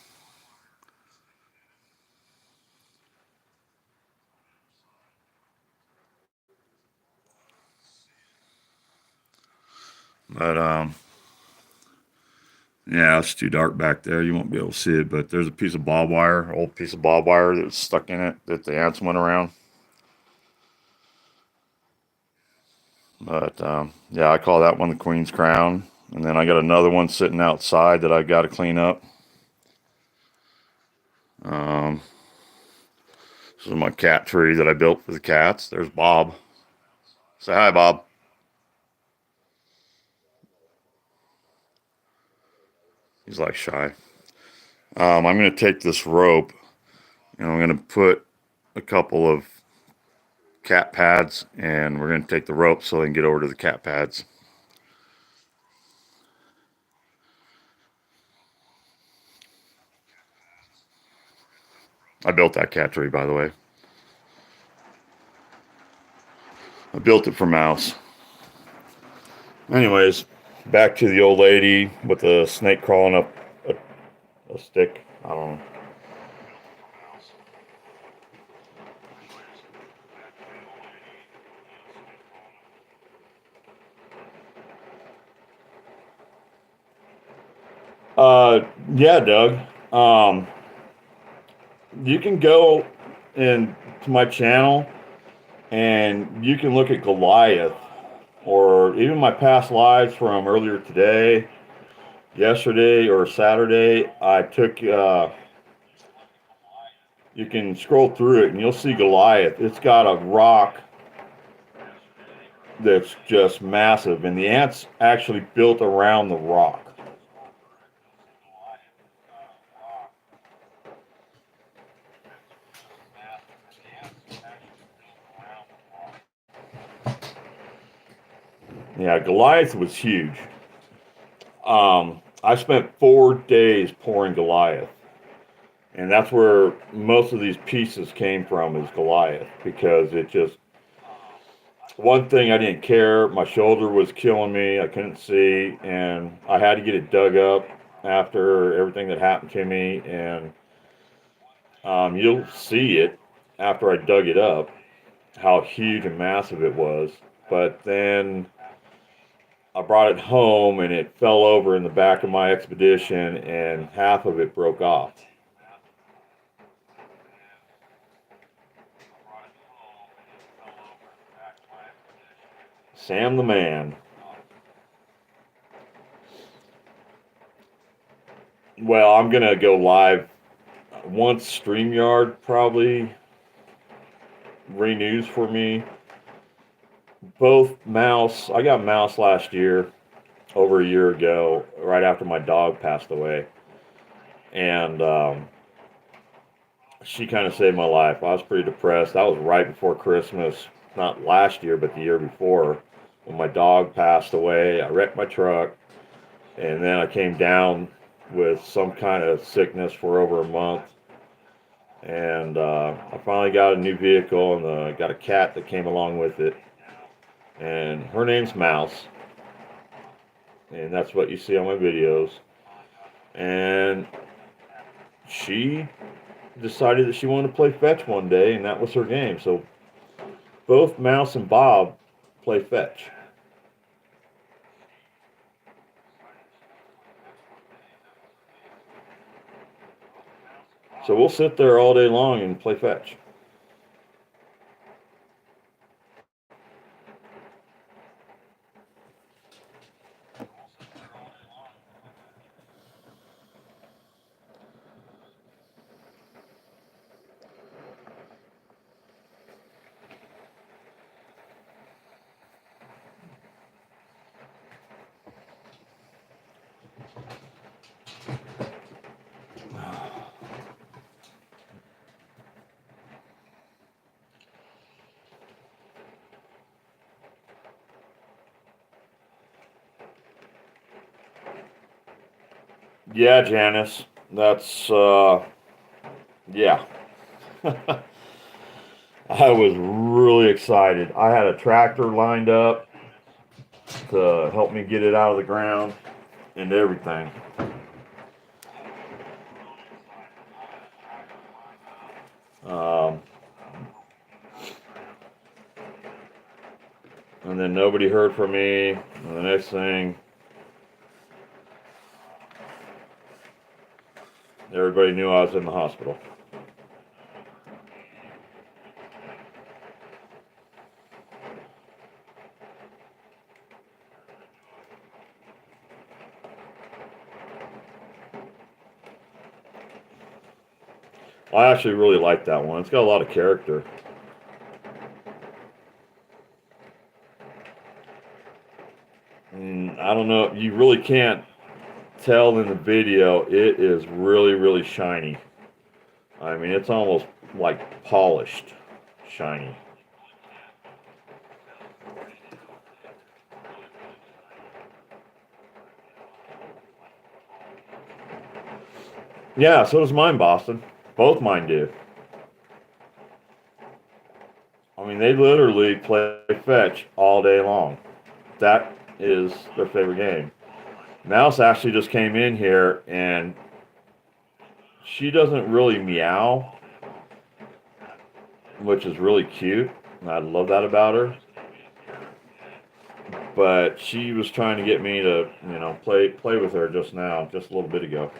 But, yeah, it's too dark back there. You won't be able to see it, but there's a piece of barbed wire, old piece of barbed wire that was stuck in it that the ants went around. But, yeah, I call that one the Queen's Crown. And then I got another one sitting outside that I got to clean up. This is my cat tree that I built for the cats. There's Bob. Say hi, Bob. He's like shy. I'm going to take this rope and I'm going to put a couple of cat pads and we're going to take the rope so they can get over to the cat pads. I built that cat tree, by the way. I built it for Mouse. Anyways, back to the old lady with the snake crawling up a stick. I don't know. Yeah, Doug. You can go in to my channel and you can look at Goliath or even my past lives from earlier today, yesterday, or Saturday. I took, you can scroll through it and you'll see Goliath. It's got a rock that's just massive, and the ants actually built around the rock. Yeah, Goliath was huge. I spent 4 days pouring Goliath, and that's where most of these pieces came from, is Goliath, because it just, one thing I didn't care, my shoulder was killing me, I couldn't see, and I had to get it dug up after everything that happened to me, and you'll see it after I dug it up, how huge and massive it was. But then I brought it home and it fell over in the back of my expedition and half of it broke off. Sam the man. Well, I'm going to go live once StreamYard probably renews for me. Both Mouse, I got Mouse last year, over a year ago, right after my dog passed away. And she kind of saved my life. I was pretty depressed. That was right before Christmas, not last year, but the year before, when my dog passed away. I wrecked my truck, and then I came down with some kind of sickness for over a month. And I finally got a new vehicle, and I got a cat that came along with it. And her name's Mouse. And that's what you see on my videos. And she decided that she wanted to play fetch one day, and that was her game. So both Mouse and Bob play fetch. So we'll sit there all day long and play fetch. Yeah, Janice. That's yeah. I was really excited. I had a tractor lined up to help me get it out of the ground and everything. Um, and then nobody heard from me. And the next thing, everybody knew I was in the hospital. I actually really like that one. It's got a lot of character. And I don't know, you really can't tell in the video. It is really, really shiny. I mean, it's almost like polished shiny. Yeah, so does mine, Boston. Both mine do. I mean, they literally play fetch all day long. That is their favorite game. Mouse actually just came in here and she doesn't really meow, which is really cute. And I love that about her. But she was trying to get me to, play with her just now, just a little bit ago.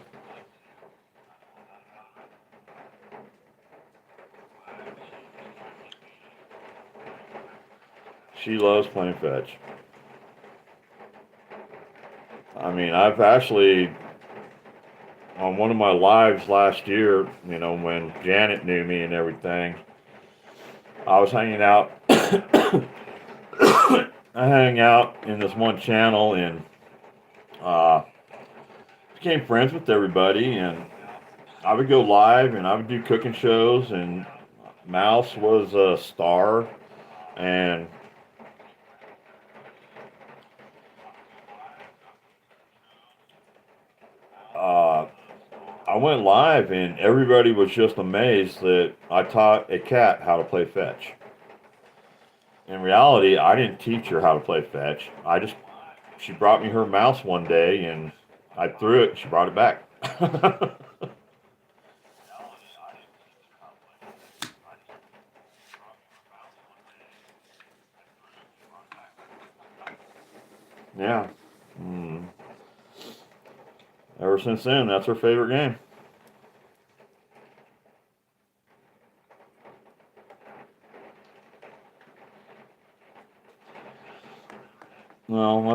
She loves playing fetch. I mean, I've actually, on one of my lives last year, when Janet knew me and everything, I was hanging out. I hang out in this one channel and uh, became friends with everybody. And I would go live and I would do cooking shows. And Mouse was a star. And uh, I went live and everybody was just amazed that I taught a cat how to play fetch. In reality, I didn't teach her how to play fetch. She brought me her mouse one day and I threw it and she brought it back. Yeah. Mm. Ever since then, that's her favorite game.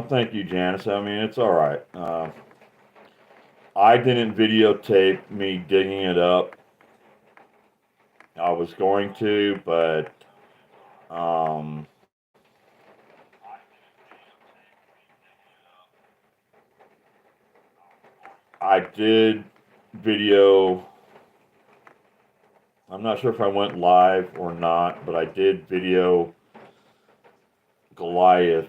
Well, thank you, Janice. I mean, it's all right. I didn't videotape me digging it up. I was going to, but um, I did video. I'm not sure if I went live or not, but I did video Goliath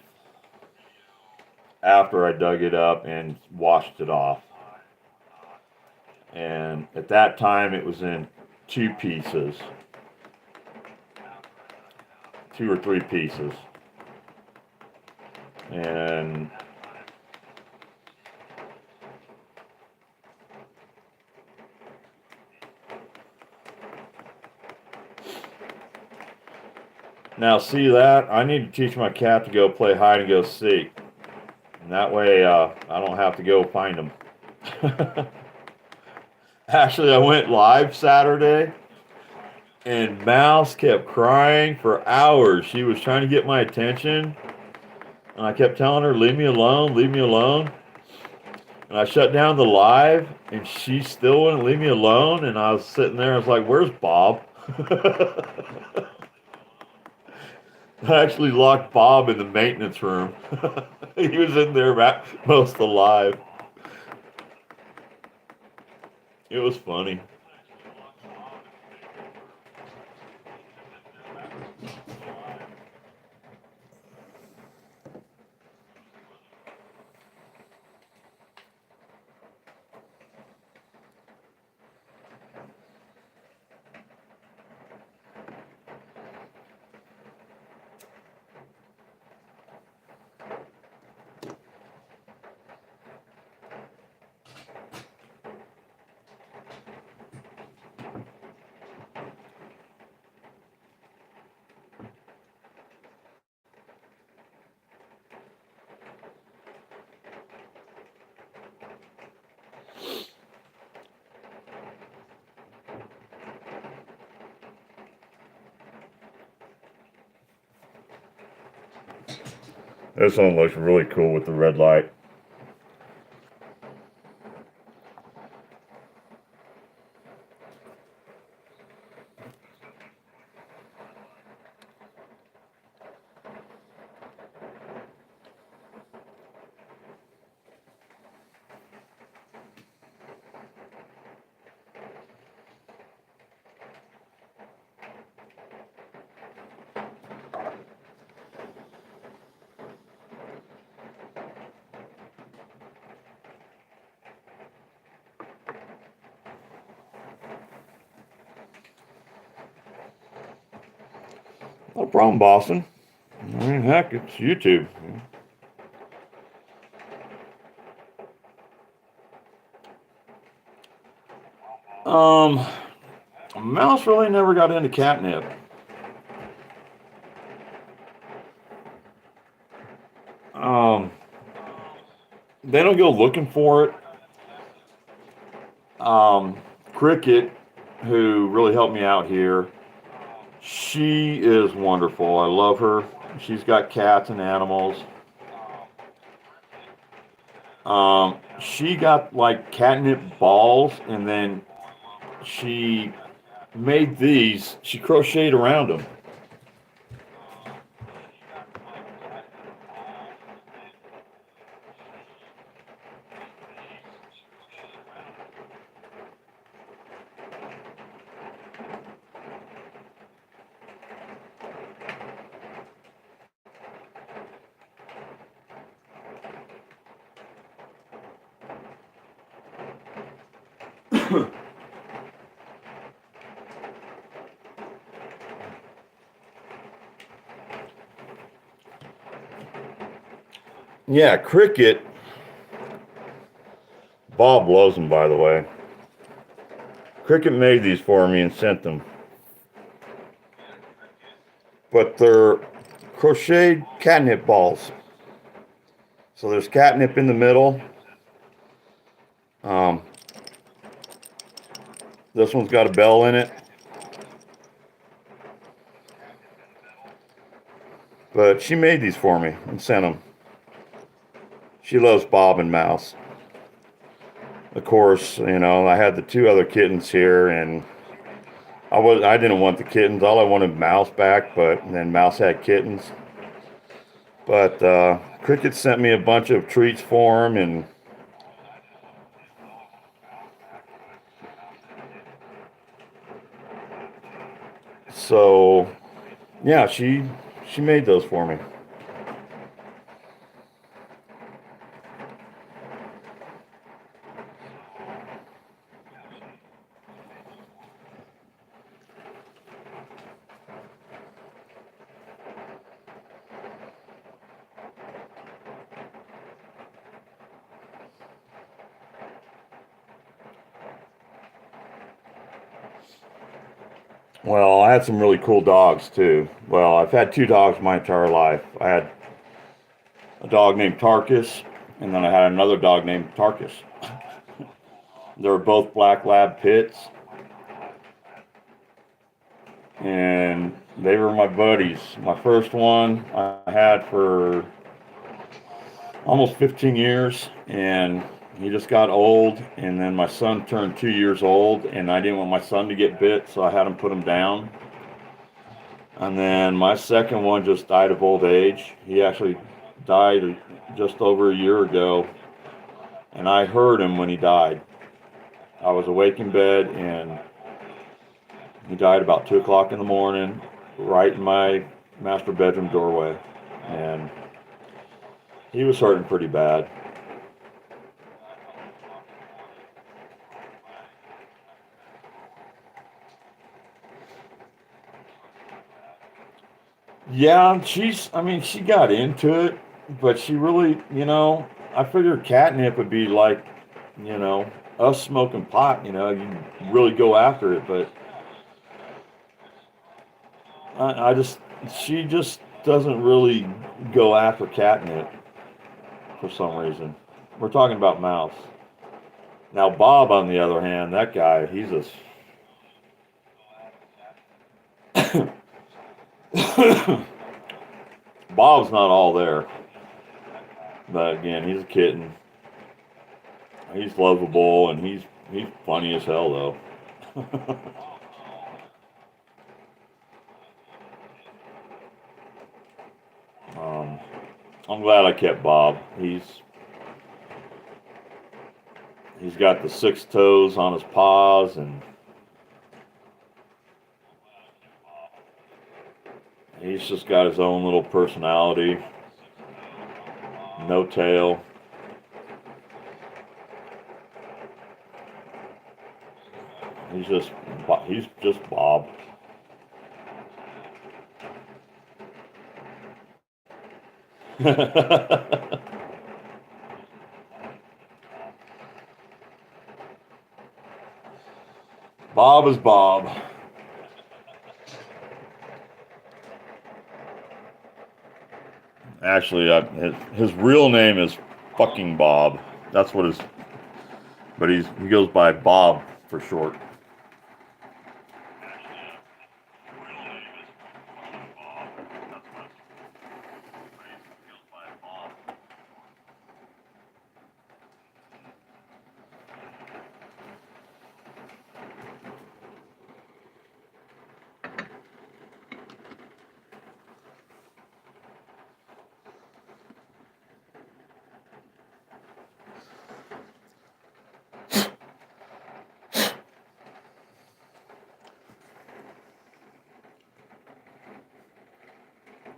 after I dug it up and washed it off. And at that time, it was in two pieces, 2 or 3 pieces. And now, see that? I need to teach my cat to go play hide and go seek. And that way, I don't have to go find them. Actually, I went live Saturday, and Mouse kept crying for hours. She was trying to get my attention, and I kept telling her, "Leave me alone, leave me alone." And I shut down the live, and she still wouldn't leave me alone. And I was sitting there, I was like, "Where's Bob?" I actually locked Bob in the maintenance room. He was in there most alive. It was funny. This one looks really cool with the red light. No problem, Boston. I mean, heck, it's YouTube. Um, Mouse really never got into catnip. Um, they don't go looking for it. Um, Cricket, who really helped me out here, she is wonderful. I love her. She's got cats and animals. She got like catnip balls, and then she made these. She crocheted around them. Yeah, Cricket. Bob loves them, by the way. Cricket made these for me and sent them. But they're crocheted catnip balls. So there's catnip in the middle. Um, this one's got a bell in it. But she made these for me and sent them. She loves Bob and Mouse. Of course, you know, I had the two other kittens here, and I didn't want the kittens. All I wanted Mouse back, but then Mouse had kittens. But Cricket sent me a bunch of treats for him, and so yeah, she made those for me. Well, I had some really cool dogs too. Well, I've had two dogs my entire life. I had a dog named Tarkus, and then I had another dog named Tarkus. They were both black lab pits, and they were my buddies. My first one I had for almost 15 years, and he just got old. And then my son turned 2 years old, and I didn't want my son to get bit, so I had him put him down. And then my second one just died of old age. He actually died just over a year ago, and I heard him when he died. I was awake in bed, and he died about 2 o'clock in the morning, right in my master bedroom doorway. And he was hurting pretty bad. Yeah, I mean, she got into it, but she really, I figured catnip would be like, you know, us smoking pot, you really go after it, but she just doesn't really go after catnip for some reason. We're talking about mouse. Now, Bob, on the other hand, that guy, he's a. Bob's not all there. But again, he's a kitten. He's lovable, and he's funny as hell, though. um, I'm glad I kept Bob. He's got the 6 toes on his paws, and he's just got his own little personality. No tail. He's just Bob. Bob is Bob. Actually, his real name is fucking Bob. That's what his. But he goes by Bob for short.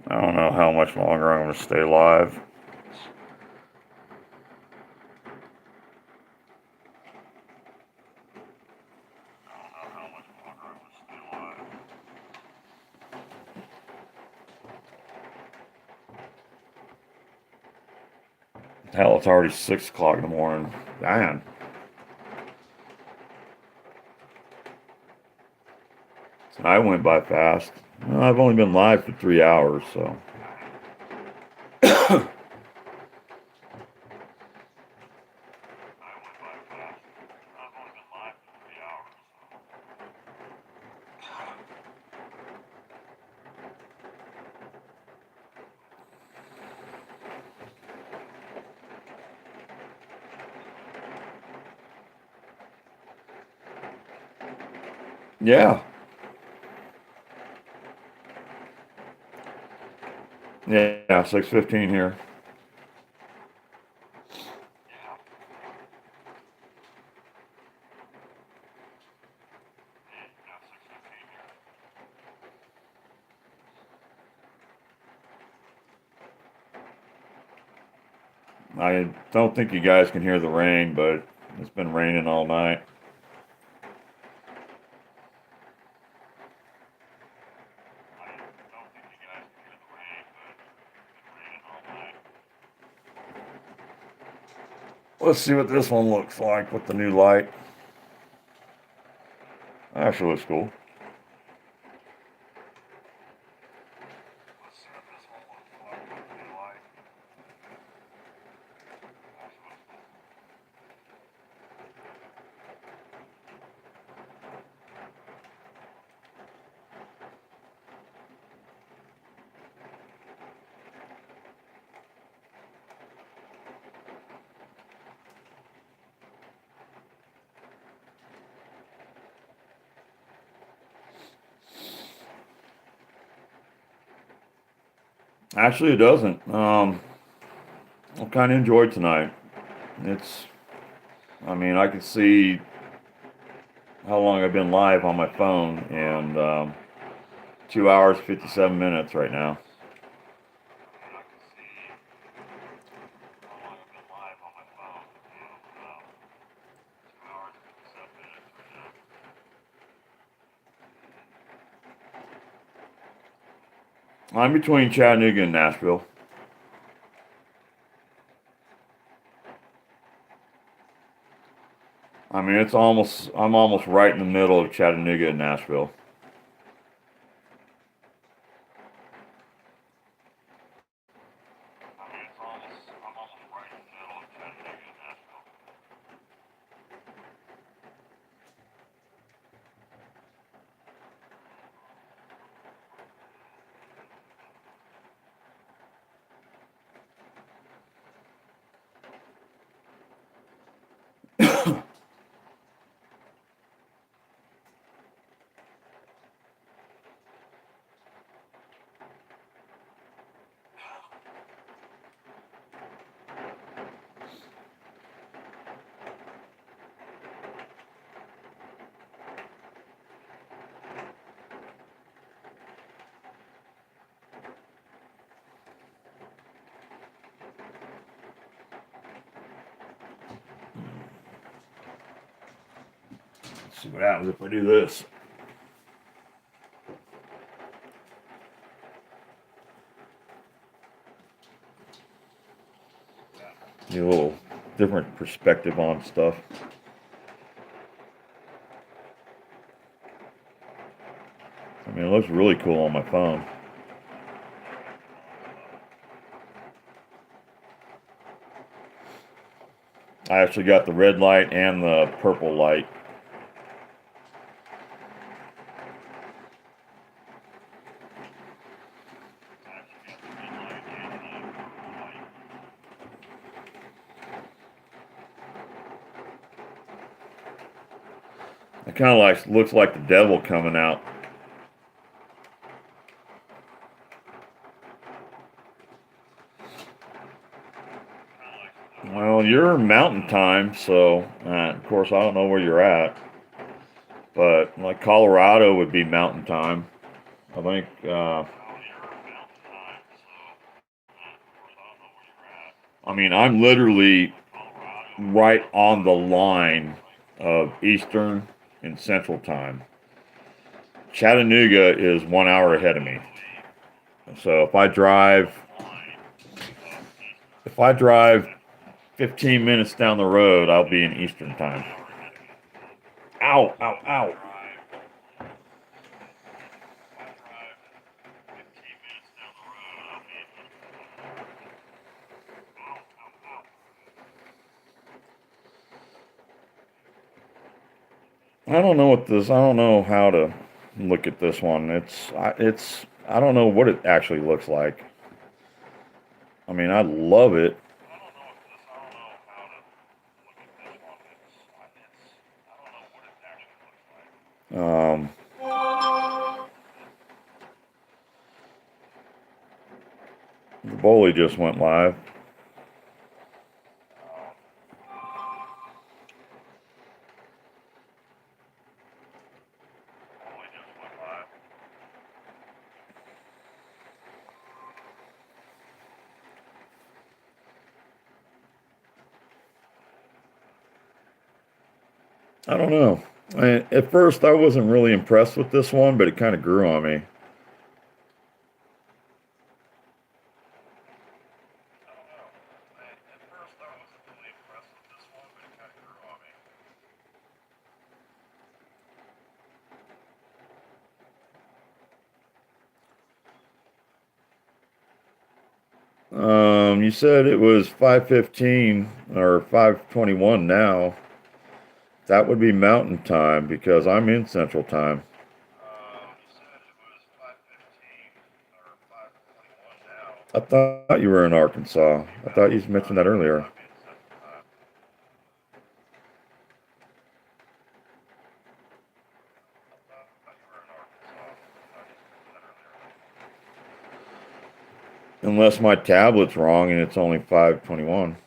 I don't know how much longer I'm going to stay live. Hell, it's already 6 o'clock in the morning. Damn. I went by fast. Well, I've only been live for 3 hours, so. Yeah. Yeah, 6:15 here. I don't think you guys can hear the rain, but it's been raining all night. Let's see what this one looks like with the new light. Actually, looks cool. Actually, it doesn't. I kind of enjoyed tonight. It's, I mean, I can see how long I've been live on my phone, and 2 hours 57 minutes right now. I'm between Chattanooga and Nashville. I mean, I'm almost right in the middle of Chattanooga and Nashville. Let's see what happens if I do this. Get a little different perspective on stuff. I mean, it looks really cool on my phone. I actually got the red light and the purple light. It kind of like looks like the devil coming out. Well, you're mountain time, so of course I don't know where you're at, but like Colorado would be mountain time. I think. I mean, I'm literally right on the line of Eastern and Central time. Chattanooga is 1 hour ahead of me. So if I drive 15 minutes down the road, I'll be in Eastern time. Ow, ow, ow. I don't know how to look at this one. I don't know what it actually looks like. I mean, I love it. Um, the Bully just went live. I don't know. At first, I wasn't really impressed with this one, but it kind of grew on me. You said it was 5:15 or 5:21 now. That would be Mountain Time because I'm in Central Time. I thought you were in Arkansas. I thought you mentioned that earlier. Unless my tablet's wrong and it's only 521.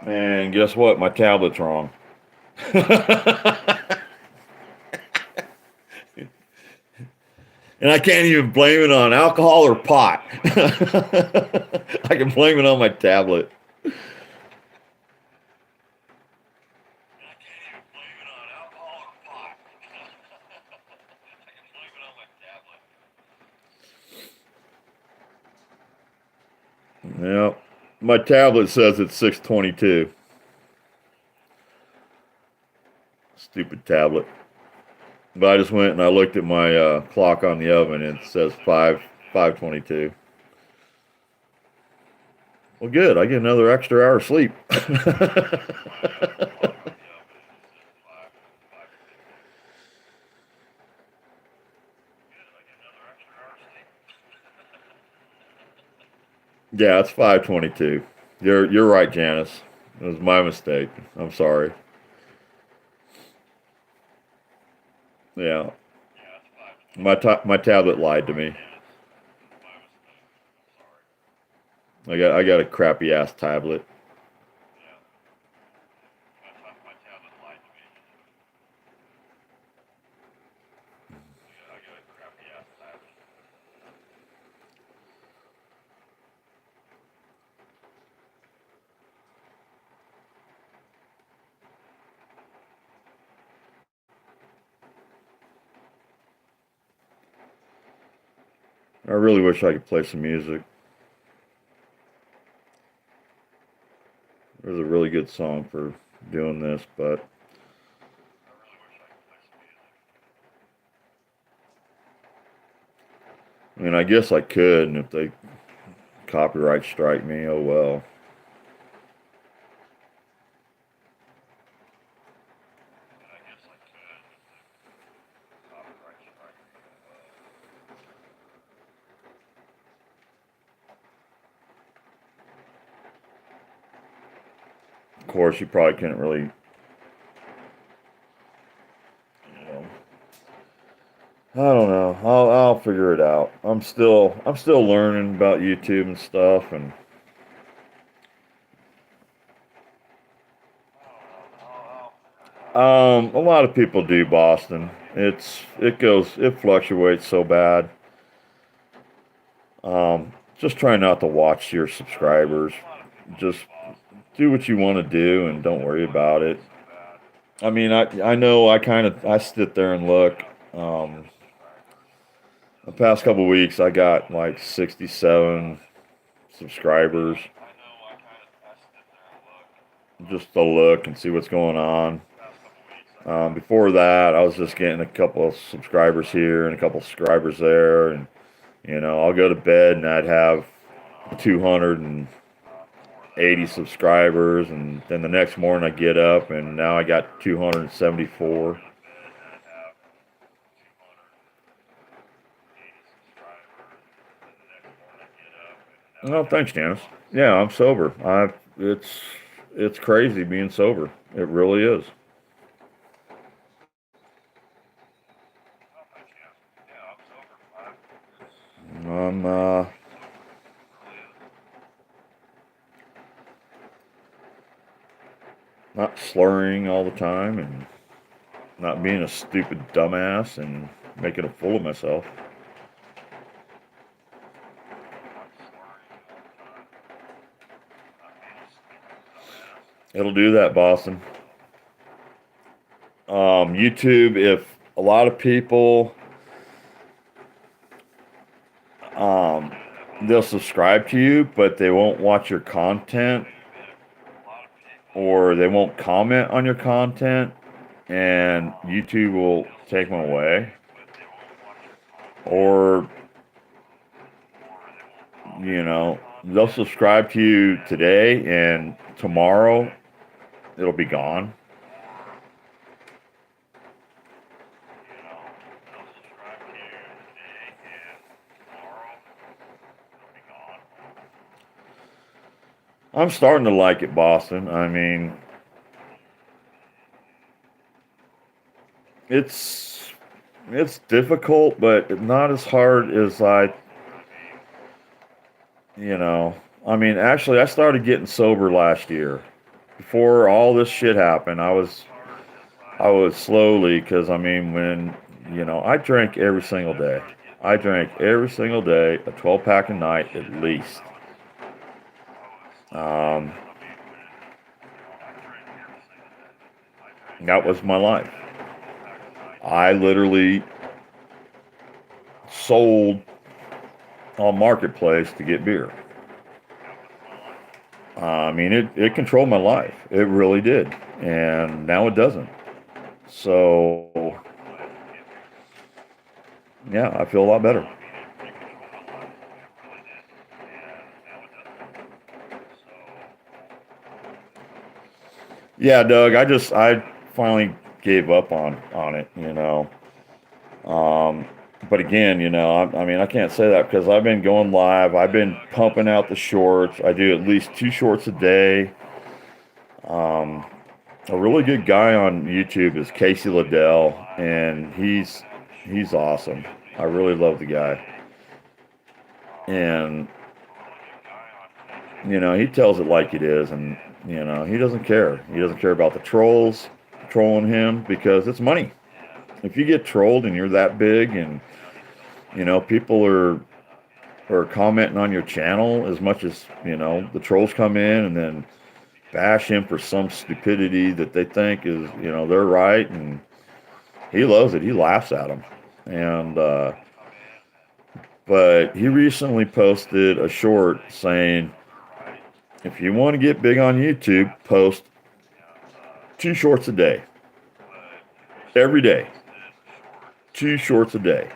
And guess what? My tablet's wrong. And I can't even blame it on alcohol or pot. I can blame it on my tablet. Yep. My tablet says it's 622. Stupid tablet. But I just went and I looked at my clock on the oven and it says 522. Well, good. I get another extra hour of sleep. Yeah, it's 522. You're right, Janice. It was my mistake. I'm sorry. Yeah, my tablet lied to me. I got a crappy ass tablet. I really wish I could play some music. There's a really good song for doing this, but I mean, I guess I could, and if they copyright strike me, oh well. Of course, you probably couldn't really, you know. I don't know. I'll figure it out. I'm still learning about YouTube and stuff, and a lot of people do Boston. It fluctuates so bad. Just try not to watch your subscribers. Just do what you want to do and don't worry about it. I mean, I know I sit there and look. The past couple weeks I got like 67 subscribers. Just to look and see what's going on. Before that, I was just getting a couple of subscribers here and a couple of subscribers there, and I'll go to bed and I'd have 280 subscribers, and then the next morning I get up and now I got 274. Oh, thanks, Janice. Yeah, I'm sober. It's crazy being sober. It really is. I'm not slurring all the time and not being a stupid dumbass and making a fool of myself. It'll do that, Boston. YouTube, if a lot of people, um, they'll subscribe to you, but they won't watch your content or they won't comment on your content, and YouTube will take them away. Or, they'll subscribe to you today and tomorrow it'll be gone. I'm starting to like it, Boston. I mean, it's it's difficult, but not as hard as you know. I mean, actually, I started getting sober last year. Before all this shit happened, I was slowly, because I mean, when I drank every single day. I drank every single day, a 12 pack a night at least. Um, that was my life. I literally sold on Marketplace to get beer. I mean, it controlled my life. It really did. And now it doesn't. So, yeah, I feel a lot better. Yeah, Doug, I finally gave up on it. Um, but again, I mean, I can't say that because I've been going live. I've been pumping out the shorts. I do at least 2 shorts a day. Um, a really good guy on YouTube is Casey Liddell, and he's awesome. I really love the guy, and he tells it like it is, and he doesn't care. He doesn't care about the trolls trolling him because it's money. If you get trolled and you're that big, and people are commenting on your channel as much as the trolls come in and then bash him for some stupidity that they think is they're right, and he loves it. He laughs at them, and but he recently posted a short saying, if you want to get big on YouTube, post 2 shorts a day, every day, 2 shorts a day.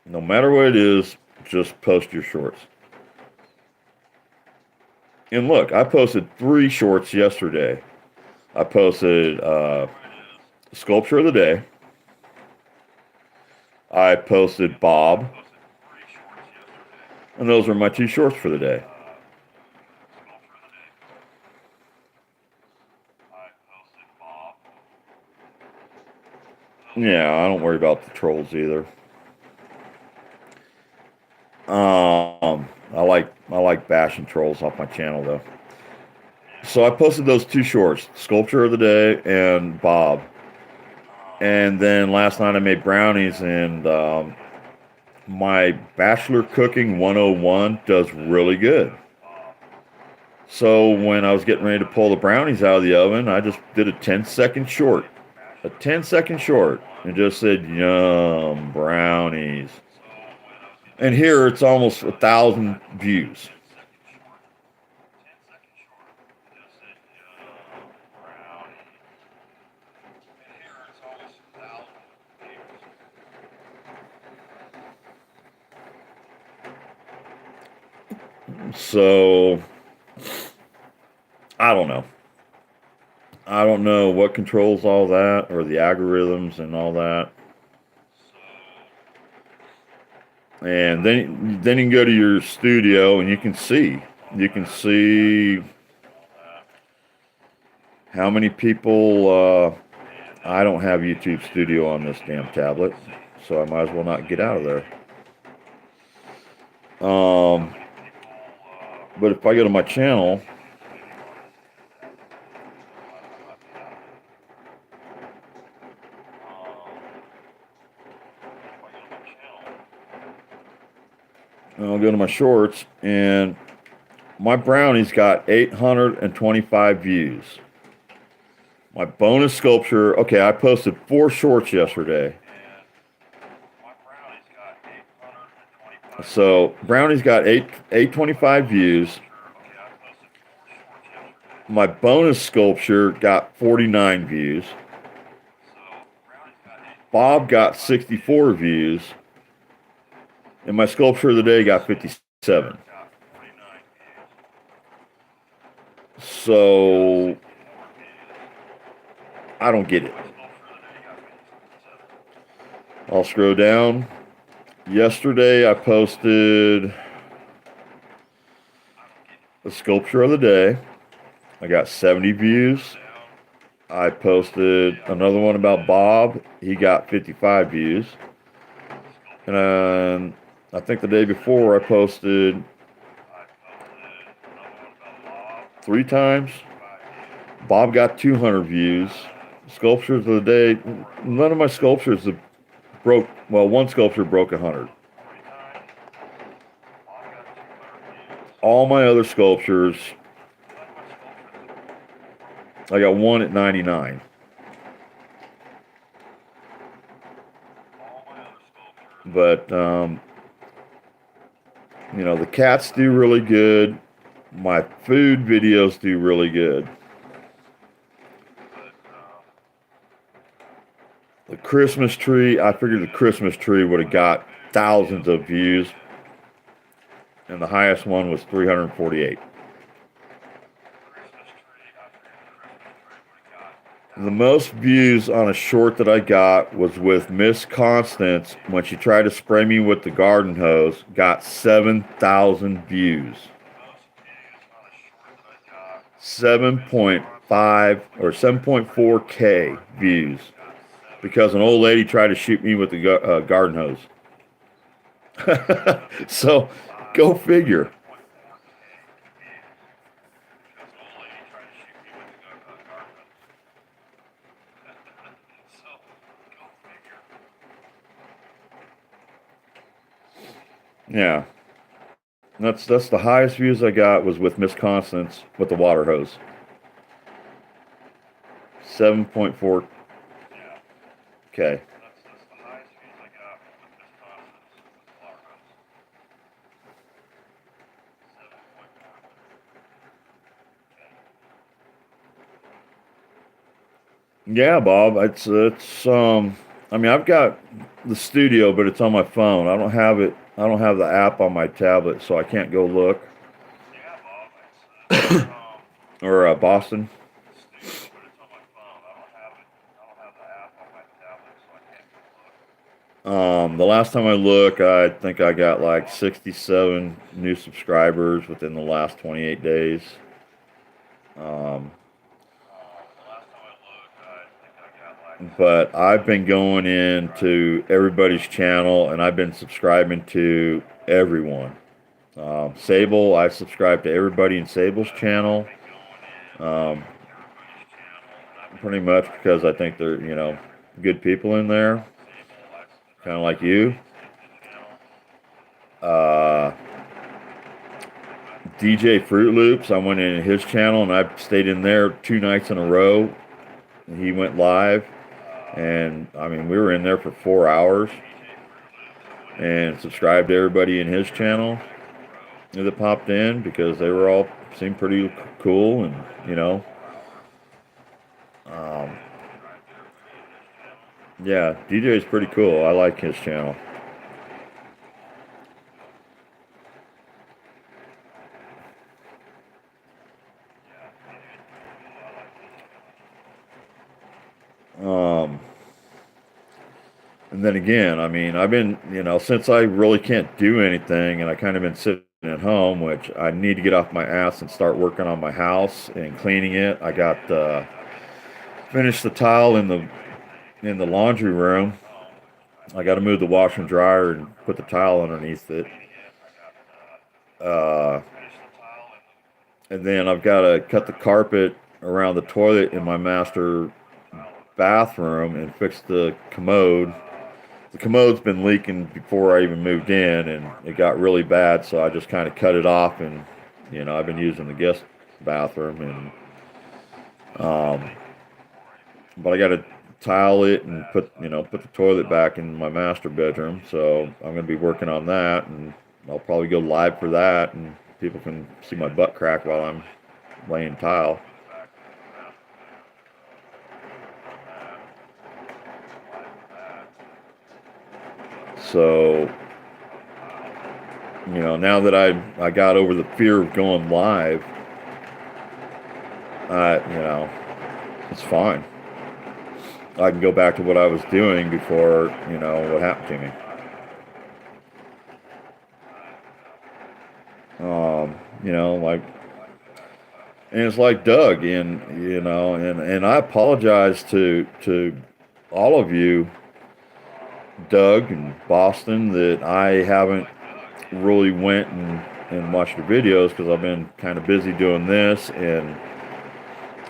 No matter what it is, just post your shorts. And look, I posted 3 shorts yesterday. I posted Sculpture of the Day. I posted Bob. And those are my 2 shorts for the day. Yeah, I don't worry about the trolls either. I like bashing trolls off my channel though. So I posted those 2 shorts, Sculpture of the Day and Bob. And then last night I made brownies, and my Bachelor Cooking 101 does really good. So when I was getting ready to pull the brownies out of the oven, I just did a 10-second short. A 10-second short. And just said, yum, brownies. And here it's almost 1,000 views. So I don't know. I don't know what controls all that, or the algorithms and all that. And then you can go to your studio and you can see how many people. I don't have YouTube Studio on this damn tablet, so I might as well not get out of there. But if I go to my channel, I'll go to my shorts, and my brownies got 825 views. My bonus sculpture, okay, I posted 4 shorts yesterday. So brownies got 825 views. My bonus sculpture got 49 views. Bob got 64 views. And my sculpture of the day got 57. So I don't get it. I'll scroll down. Yesterday I posted the sculpture of the day. I got 70 views. I posted another one about Bob. He got 55 views. And I think the day before I posted 3 times. Bob got 200 views. Sculptures of the day. None of my sculptures have broke. Well, one sculpture broke 100. All my other sculptures, I got one at 99. But, you know, the cats do really good. My food videos do really good. The Christmas tree, I figured the Christmas tree would have got thousands of views. And the highest one was 348. The most views on a short that I got was with Miss Constance when she tried to spray me with the garden hose. Got 7,000 views. 7.5 or 7.4K views because an old lady tried to shoot me with the garden hose. So, go figure. Yeah. That's the highest views I got was with Miss Constance with the water hose. 7.4K. Yeah, Bob. It's I mean, I've got the studio, but it's on my phone. I don't have it. I don't have the app on my tablet, so I can't go look. Or Boston. The last time I look, I think I got like 67 new subscribers within the last 28 days. But I've been going into everybody's channel and I've been subscribing to everyone. Sable, I subscribe to everybody in Sable's channel. Pretty much because I think they're, you know, good people in there. Kind of like you. DJ Fruit Loops, I went in his channel and I stayed in there 2 nights in a row. He went live. And I mean, we were in there for 4 hours and subscribed to everybody in his channel that popped in because they were all seemed pretty cool and, you know, yeah, DJ is pretty cool. I like his channel. And then again, I mean, I've been, you know, since I really can't do anything and I kind of been sitting at home, which I need to get off my ass and start working on my house and cleaning it. I got finished the tile in the laundry room. I got to move the washer and dryer and put the tile underneath it. And then I've got to cut the carpet around the toilet in my master bathroom and fix the commode. The commode's been leaking before I even moved in, and it got really bad, so I just kind of cut it off, and, you know, I've been using the guest bathroom, and, but I got to tile it and put the toilet back in my master bedroom, so I'm going to be working on that, and I'll probably go live for that, and people can see my butt crack while I'm laying tile. So, you know, now that I got over the fear of going live, you know, it's fine. I can go back to what I was doing before, you know, what happened to me. You know, like And it's like Doug, and and I apologize to all of you, Doug and Boston, that I haven't really went and watched your videos because I've been kind of busy doing this and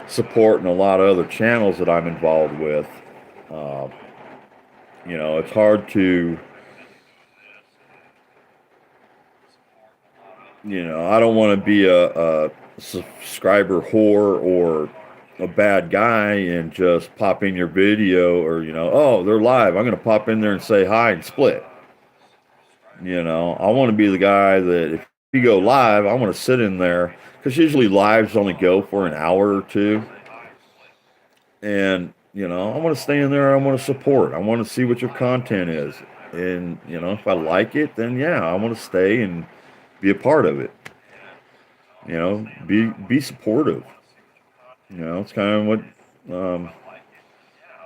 supporting a lot of other channels that I'm involved with. Uh, it's hard to, I don't want to be a subscriber whore or a bad guy and just pop in your video or, oh, they're live. I'm going to pop in there and say hi and split. I want to be the guy that if you go live, I want to sit in there because usually lives only go for an hour or two. And, I want to stay in there. I want to support. I want to see what your content is. And, if I like it, then yeah, I want to stay and be a part of it. Be supportive. It's kind of what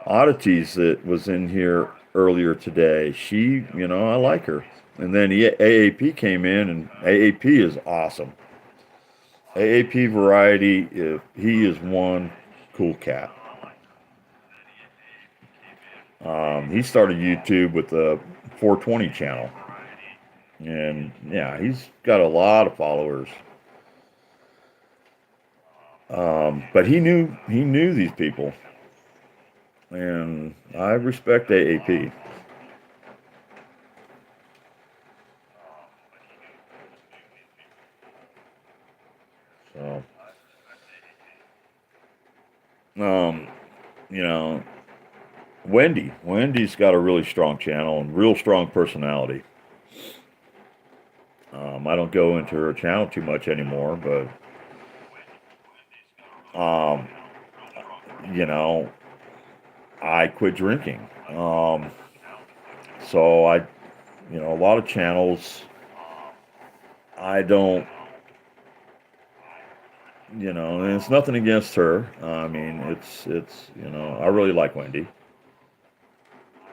Oddities that was in here earlier today. She, I like her. And then AAP came in, and AAP is awesome. AAP Variety, he is one cool cat. He started YouTube with the 420 channel, and yeah, he's got a lot of followers. But he knew these people, and I respect AAP. So, um, you know, Wendy's got a really strong channel and real strong personality. I don't go into her channel too much anymore, but um, you know, I quit drinking. So a lot of channels, I don't, and it's nothing against her. I mean, it's, I really like Wendy.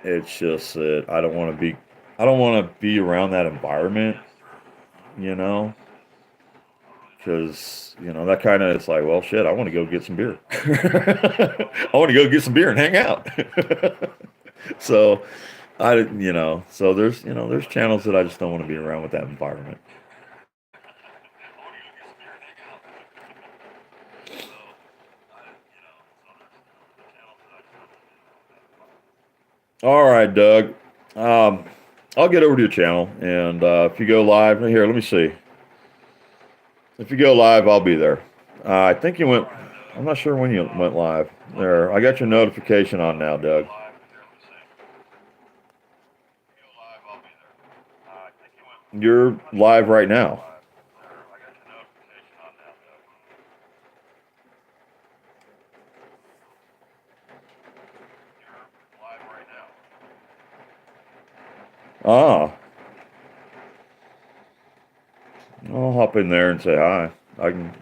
It's just that I don't want to be around that environment, you know, because, that kind of, it's like, well, shit, I want to go get some beer. I want to go get some beer and hang out. So so there's channels that I just don't want to be around with that environment. All right, Doug. Um, I'll get over to your channel, and if you go live, here, let me see. If you go live, I'll be there. I think you went. I'm not sure when you went live. There, I got your notification on now, Doug. You're live right now. Ah, I'll hop in there and say hi. I can,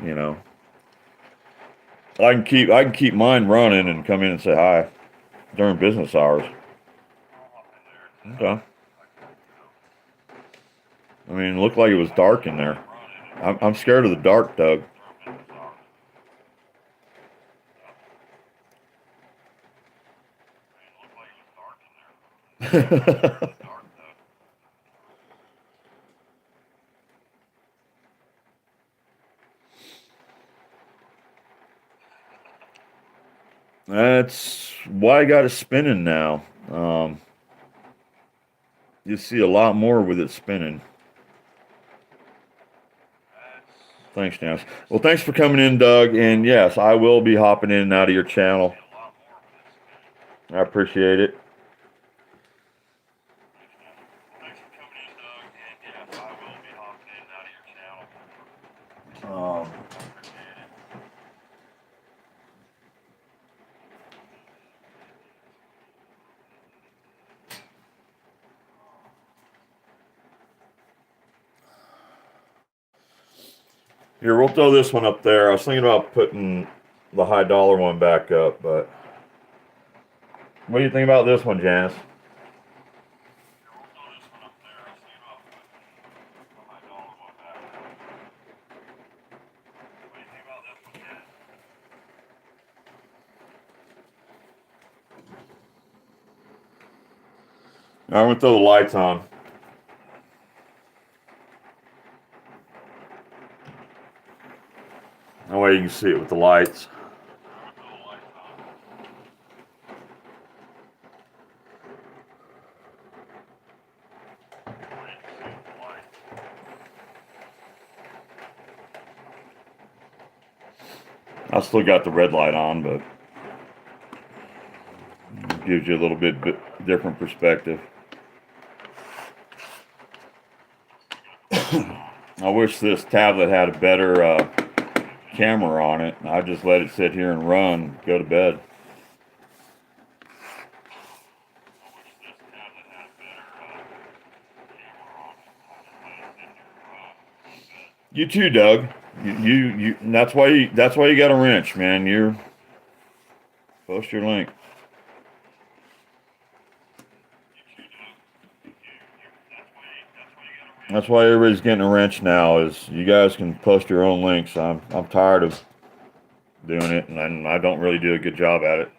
I can keep mine running and come in and say hi during business hours. Okay. I mean, it looked like it was dark in there. I'm scared of the dark, Doug. That's why I got it spinning now. You see a lot more with it spinning. Thanks, Janice. Well, thanks for coming in, Doug. And yes, I will be hopping in and out of your channel. I appreciate it. Um, Here, we'll throw this one up there. I was thinking about putting the high dollar one back up, but what do you think about this one, Janice? I'm gonna throw the lights on. That way you can see it with the lights. I still got the red light on, but it gives you a little bit different perspective. I wish this tablet had a better camera on it. I just let it sit here and run, go to bed. You too, Doug. You that's why you got a wrench, man. You're post your link. That's why everybody's getting a wrench now. Is you guys can post your own links. I'm tired of doing it, and I don't really do a good job at it.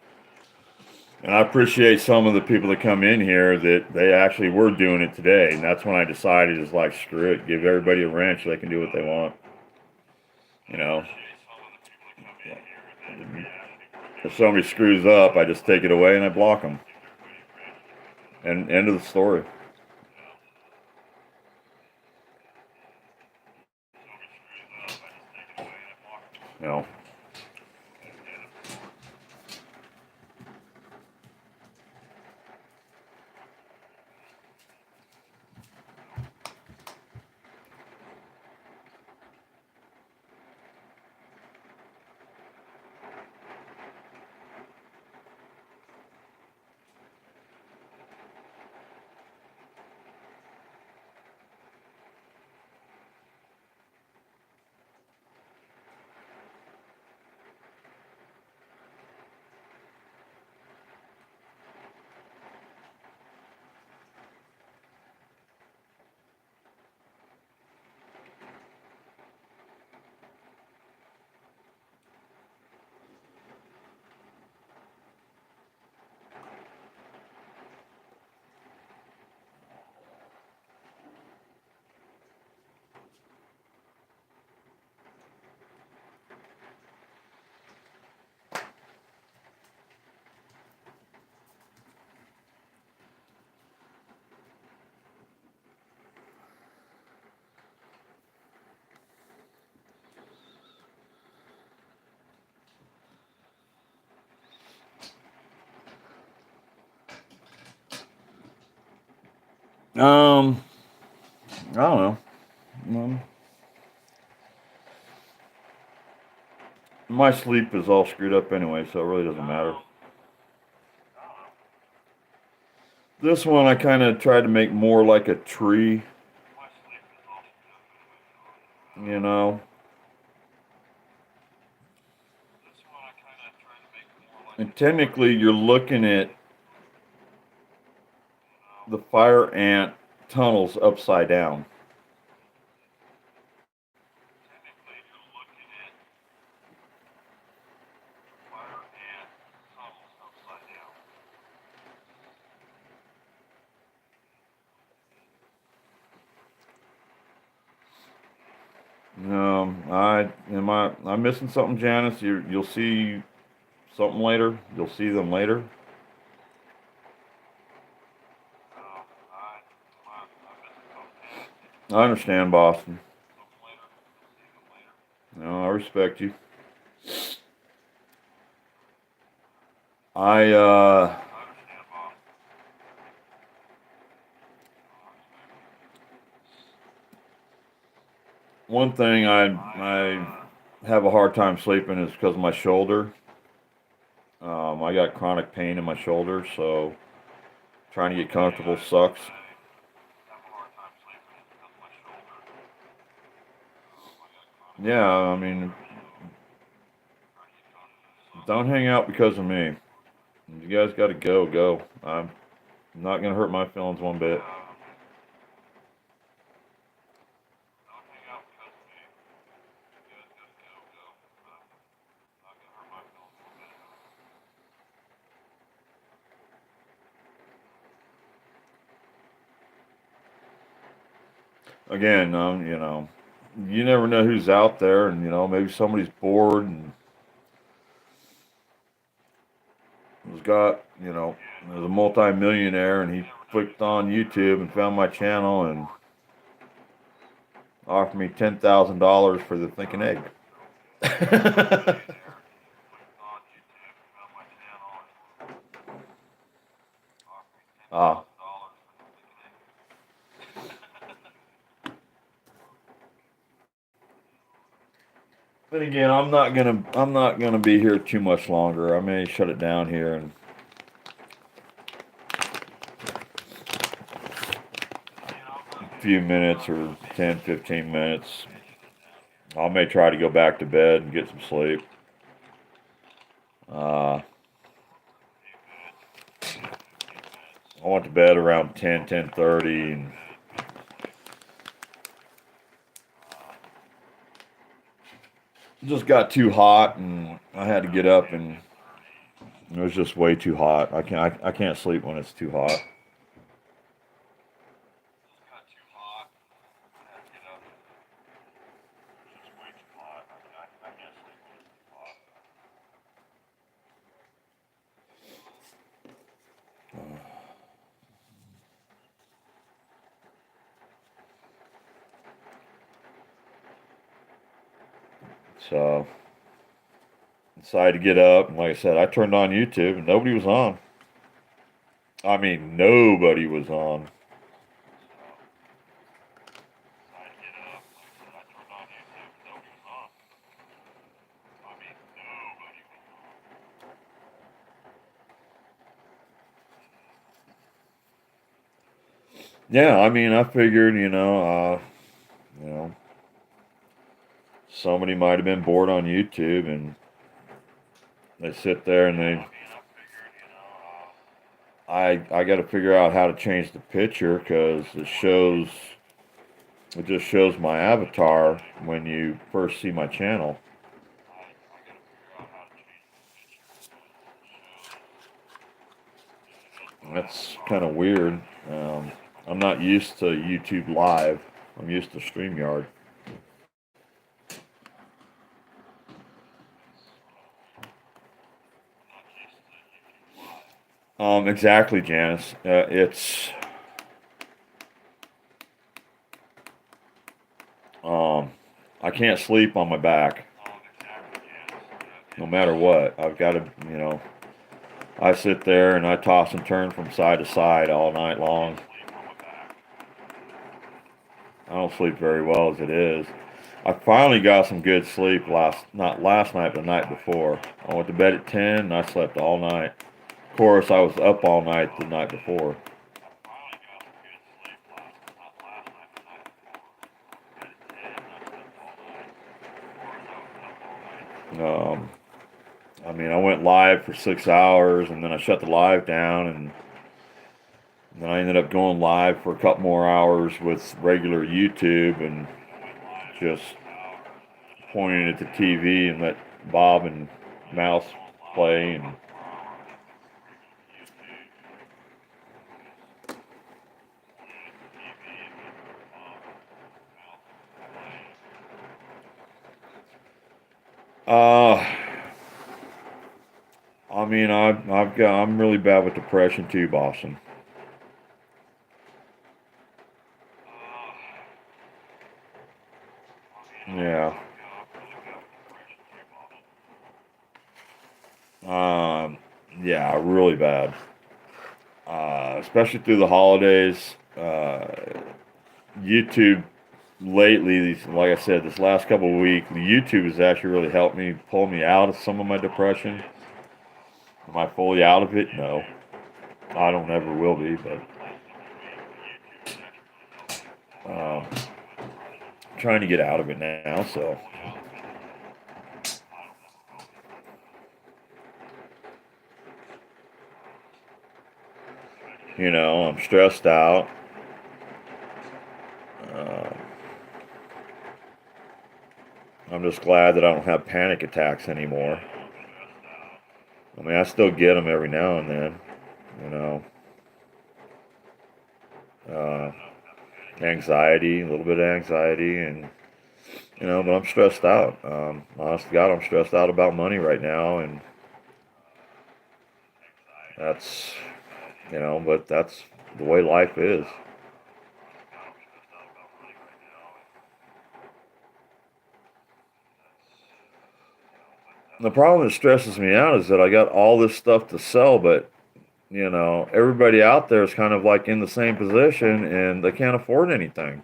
And I appreciate some of the people that come in here that they actually were doing it today, and that's when I decided is like screw it, give everybody a wrench. They can do what they want. You know, if somebody screws up, I just take it away and I block them. And end of the story. You know. I don't know. My sleep is all screwed up anyway, so it really doesn't matter. This one I kind of tried to make more like a tree, you know. And technically, you're looking at the Fireant tunnels upside down. I'm missing something, Janice. You'll see something later. You'll see them later. I understand, Boston. No, I respect you. I One thing I have a hard time sleeping is because of my shoulder. I got chronic pain in my shoulder, so trying to get comfortable sucks. Yeah, I mean, don't hang out because of me. You guys got to go. I'm not gonna hurt my feelings one bit. again, you never know who's out there, and maybe somebody's bored and has got, there's a multi-millionaire, and he clicked on YouTube and found my channel and offered me $10,000 for the thinking egg. Ah. But again, I'm not gonna be here too much longer. I may shut it down here in a few minutes or 10, 15 minutes. I may try to go back to bed and get some sleep. Uh, I went to bed around 10, 10:30, and it just got too hot, and I had to get up, and it was just way too hot. I can't sleep when it's too hot. So decided to get up, and like I said, I turned on YouTube, and nobody was on. I mean, nobody was on. Yeah, I mean, I figured, you know, somebody might have been bored on YouTube, and they sit there and I got to figure out how to change the picture because it just shows my avatar when you first see my channel. That's kind of weird. I'm not used to YouTube Live. I'm used to StreamYard. Exactly, Janice. Um, I can't sleep on my back, no matter what. I've got to, I sit there and I toss and turn from side to side all night long. I don't sleep very well as it is. I finally got some good sleep not last night, but the night before. I went to bed at 10 and I slept all night. Of course, I was up all night the night before. Um, I mean, I went live for 6 hours and then I shut the live down, and then I ended up going live for a couple more hours with regular YouTube and just pointing at the TV and let Bob and Mouse play. And uh, I mean, I'm really bad with depression too, Boston. Yeah. Um, yeah, really bad. Especially through the holidays. YouTube lately, like I said, this last couple of weeks, the YouTube has actually really helped me pull me out of some of my depression. Am I fully out of it? No, I don't ever will be, but I'm trying to get out of it now. So I'm stressed out. Uh, I'm just glad that I don't have panic attacks anymore. I mean, I still get them every now and then, you know. Uh, anxiety, a little bit of anxiety, and but I'm stressed out. Honest to God, I'm stressed out about money right now, and that's but that's the way life is. The problem that stresses me out is that I got all this stuff to sell, but everybody out there is kind of like in the same position and they can't afford anything.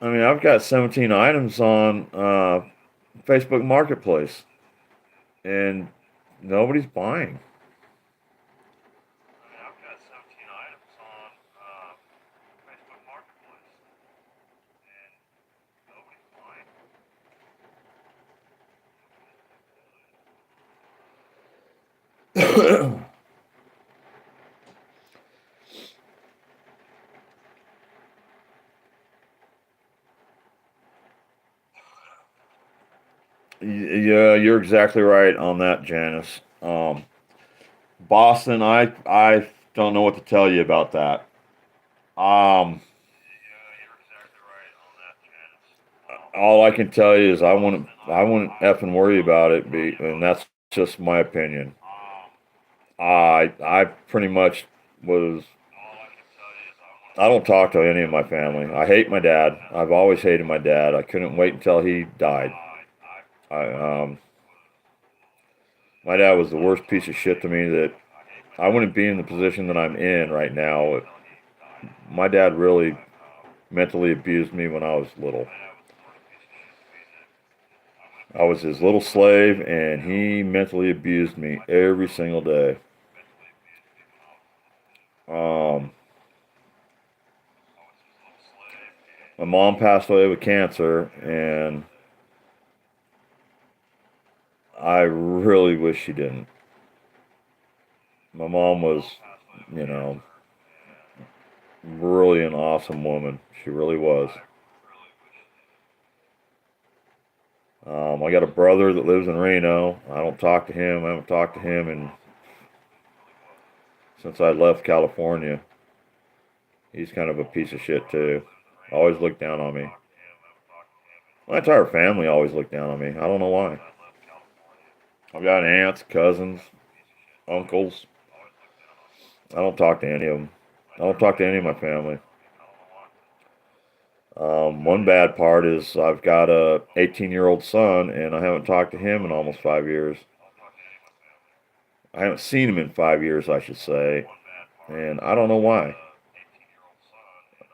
I mean, I've got 17 items on Facebook Marketplace, and nobody's buying. Yeah, you're exactly right on that, Janice. Boston, I don't know what to tell you about that. Um, all I can tell you is I wouldn't effing worry about it, and that's just my opinion. I pretty much was. I don't talk to any of my family. I hate my dad. I've always hated my dad. I couldn't wait until he died. I My dad was the worst piece of shit to me that I wouldn't be in the position that I'm in right now. My dad really mentally abused me when I was little. I was his little slave, and he mentally abused me every single day. Um, my mom passed away with cancer, and I really wish she didn't. My mom was, you know, really an awesome woman. She really was. I got a brother that lives in Reno. I don't talk to him. I haven't talked to him since I left California. He's kind of a piece of shit too. Always looked down on me. My entire family always looked down on me. I don't know why. I've got aunts, cousins, uncles. I don't talk to any of them. I don't talk to any of my family. One bad part is I've got a 18-year-old son, and I haven't talked to him in almost 5 years. I haven't seen him in 5 years, I should say, and I don't know why.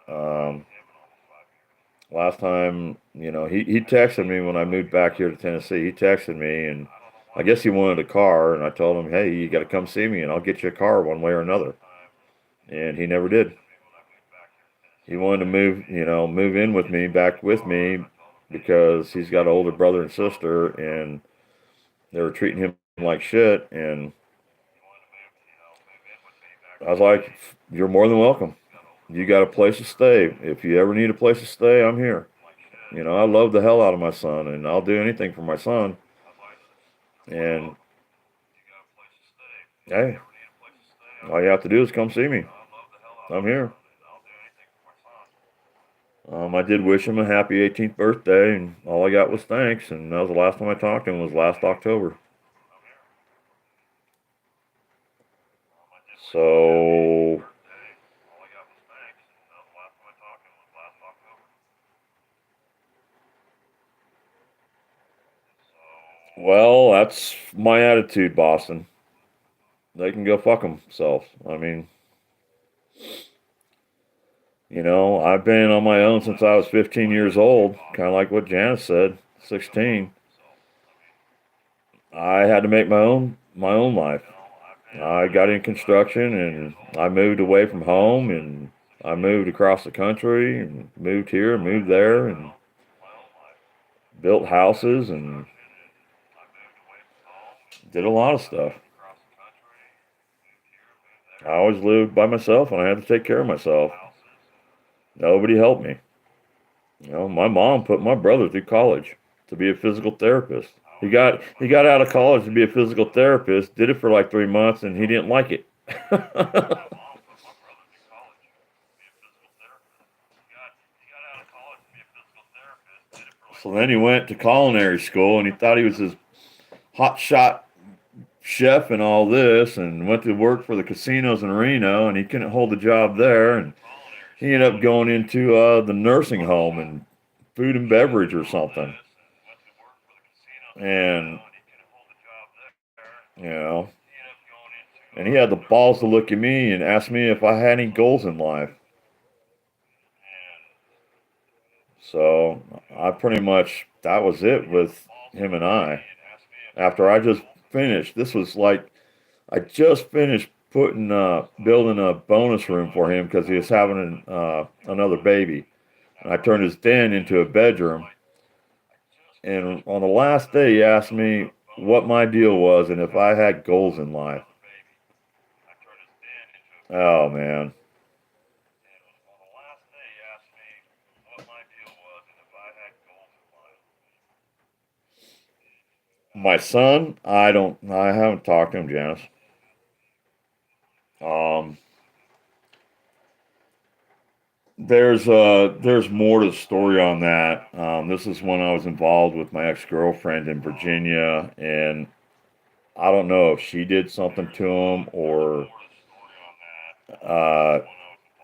Um, Last time, he texted me when I moved back here to Tennessee. He texted me, and I guess he wanted a car, and I told him, hey, you got to come see me, and I'll get you a car one way or another. And he never did. He wanted to move in with me, back with me, because he's got an older brother and sister, and they were treating him like shit. And I was like, you're more than welcome. You got a place to stay. If you ever need a place to stay, I'm here. I love the hell out of my son, and I'll do anything for my son. And hey, all you have to do is come see me. I'm here. I did wish him a happy 18th birthday, and all I got was thanks. And that was the last time I talked to him was last October. So, well, that's my attitude, Boston. They can go fuck themselves. I mean, I've been on my own since I was 15 years old, kind of like what Janice said, 16. I had to make my own life. I got in construction, and I moved away from home, and I moved across the country and moved here, moved there, and built houses and did a lot of stuff. I always lived by myself, and I had to take care of myself. Nobody helped me. My mom put my brother through college to be a physical therapist. He got out of college to be a physical therapist. Did it for like 3 months, and he didn't like it. So then he went to culinary school, and he thought he was this hot shot chef and all this, and went to work for the casinos in Reno, and he couldn't hold a job there, and he ended up going into the nursing home and food and beverage or something. And you know, and he had the balls to look at me and ask me if I had any goals in life. So I pretty much that was it with him and I. After I just finished, this was like I just finished putting building a bonus room for him because he was having another baby. And I turned his den into a bedroom. And on the last day, he asked me what my deal was and if I had goals in life. Oh man, my son, I haven't talked to him, Janice. Um, there's more to the story on that. This is when I was involved with my ex girlfriend in Virginia, and I don't know if she did something to him or uh,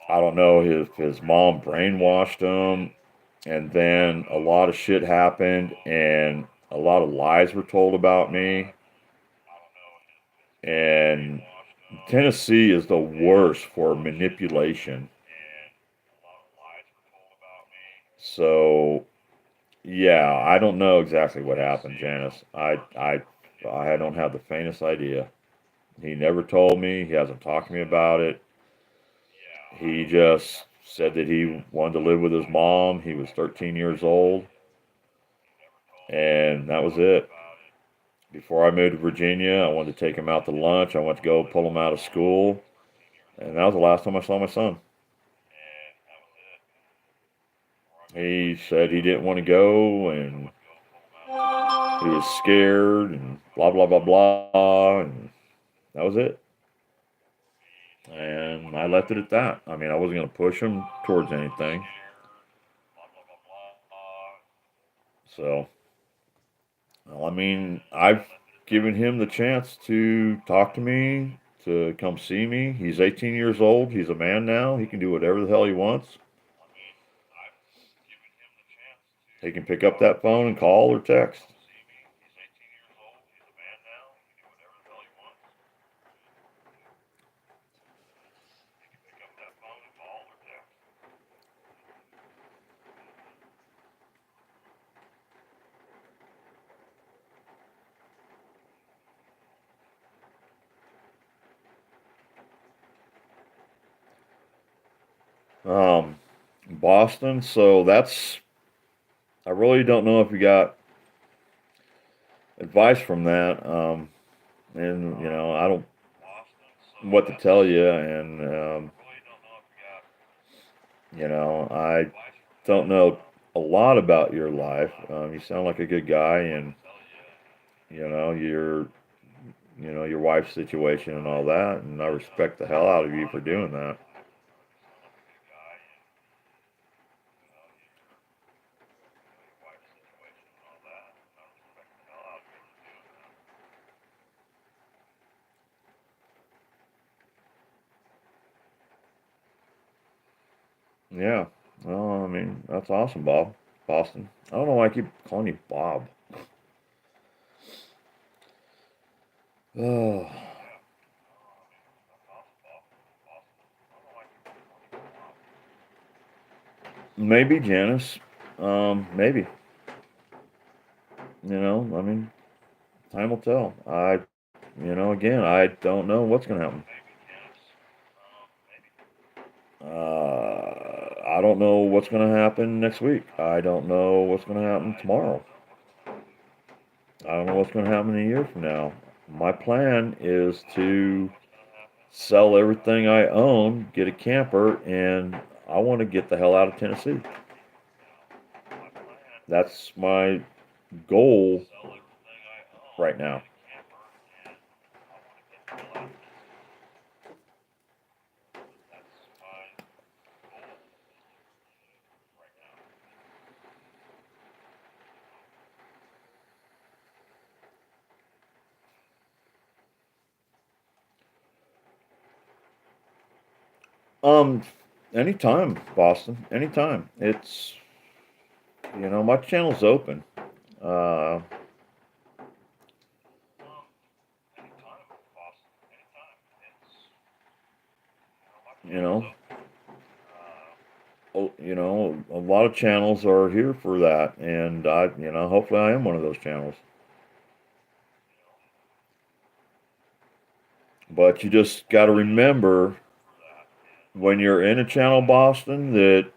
I don't know his mom brainwashed him, and then a lot of shit happened, and a lot of lies were told about me, and Tennessee is the worst for manipulation. So yeah, I don't know exactly what happened, Janice. I don't have the faintest idea. He never told me. He hasn't talked to me about it. He just said that he wanted to live with his mom. He was 13 years old, and that was it. Before I moved to Virginia, I wanted to take him out to lunch. I went to go pull him out of school, and that was the last time I saw my son. He said he didn't want to go, and he was scared, and blah blah blah blah, and that was it. And I left it at that. I mean, I wasn't going to push him towards anything. So, well, I mean, I've given him the chance to talk to me, to come see me. He's 18 years old. He's a man now. He can do whatever the hell he wants. He can pick up that phone and call or text. Um, Boston. So that's, I really don't know if you got advice from that. And, I don't what to tell you. And, I don't know a lot about your life. You sound like a good guy, and your your wife's situation and all that, and I respect the hell out of you for doing that. Yeah. Well, I mean, that's awesome, Bob. Boston. I don't know why I keep calling you Bob. Oh, maybe Janice. Maybe. I mean, time will tell. Again, I don't know what's gonna happen. I don't know what's gonna happen next week. I don't know what's gonna happen tomorrow. I don't know what's gonna happen a year from now. My plan is to sell everything I own, get a camper, and I want to get the hell out of Tennessee. That's my goal right now. Um, anytime, Boston. Anytime. It's my channel's open. Uh, you know, a lot of channels are here for that, and hopefully I am one of those channels. But you just got to remember when you're in a channel, Boston, that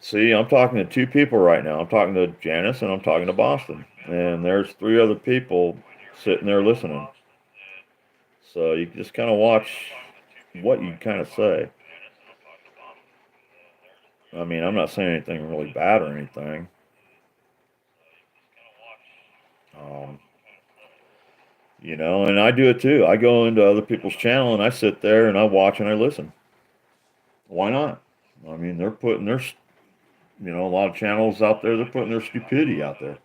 see, I'm talking to two people right now. I'm talking to Janice and I'm talking to Boston, and there's three other people sitting there listening. So you just kind of watch what you kind of say. I mean, I'm not saying anything really bad or anything. Um, and I do it too. I go into other people's channel and I sit there and I watch and I listen. Why not? I mean, they're putting their, a lot of channels out there, they're putting their stupidity out there.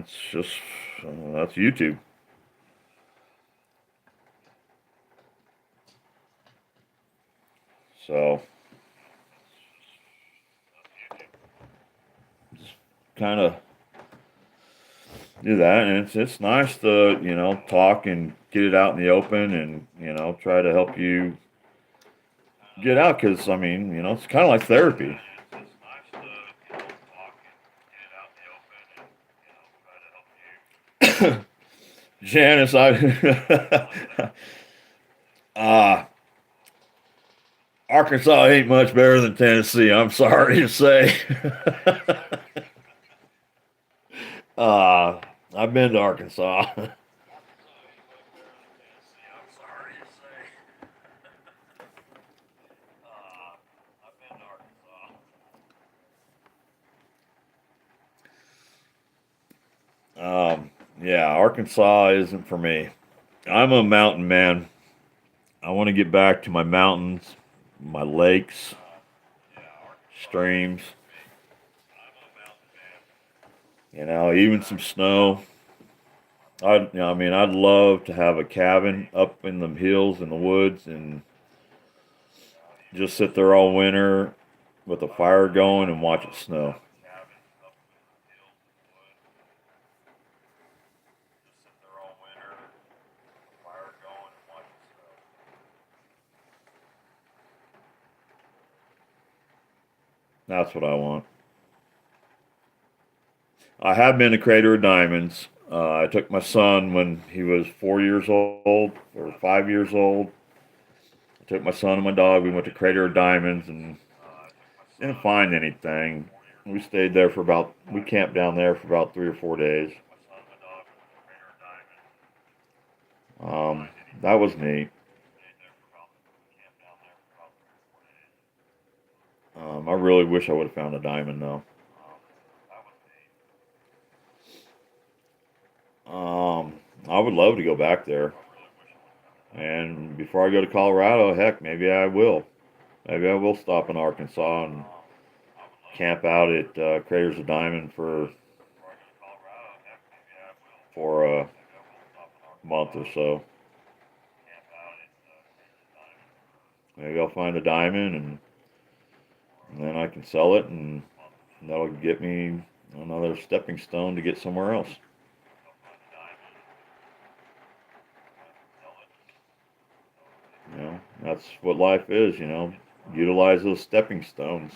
That's just, that's YouTube. So, just kind of do that, and it's nice to talk and get it out in the open, and try to help you get out because I mean it's kind of like therapy. Janice, uh, Arkansas ain't much better than Tennessee. I'm sorry to say. uh, I've been to Arkansas. Yeah, Arkansas isn't for me. I'm a mountain man. I want to get back to my mountains, my lakes, streams, even some snow. I mean, I'd love to have a cabin up in the hills in the woods and just sit there all winter with a fire going and watch it snow. That's what I want. I have been to Crater of Diamonds. I took my son when he was 4 years old or 5 years old. I took my son and my dog. We went to Crater of Diamonds and didn't find anything. We camped down there for about 3 or 4 days. Um, that was neat. I really wish I would have found a diamond though. I would love to go back there. And before I go to Colorado, heck, maybe I will. Maybe I will stop in Arkansas and camp out at Craters of Diamond for a month or so. Maybe I'll find a diamond and then I can sell it, and that'll get me another stepping stone to get somewhere else. That's what life is. Utilize those stepping stones.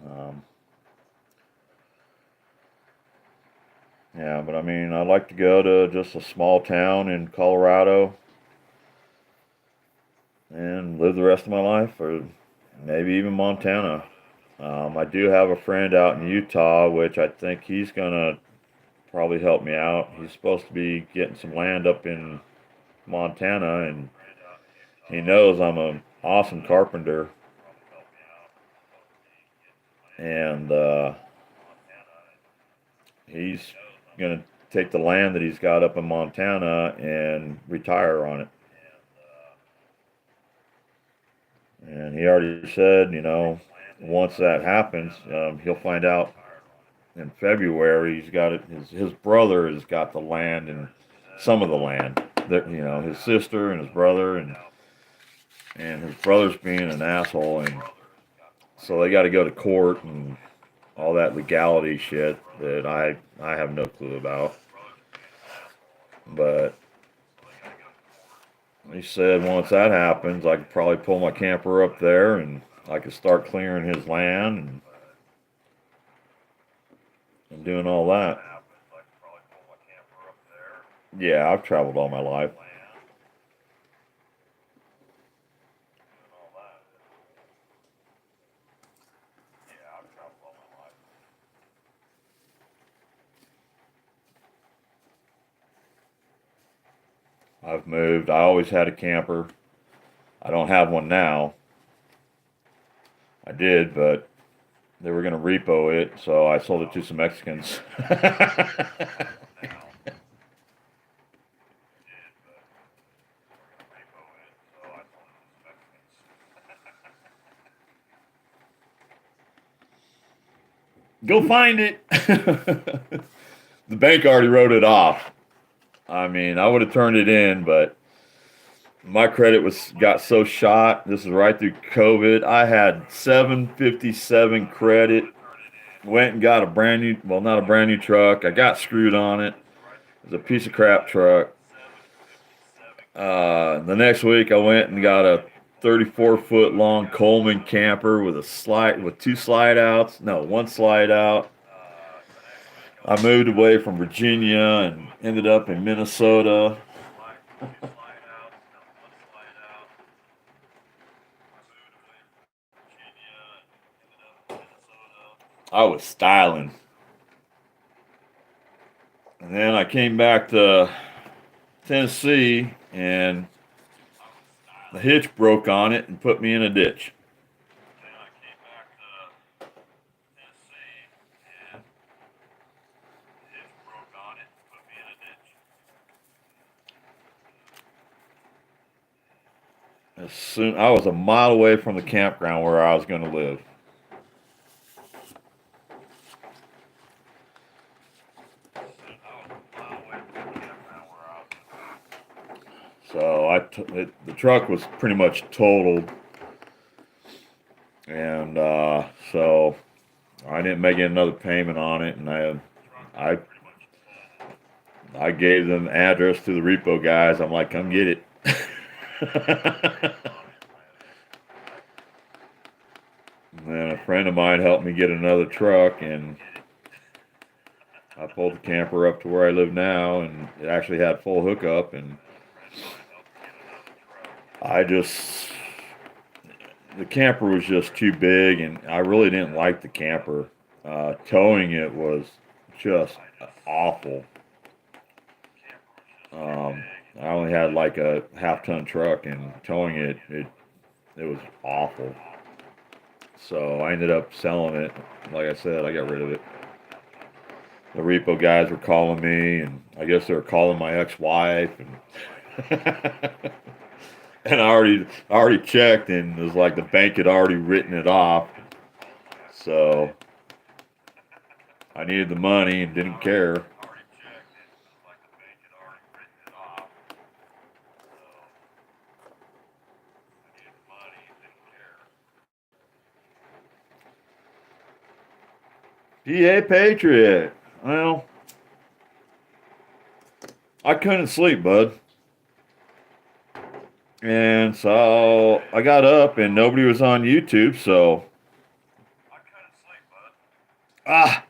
Um, yeah, but I mean, I'd like to go to just a small town in Colorado and live the rest of my life, or maybe even Montana. I do have a friend out in Utah, which I think he's gonna probably help me out. He's supposed to be getting some land up in Montana, and he knows I'm an awesome carpenter, and he's gonna take the land that he's got up in Montana and retire on it. And he already said, once that happens, he'll find out in February. He's got it. His brother has got the land and some of the land. That his sister and his brother and his brother's being an asshole, and so they got to go to court and all that legality shit that I have no clue about. But he said once that happens, I could probably pull my camper up there and I could start clearing his land and doing all that. Yeah, I've traveled all my life. I've moved. I always had a camper. I don't have one now. I did, but they were going to repo it, so I sold it to some Mexicans. Go find it. The bank already wrote it off. I mean, I would have turned it in, but my credit got so shot. This is right through COVID. I had 757 credit. Went and got a brand new, well, not a brand new truck. I got screwed on it. It was a piece of crap truck. The next week, I went and got a 34-foot long Coleman camper with two slide outs. No, one slide out. I moved away from Virginia and ended up in Minnesota. I was styling. And then I came back to Tennessee and the hitch broke on it and put me in a ditch. As soon I was a mile away from the campground where I was going to live. So the truck was pretty much totaled, and so I didn't make another payment on it, and I I gave them the address to the repo guys. I'm like, come get it. And then a friend of mine helped me get another truck, and I pulled the camper up to where I live now, and it actually had full hookup, and I just the camper was just too big, and I really didn't like the camper. Towing it was just awful. I only had like a half-ton truck, and towing it was awful. So I ended up selling it. Like I said, I got rid of it. The repo guys were calling me, and I guess they were calling my ex-wife, and and I already checked, and it was like the bank had already written it off. So I needed the money and didn't care. PA Patriot. Well, I couldn't sleep, bud. And so I got up and nobody was on YouTube, so ah.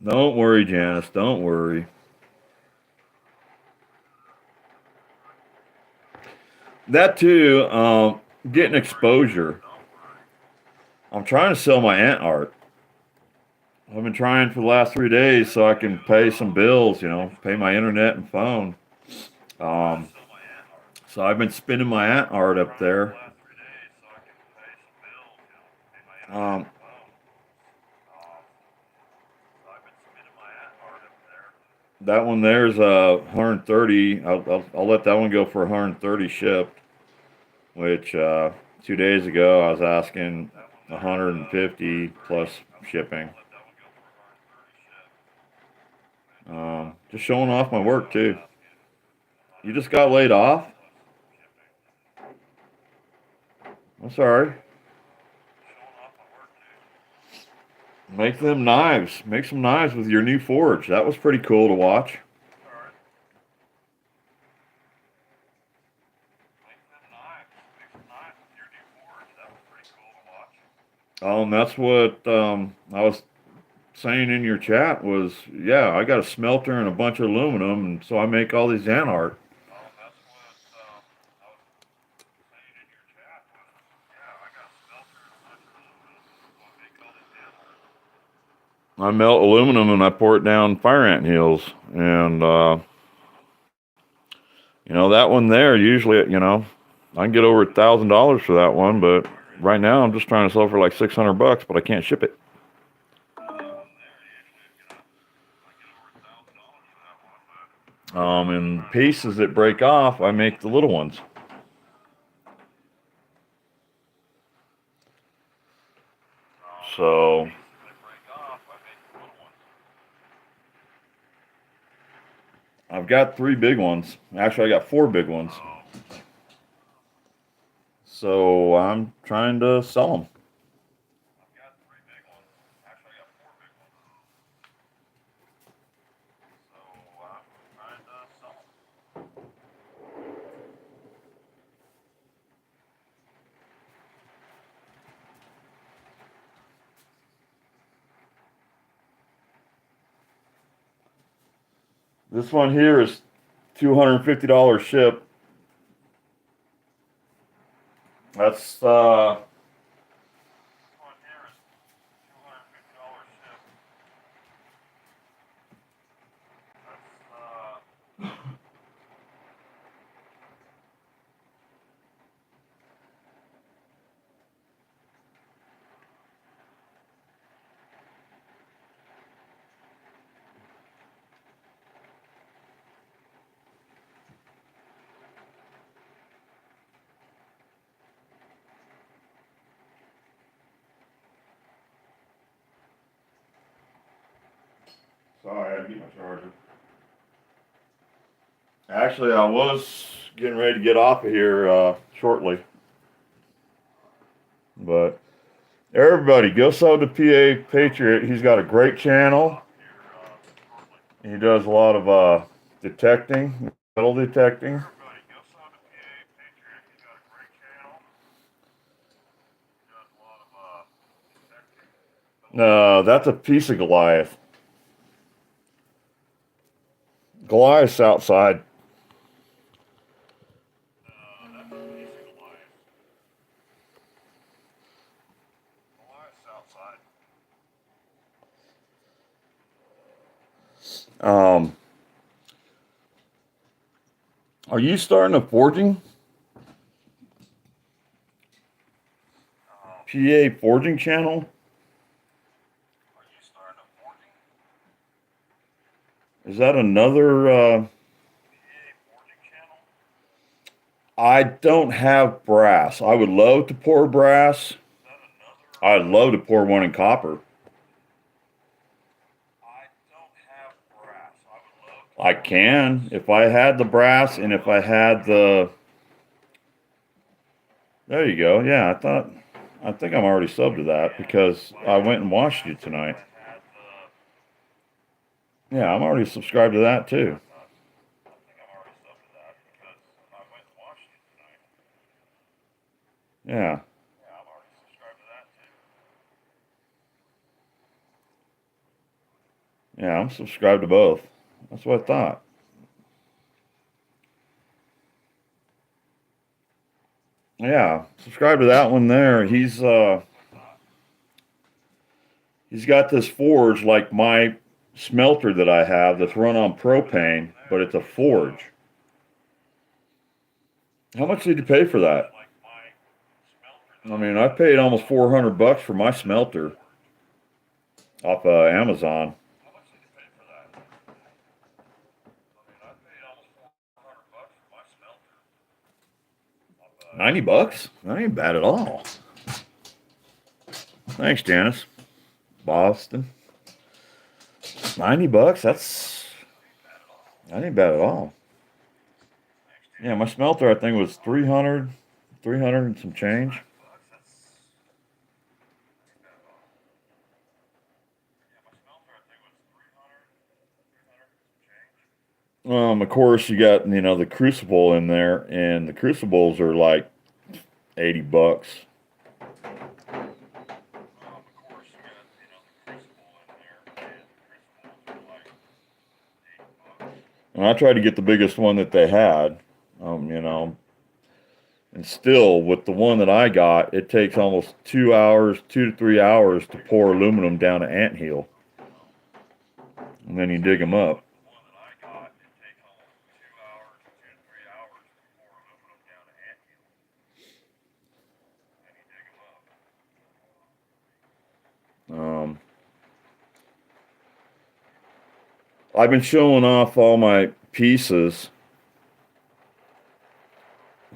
Don't worry, Janice. Don't worry. That too, getting exposure. I'm trying to sell my ant art. I've been trying for the last 3 days so I can pay some bills, pay my internet and phone. Um, so I've been spending my ant art up there. Um, that one there's 130. I'll let that one go for 130 shipped. Which 2 days ago I was asking 150 plus shipping. Just showing off my work too. You just got laid off? I'm sorry. Make them knives. Make some knives with your new forge. That was pretty cool to watch. That's what I was saying in your chat was, yeah, I got a smelter and a bunch of aluminum, and so I make all these ant art. I melt aluminum and I pour it down Fireant heels, and that one there usually, I can get over $1,000 for that one, but right now I'm just trying to sell for like $600, but I can't ship it. And pieces that break off, I make the little ones. So I've got 3 big ones. Actually, I got 4 big ones. So I'm trying to sell them. This one here is $250 ship. That's sorry, I had to get my charger. Actually, I was getting ready to get off of here shortly. But everybody, go sub to PA Patriot. He's got a great channel. He does a lot of detecting, metal detecting. That's a piece of Goliath. Goliath's outside. Um, are you starting a forging? PA forging channel? Is that another? I don't have brass. I would love to pour brass. I'd love to pour one in copper. I can if I had the brass and if I had the. There you go. Yeah, I think I'm already subbed to that because I went and watched you tonight. Yeah, I'm already subscribed to that too. Yeah. Yeah, I'm subscribed to both. That's what I thought. Yeah, subscribe to that one there. He's got this forge like my smelter that I have that's run on propane, but it's a forge. How much did you pay for that? I mean, I paid almost $400 for my smelter off Amazon. 90 bucks? That ain't bad at all. Thanks, Janice. Boston. 90 bucks? That ain't bad at all. Yeah, my smelter I think was 300 and some change. Of course, you got the crucible in there, and the crucibles are like 80 bucks. And I tried to get the biggest one that they had, and still with the one that I got, it takes almost 2 hours, 2 to 3 hours to pour aluminum down an anthill, and then you dig them up. Um, I've been showing off all my pieces,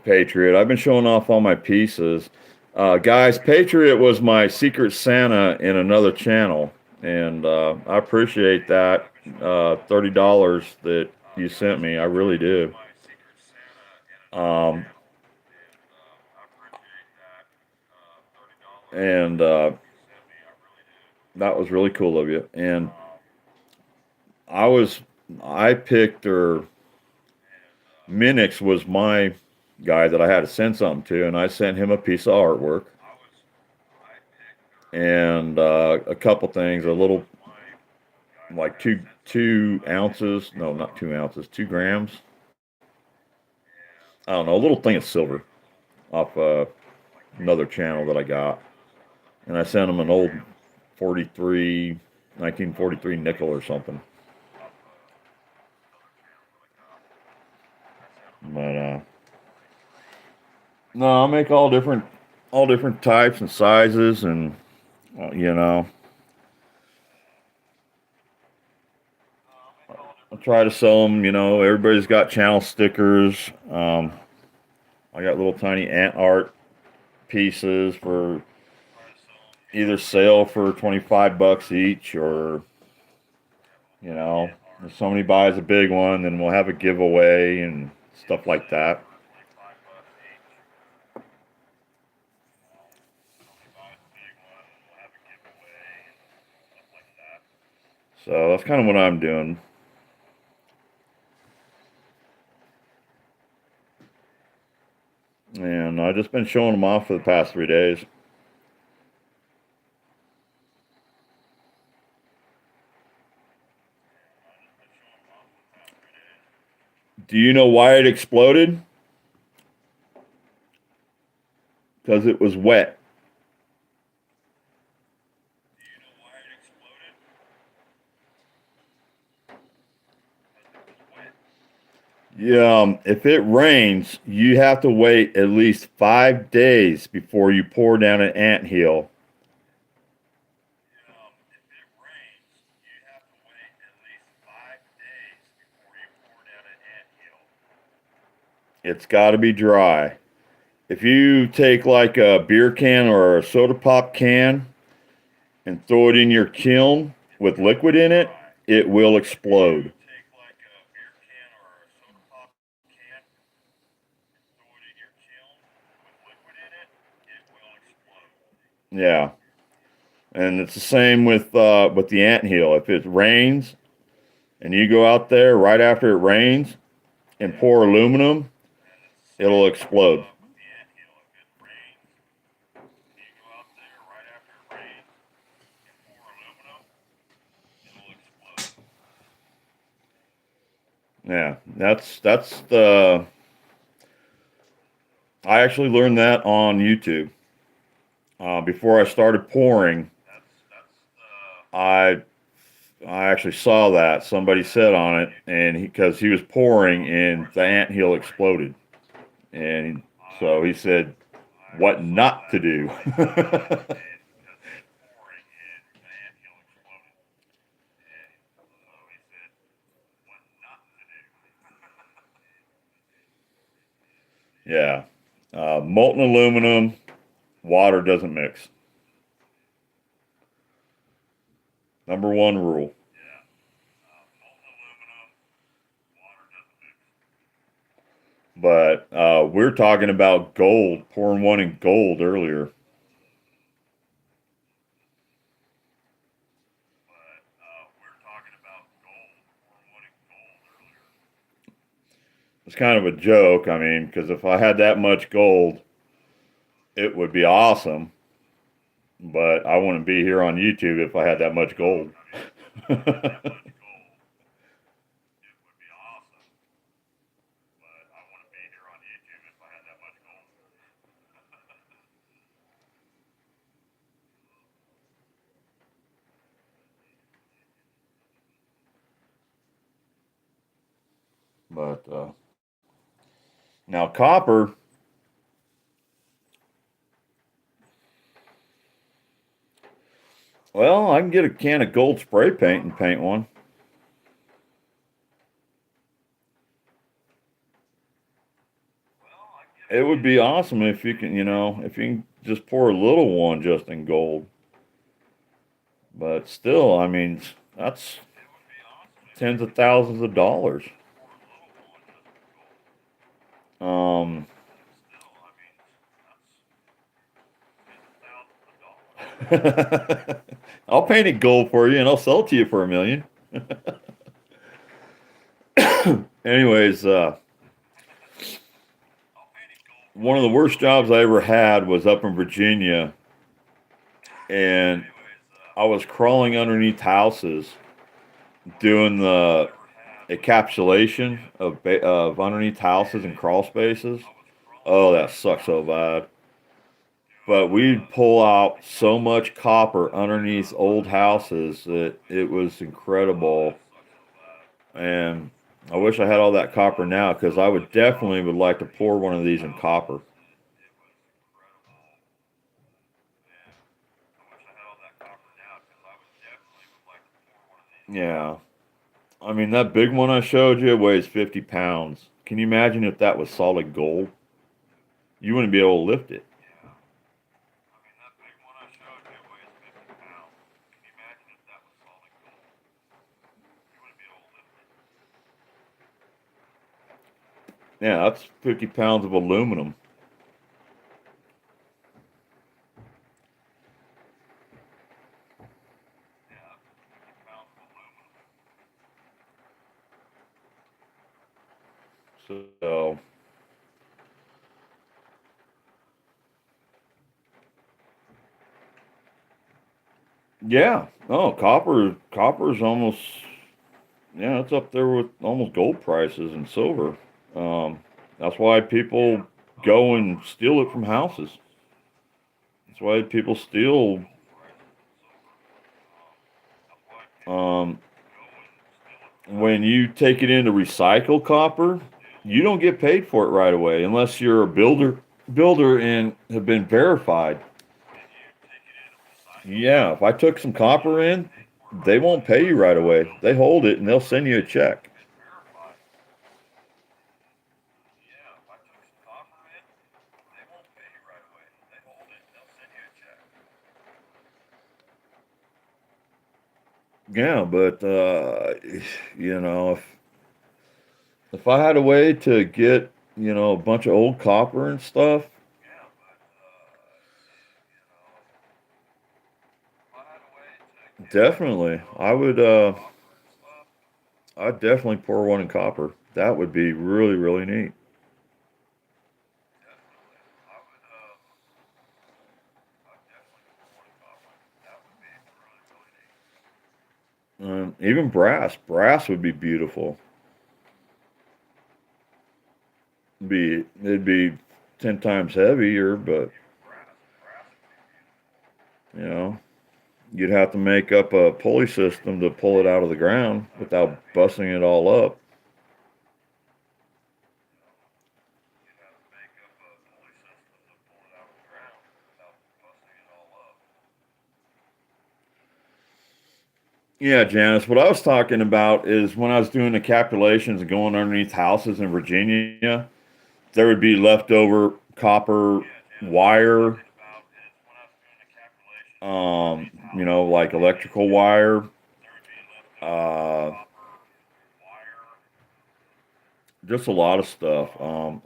Patriot. I've been showing off all my pieces. Guys, Patriot was my secret Santa in another channel, and I appreciate that $30 that you sent me. I really do. Um, and that was really cool of you. And I was, I picked, or Minix was my guy that I had to send something to, and I sent him a piece of artwork and a couple things, a little like two ounces, no, not 2 ounces, 2 grams. I don't know, a little thing of silver off another channel that I got, and I sent him an old 1943 nickel or something. But no, I make all different types and sizes, and you know, I try to sell them. Everybody's got channel stickers. I got little tiny ant art pieces for either sale for 25 bucks each, or if somebody buys a big one, then we'll have a giveaway and stuff like that. So that's kind of what I'm doing. And I've just been showing them off for the past 3 days. Do you know why it exploded? Because it was wet. Yeah, if it rains, you have to wait at least 5 days before you pour down an anthill. It's got to be dry. If you take like a beer can or a soda pop can and throw it in your kiln with liquid in it, it will explode. Yeah, and it's the same with the anthill. If it rains and you go out there right after it rains and pour aluminum, it'll explode. Yeah, that's the. I actually learned that on YouTube. Before I started pouring, I I actually saw that somebody said on it, and because he was pouring and the anthill exploded, and so he said what not to do. Yeah, molten aluminum, water doesn't mix. Number one rule. But we're talking about gold, pouring one in gold earlier. It's kind of a joke. I mean, because if I had that much gold, it would be awesome. But I wouldn't be here on YouTube if I had that much gold. But now copper, well, I can get a can of gold spray paint and paint one. It would be awesome if you can, if you can just pour a little one just in gold. But still, I mean, that's tens of thousands of dollars. Um, I'll paint it gold for you and I'll sell it to you for $1 million. Anyways, one of the worst jobs I ever had was up in Virginia, and I was crawling underneath houses doing the encapsulation of underneath houses and crawl spaces. Oh, that sucks so bad. But we'd pull out so much copper underneath old houses that it was incredible. And I wish I had all that copper now because I would definitely would like to pour one of these in copper. Yeah. I mean, that big one I showed you weighs 50 pounds. Can you imagine if that was solid gold? You wouldn't be able to lift it. Yeah, that's 50 pounds of aluminum. So, yeah. Oh, copper's almost, yeah, it's up there with almost gold prices and silver. That's why people go and steal it from houses. That's why people steal. Um, when you take it in to recycle copper, you don't get paid for it right away unless you're a builder and have been verified. Yeah, if I took some copper in, they won't pay you right away. They hold it and they'll send you a check. Yeah, but if I had a way to get, a bunch of old copper and stuff, definitely. I'd definitely pour one in copper. That would be really, really neat. Even brass. Brass would be beautiful. It'd be 10 times heavier, but you know, you'd have to make up a pulley system to pull it out of the ground without busting it all up. Yeah, Janice, what I was talking about is when I was doing the calculations and going underneath houses in Virginia, there would be leftover copper wire, like electrical wire, uh, just a lot of stuff.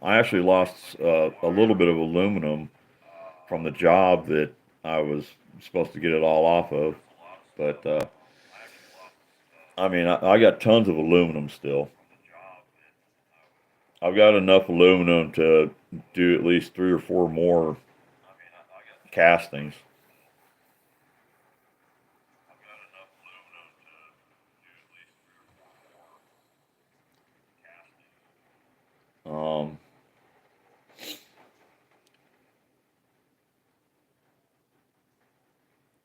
I actually lost a little bit of aluminum from the job that I was supposed to get it all off of, but I mean, I got tons of aluminum still. I've got enough aluminum to do at least 3 or 4 more castings. Um,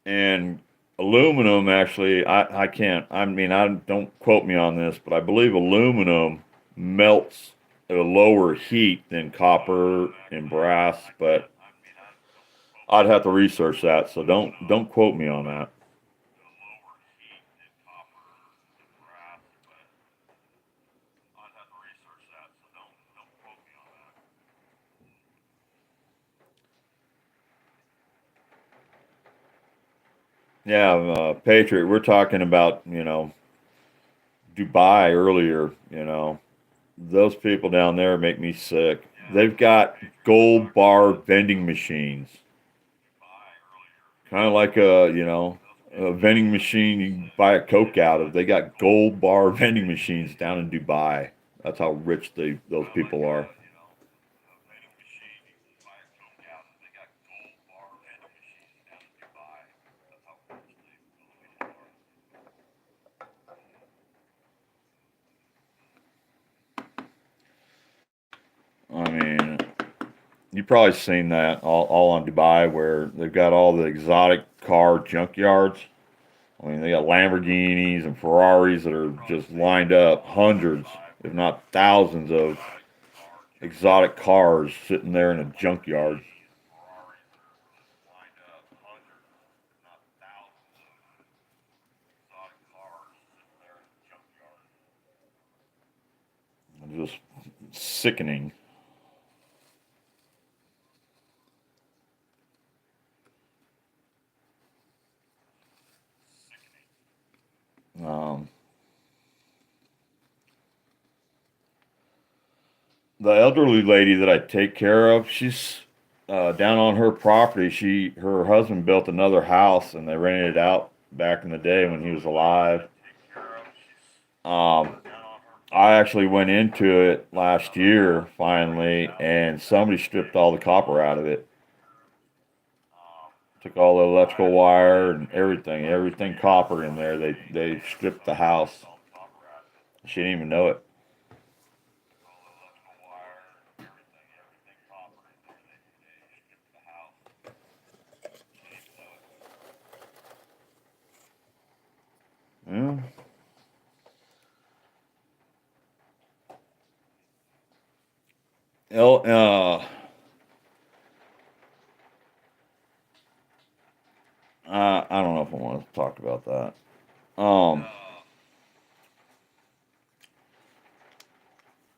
and aluminum actually, I can't. I mean, I don't quote me on this, but I believe aluminum melts at a lower heat than copper and brass. But I'd have to research that, so don't quote me on that. Yeah, Patriot. We're talking about Dubai earlier. Those people down there make me sick. They've got gold bar vending machines, kind of like a vending machine you buy a Coke out of. They got gold bar vending machines down in Dubai. That's how rich those people are. I mean, you've probably seen that all on Dubai where they've got all the exotic car junkyards. I mean, they got Lamborghinis and Ferraris that are just lined up, hundreds, if not thousands, of exotic cars sitting there in a junkyard. Just sickening. Um, the elderly lady that I take care of, she's down on her property. Her husband built another house, and they rented it out back in the day when he was alive. Um, I actually went into it last year finally, and somebody stripped all the copper out of it. Took all the electrical wire and everything copper in there. They stripped the house. She didn't even know it. Yeah. El, I don't know if I want to talk about that. Um,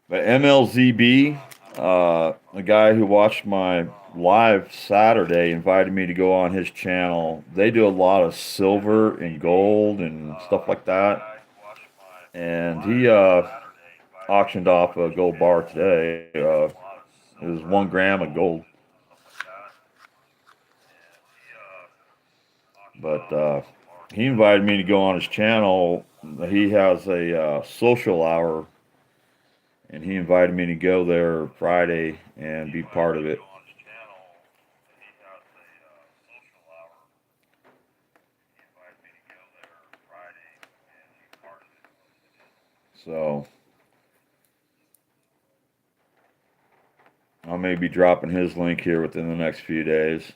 but MLZB, the guy who watched my live Saturday, invited me to go on his channel. They do a lot of silver and gold and stuff like that. And he auctioned off a gold bar today. It was 1 gram of gold. But he invited me to go on his channel. He has a social hour, and he invited me to go there Friday and be part of it. So I may be dropping his link here within the next few days.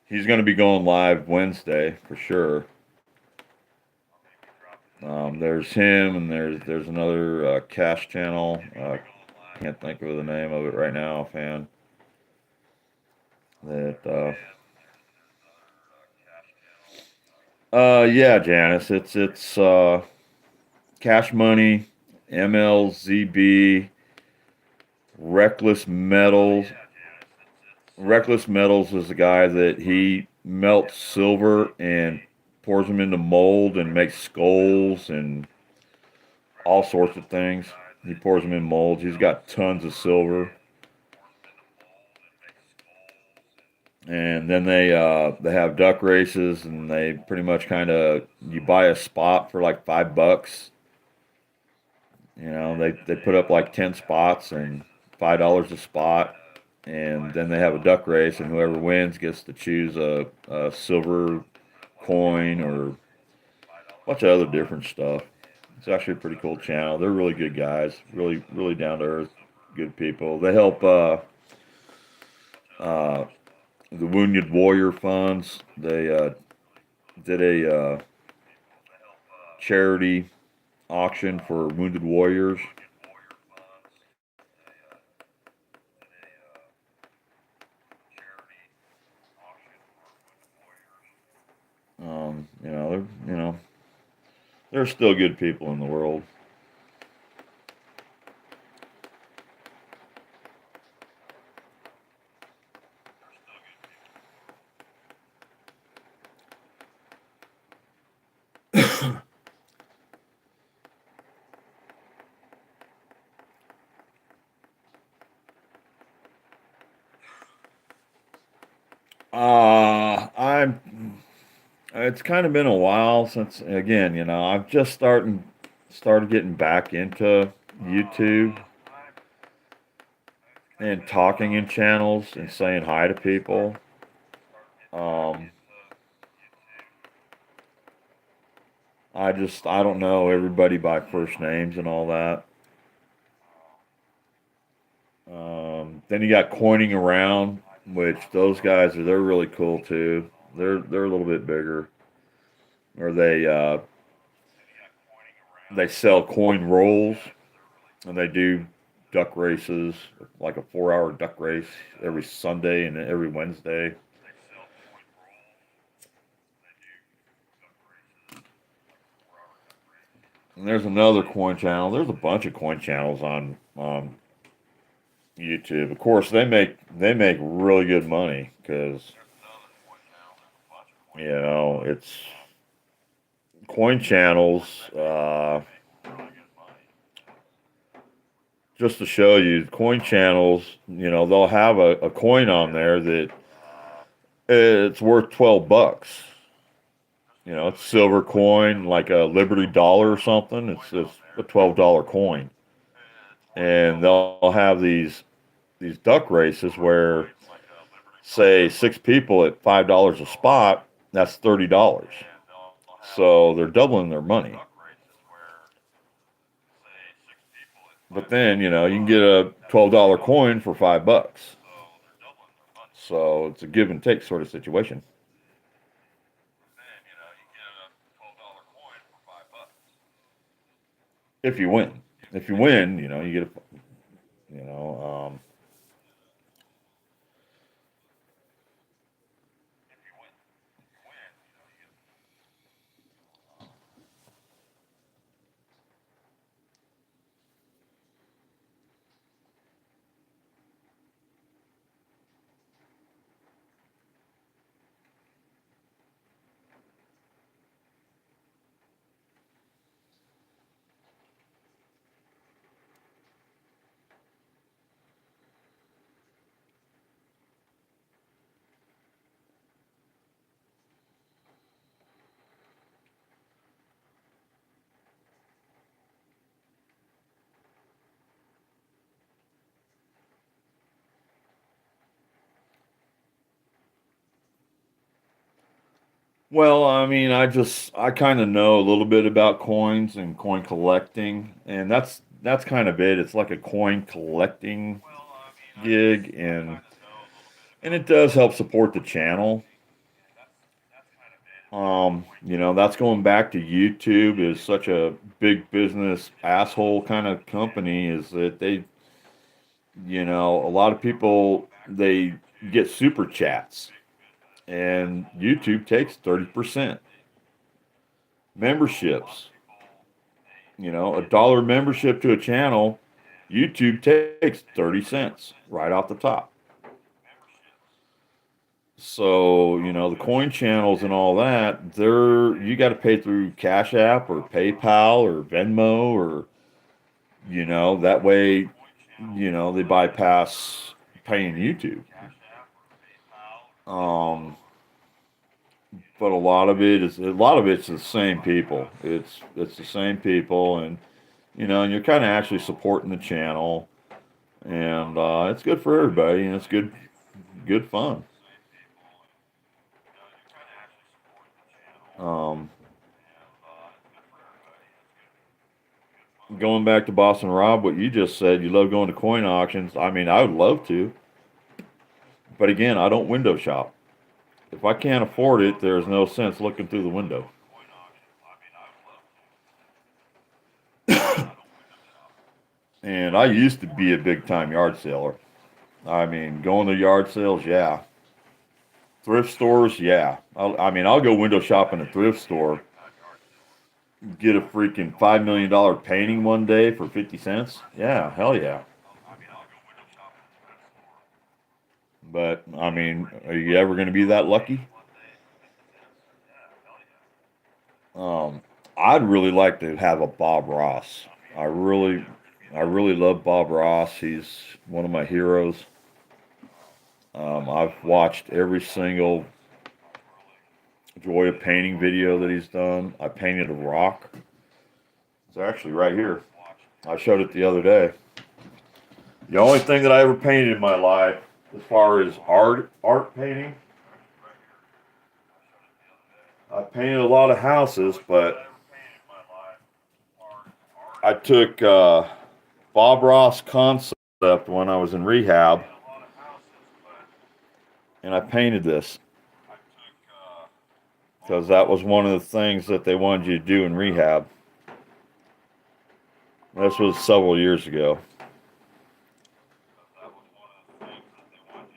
He's going to be going live Wednesday for sure. There's him, and there's another cash channel. Can't think of the name of it right now, offhand. That yeah, Janice, it's Cash Money, MLZB, Reckless Metals. Reckless Metals is the guy that he melts silver and pours them into mold and makes skulls and all sorts of things. He pours them in molds. He's got tons of silver. And then they have duck races, and they pretty much kind of you buy a spot for like $5. You know, they put up like 10 spots and $5 a spot, and then they have a duck race, and whoever wins gets to choose a silver coin or a bunch of other different stuff. It's actually a pretty cool channel. They're really good guys, really down to earth, good people. They help uh, the Wounded Warrior Funds. They did a charity auction for Wounded Warriors. You know, there's still good people in the world. I'm. It's kind of been a while since, again, I've just started getting back into YouTube and talking in channels and saying hi to people. Um, I don't know everybody by first names and all that. Then you got Coining Around, which those guys they're really cool too. They're a little bit bigger, or they sell coin rolls, and they do duck races, like a 4 hour duck race every Sunday and every Wednesday. And there's another coin channel. There's a bunch of coin channels on YouTube. Of course, they make really good money because it's coin channels. Just to show you, coin channels. They'll have a coin on there that it's worth $12. It's silver coin, like a Liberty dollar or something. It's a $12 coin, and they'll have these duck races where, say, 6 people at $5 a spot. That's $30. So they're doubling their money. But then you can get a $12 coin for $5. So it's a give and take sort of situation. If you win, you get a you know. Well, I mean, I kind of know a little bit about coins and coin collecting, and that's kind of it. It's like a coin collecting. gig, and it does help support the channel. That's going back to YouTube is such a big business asshole kind of company is that a lot of people, they get super chats and YouTube takes 30%. Memberships, $1 membership to a channel, YouTube takes 30 cents right off the top. So, the coin channels and all that, you got to pay through Cash App or PayPal or Venmo or, that way, they bypass paying YouTube. Um, but a lot of it's the same people. It's the same people, and you're kind of actually supporting the channel, and it's good for everybody, and it's good fun. Um, Going back to Boston Rob, what you just said, you love going to coin auctions. I mean, I would love to, but again, I don't window shop. If I can't afford it, there's no sense looking through the window. And I used to be a big time yard sailor. I mean, going to yard sales, yeah. Thrift stores, yeah. I'll go window shop in a thrift store, get a freaking $5 million painting one day for 50 cents. Yeah, hell yeah. But I mean, are you ever going to be that lucky? Um, I'd really like to have a Bob Ross. I really, I really love Bob Ross. He's one of my heroes. I've watched every single Joy of Painting video that he's done. I painted a rock. It's actually right here. I showed it the other day. The only thing that I ever painted in my life, as far as art painting, I painted a lot of houses, but I took Bob Ross concept when I was in rehab, and I painted this because that was one of the things that they wanted you to do in rehab. This was several years ago,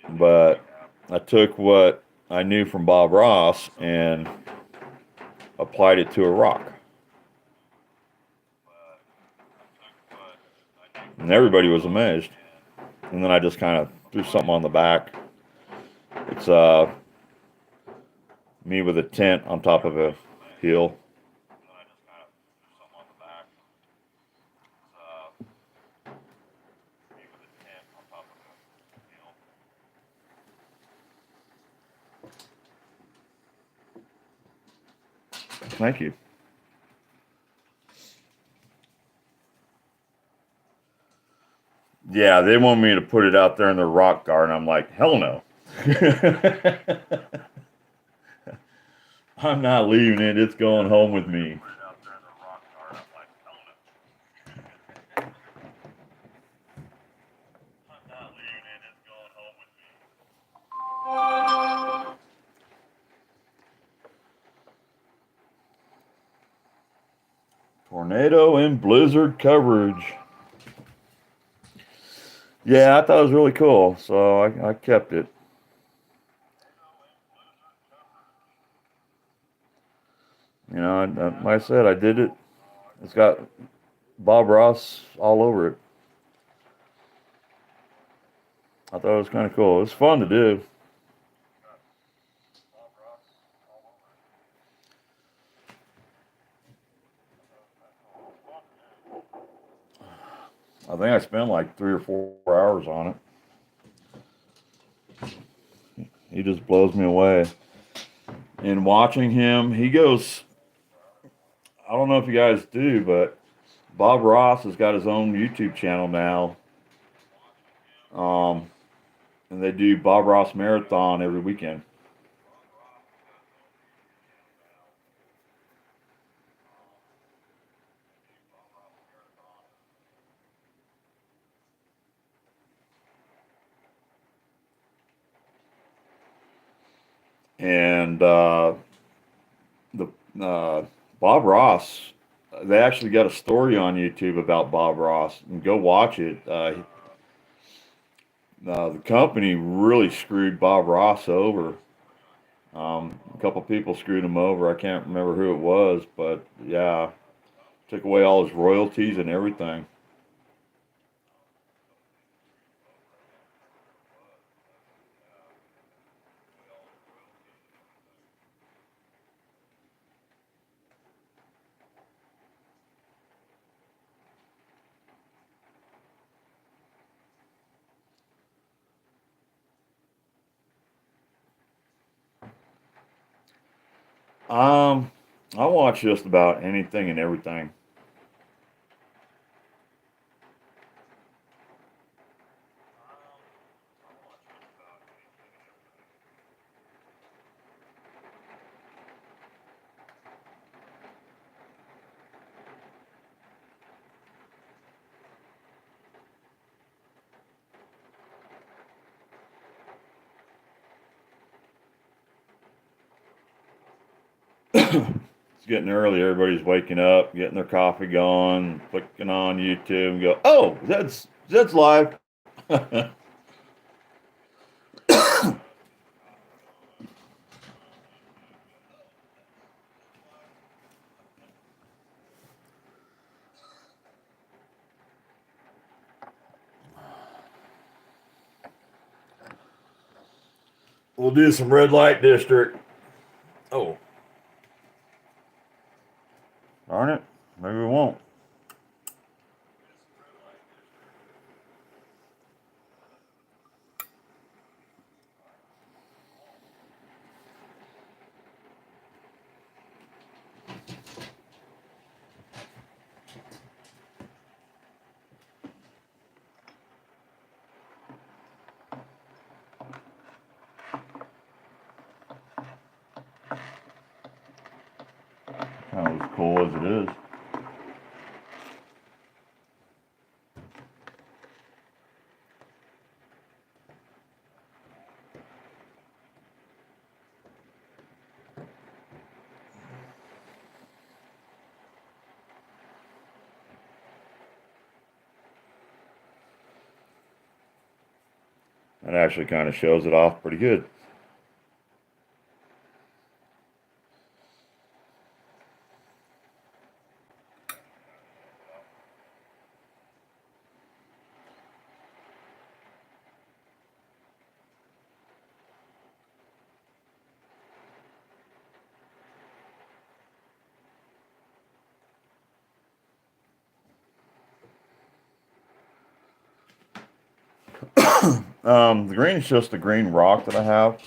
but I took what I knew from Bob Ross and applied it to a rock. And everybody was amazed. And then I just kind of threw something on the back. It's me with a tent on top of a hill. Thank you. Yeah, they want me to put it out there in the rock garden. I'm like, hell no. I'm not leaving it. It's going home with me. Tornado and blizzard coverage. Yeah, I thought it was really cool, so I kept it. Like I said, I did it. It's got Bob Ross all over it. I thought it was kind of cool. It was fun to do. I think I spent like 3 or 4 hours on it. He just blows me away. And watching him, he goes, I don't know if you guys do, but Bob Ross has got his own YouTube channel now. Um, and they do Bob Ross Marathon every weekend. and the Bob Ross. They actually got a story on YouTube about Bob Ross, and go watch it. The company really screwed Bob Ross over. A couple people screwed him over. I can't remember who it was, but yeah, took away all his royalties and everything. Um, I watch just about anything and everything. It's getting early. Everybody's waking up, getting their coffee going, clicking on YouTube, and go, "Oh, Zed's live." We'll do some red light district. Oh, darn it. Maybe we won't. Kind of as cool as it is. It actually kind of shows it off pretty good. The green is just a green rock that I have.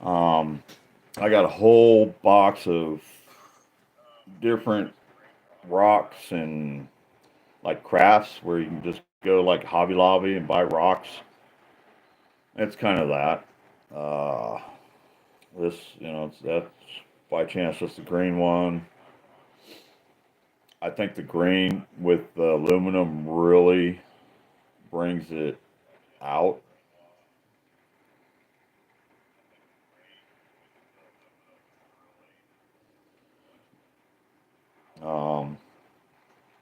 Um, I got a whole box of different rocks and like crafts where you can just go like Hobby Lobby and buy rocks. It's kind of that. Uh, this, that's by chance just the green one. I think the green with the aluminum really brings it out. Um,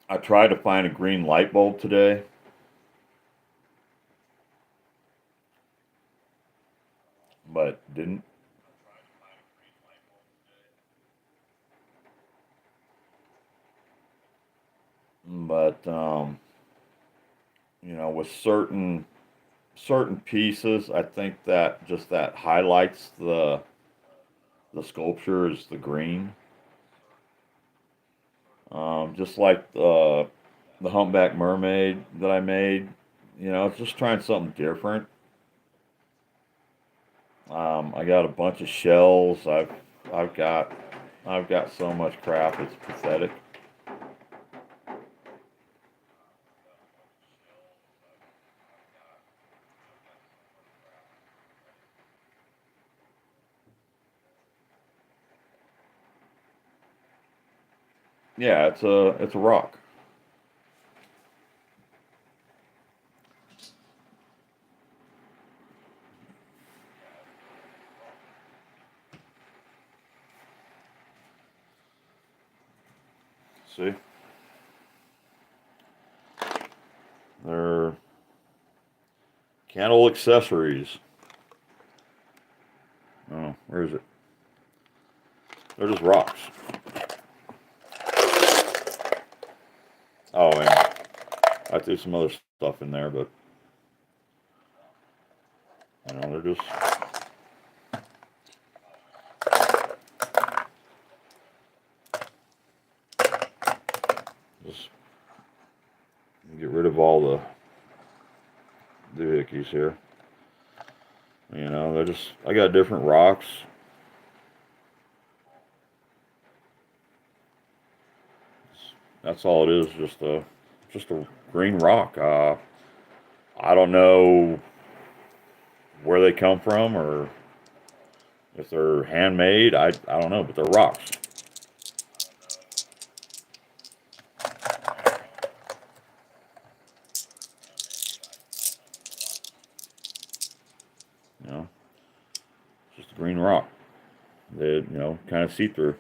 I tried to find a green light bulb today, but didn't. But with certain pieces, I think that just that highlights the sculpture is the green. Just like the humpback mermaid that I made, it's just trying something different. I got a bunch of shells. I've got I've got so much crap. It's pathetic. Yeah, it's a rock. See? They're candle accessories. Oh, where is it? They're just rocks. Oh, and I threw some other stuff in there, but they're just get rid of all the doohickeys here. They're just, I got different rocks. That's all it is, just a green rock. I don't know where they come from or if they're handmade. I don't know, but they're rocks. You know, just a green rock. They kind of see through.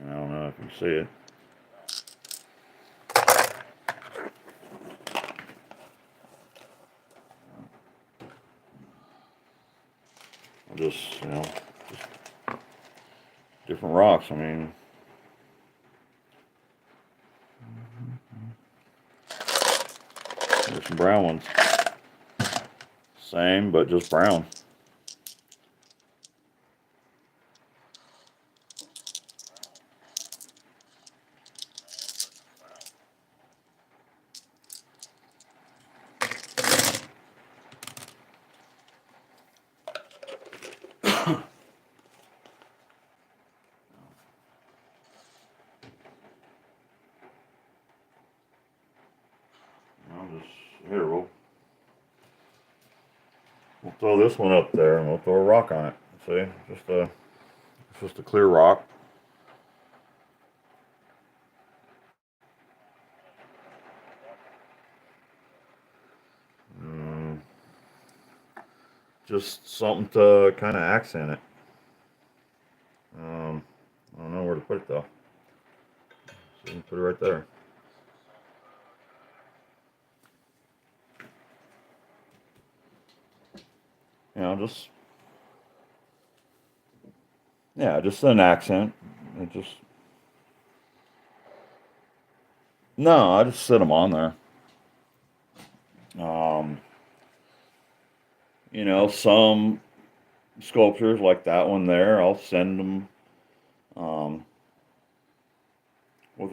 I don't know if you can see it. Just different rocks. I mean, there's some brown ones. Same, but just brown. Here, we'll throw this one up there and we'll throw a rock on it. See, it's just a clear rock. Just something to kind of accent it. I don't know where to put it though. So you can put it right there. Just an accent. It just no, I just set them on there. Um, some sculptures like that one there, I'll send them um, with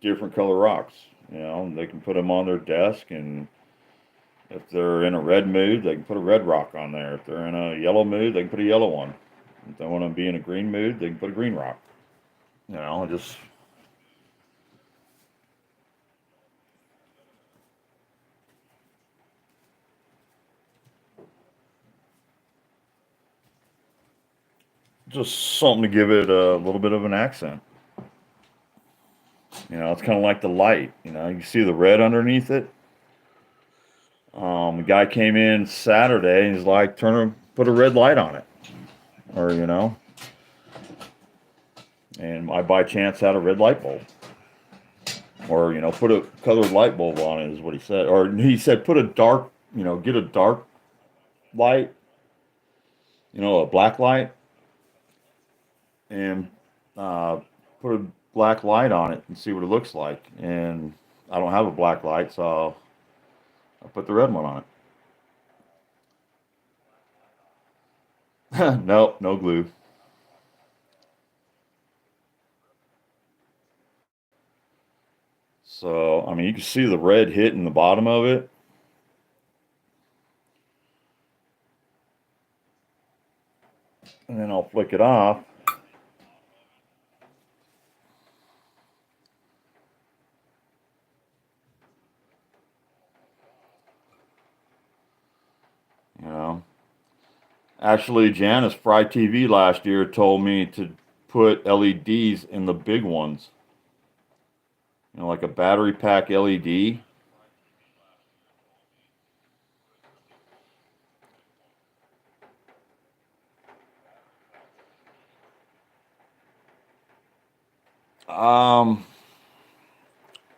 different color rocks. They can put them on their desk, and if they're in a red mood, they can put a red rock on there. If they're in a yellow mood, they can put a yellow one. If they want to be in a green mood, they can put a green rock. Just something to give it a little bit of an accent. It's kind of like the light. You see the red underneath it. The guy came in Saturday and he's like, put a red light on it, or and I by chance had a red light bulb, or put a colored light bulb on it is what he said, or he said put a dark, get a dark light, a black light, and put a black light on it and see what it looks like. And I don't have a black light, so I put the red one on it. Nope, no glue. So, I mean, you can see the red hitting the bottom of it. And then I'll flick it off. You know, Actually, Janice Fry TV last year told me to put LEDs in the big ones. Like a battery pack LED. Um,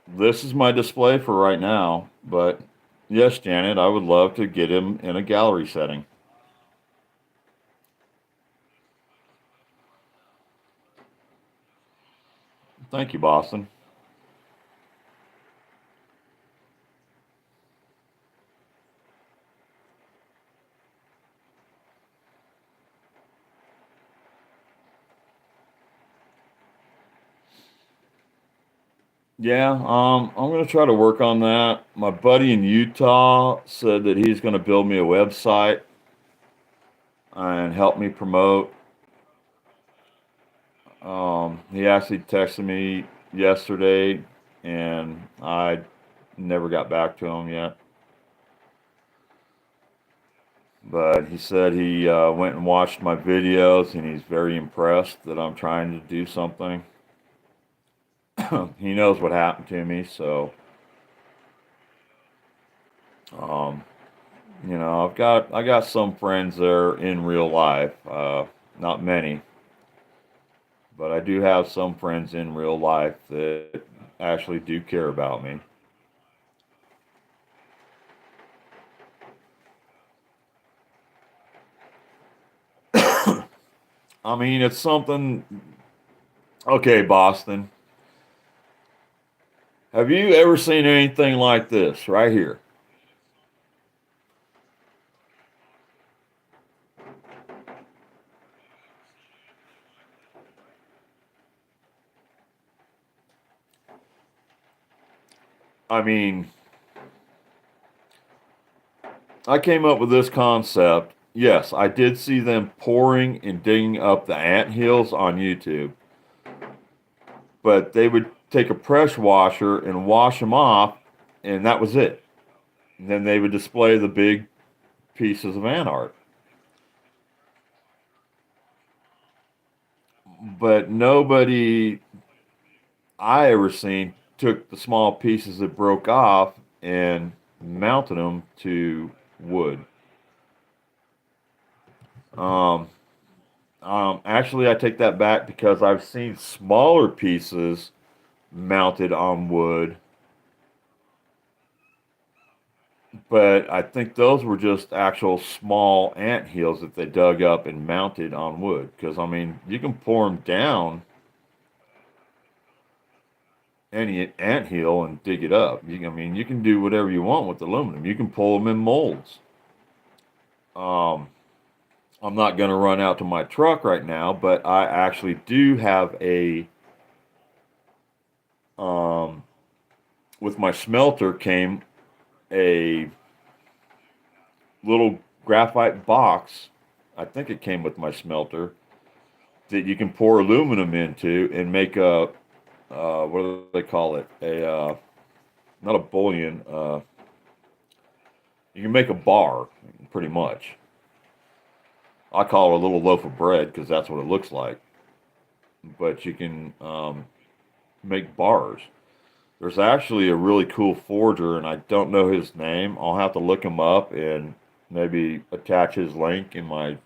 this is my display for right now, but yes, Janet, I would love to get him in a gallery setting. Thank you, Boston. Yeah, I'm gonna try to work on that. My buddy in Utah said that he's gonna build me a website and help me promote. He actually texted me yesterday, and I never got back to him yet. But he said he went and watched my videos, and he's very impressed that I'm trying to do something. He knows what happened to me, so um, I got some friends there in real life. Not many, but I do have some friends in real life that actually do care about me. I mean, it's something. Okay, Boston. Have you ever seen anything like this right here? I mean, I came up with this concept. Yes, I did see them pouring and digging up the ant hills on YouTube, but they would take a pressure washer and wash them off, and that was it. And then they would display the big pieces of ant art. But nobody I ever seen took the small pieces that broke off and mounted them to wood. Um, actually, I take that back because I've seen smaller pieces mounted on wood, but I think those were just actual small ant hills that they dug up and mounted on wood. Because I mean, you can pour them down any ant hill and dig it up. I mean, you can do whatever you want with aluminum. You can pull them in molds. Um, I'm not going to run out to my truck right now, but I actually do have um, with my smelter came a little graphite box. I think it came with my smelter that you can pour aluminum into and make a, what do they call it? Not a bullion. You can make a bar, pretty much. I call it a little loaf of bread because that's what it looks like. But you can make bars. There's actually a really cool forger, and I don't know his name. I'll have to look him up and maybe attach his link in my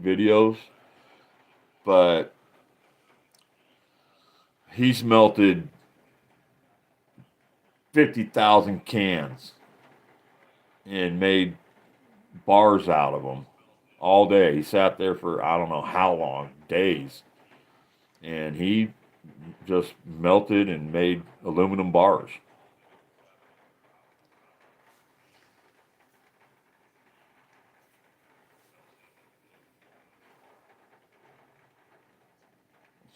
videos. But he's melted 50,000 cans and made bars out of them all day. He sat there for I don't know how long, days, and he just melted and made aluminum bars.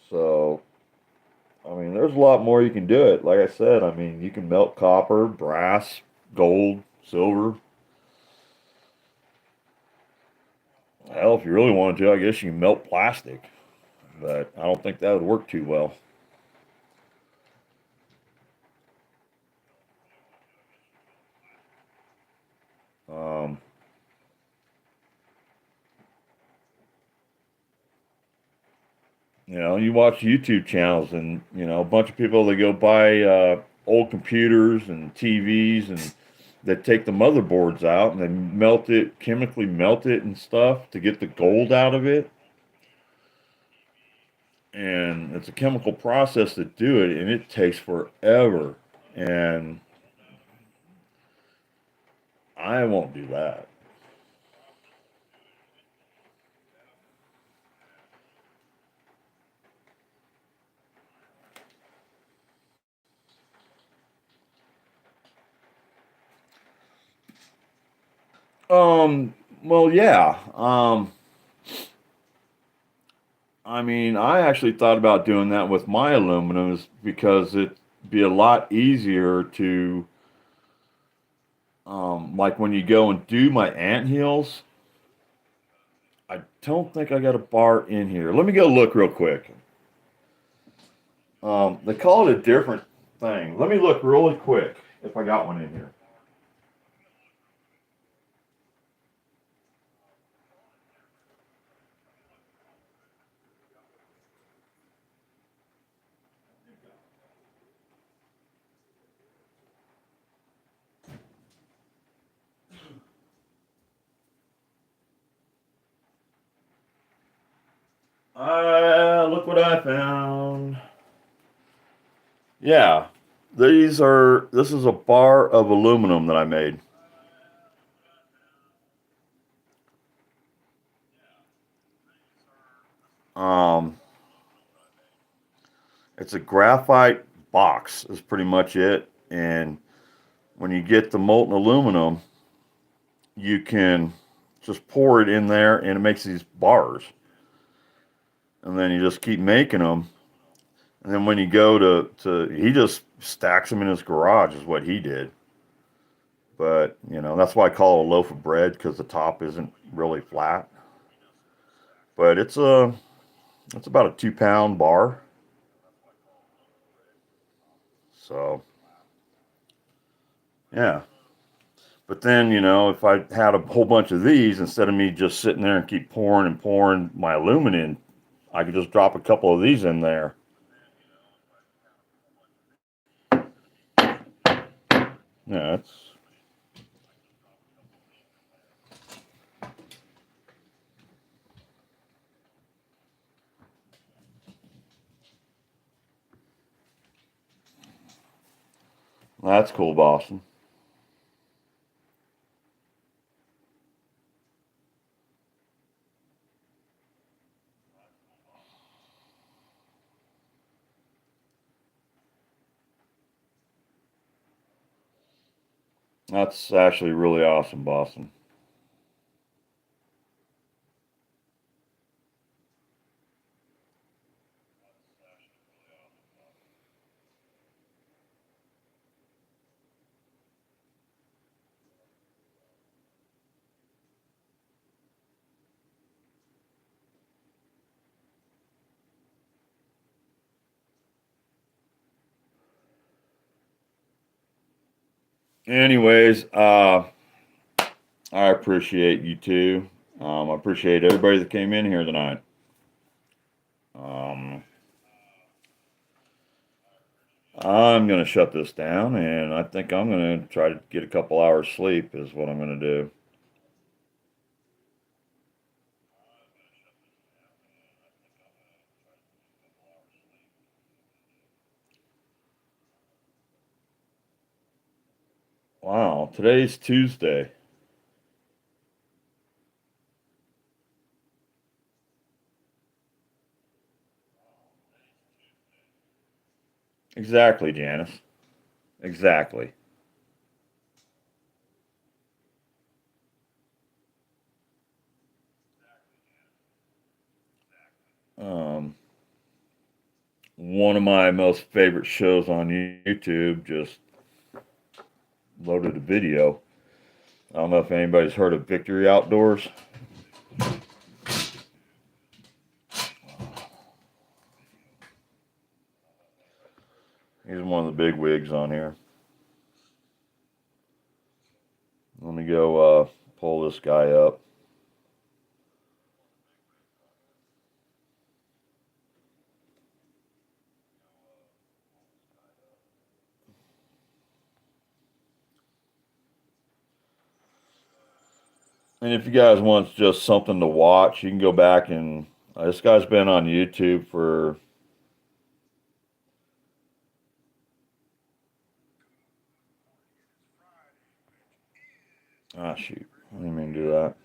So, I mean, there's a lot more you can do it. Like I said, I mean, you can melt copper, brass, gold, silver. Hell, if you really wanted to, I guess you can melt plastic, but I don't think that would work too well. Um, you watch YouTube channels, and a bunch of people they go buy old computers and TVs, and they take the motherboards out and they melt it, chemically melt it and stuff to get the gold out of it. and it's a chemical process to do it, and it takes forever. And I won't do that. Well, yeah. I mean, I actually thought about doing that with my aluminums because it'd be a lot easier to, like when you go and do my ant hills. I don't think I got a bar in here. Let me go look real quick. They call it a different thing. Let me look really quick if I got one in here. Look what I found. Yeah, this is a bar of aluminum that I made. Um, it's a graphite box is pretty much it. And when you get the molten aluminum, you can just pour it in there and it makes these bars. And then you just keep making them. And then when you go he just stacks them in his garage is what he did. But, that's why I call it a loaf of bread because the top isn't really flat. But it's about a 2 pound bar. So, yeah. But then, if I had a whole bunch of these, instead of me just sitting there and keep pouring and pouring my aluminum in, I could just drop a couple of these in there. Yeah, that's cool, Boston. That's actually really awesome, Boston. Anyways, I appreciate you too. I appreciate everybody that came in here tonight. Um, I'm going to shut this down, and I think I'm going to try to get a couple hours sleep, is what I'm going to do. Wow, today's Tuesday. Exactly, Janice. Exactly. Um, One of my most favorite shows on YouTube just loaded a video. I don't know if anybody's heard of Victory Outdoors. He's one of the big wigs on here. Let me go pull this guy up. And if you guys want just something to watch, you can go back and this guy's been on YouTube for Ah, shoot. I didn't mean to do that.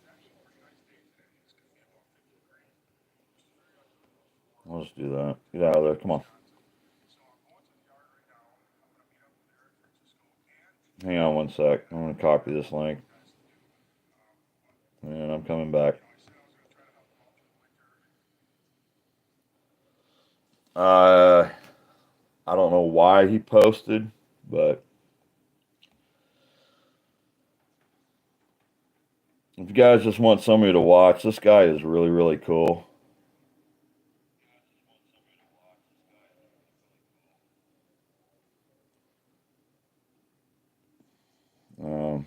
I'll just do that. Get out of there. Come on. Hang on one sec. I'm going to copy this link. And I'm coming back. Uh, I don't know why he posted, but if you guys just want somebody to watch, this guy is really, really cool. Um,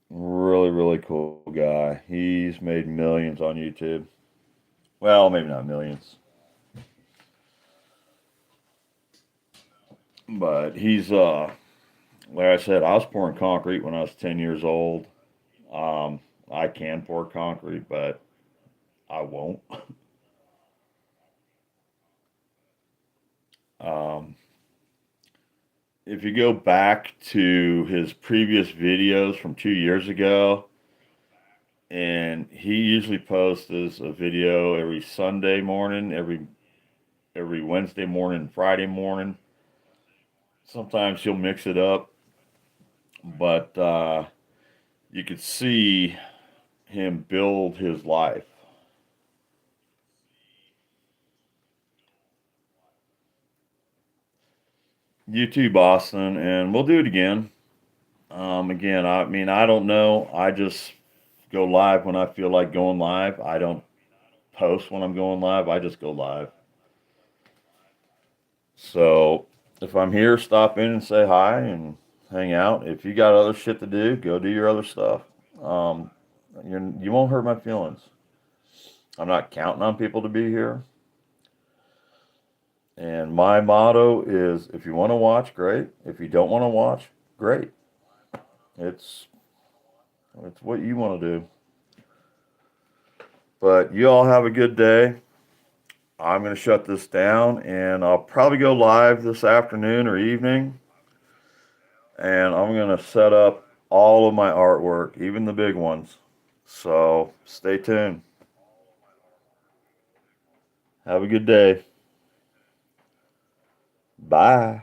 really, really cool guy. He's made millions on YouTube. Well, maybe not millions, but he's like I said, I was pouring concrete when I was 10 years old. Um, I can pour concrete, but I won't. Um, if you go back to his previous videos from 2 years ago, and he usually posts a video every Sunday morning, every Wednesday morning, Friday morning. Sometimes he'll mix it up, but you could see him build his life. You too, Boston, and we'll do it again. Again, I mean, I don't know. I just go live when I feel like going live. I don't post when I'm going live. I just go live. So if I'm here, stop in and say hi and hang out. If you got other shit to do, go do your other stuff. Um, you won't hurt my feelings. I'm not counting on people to be here. And my motto is if you want to watch, great. If you don't want to watch, great. It's it's what you want to do. But you all have a good day. I'm going to shut this down and I'll probably go live this afternoon or evening. And I'm going to set up all of my artwork, even the big ones. So stay tuned. Have a good day. Bye.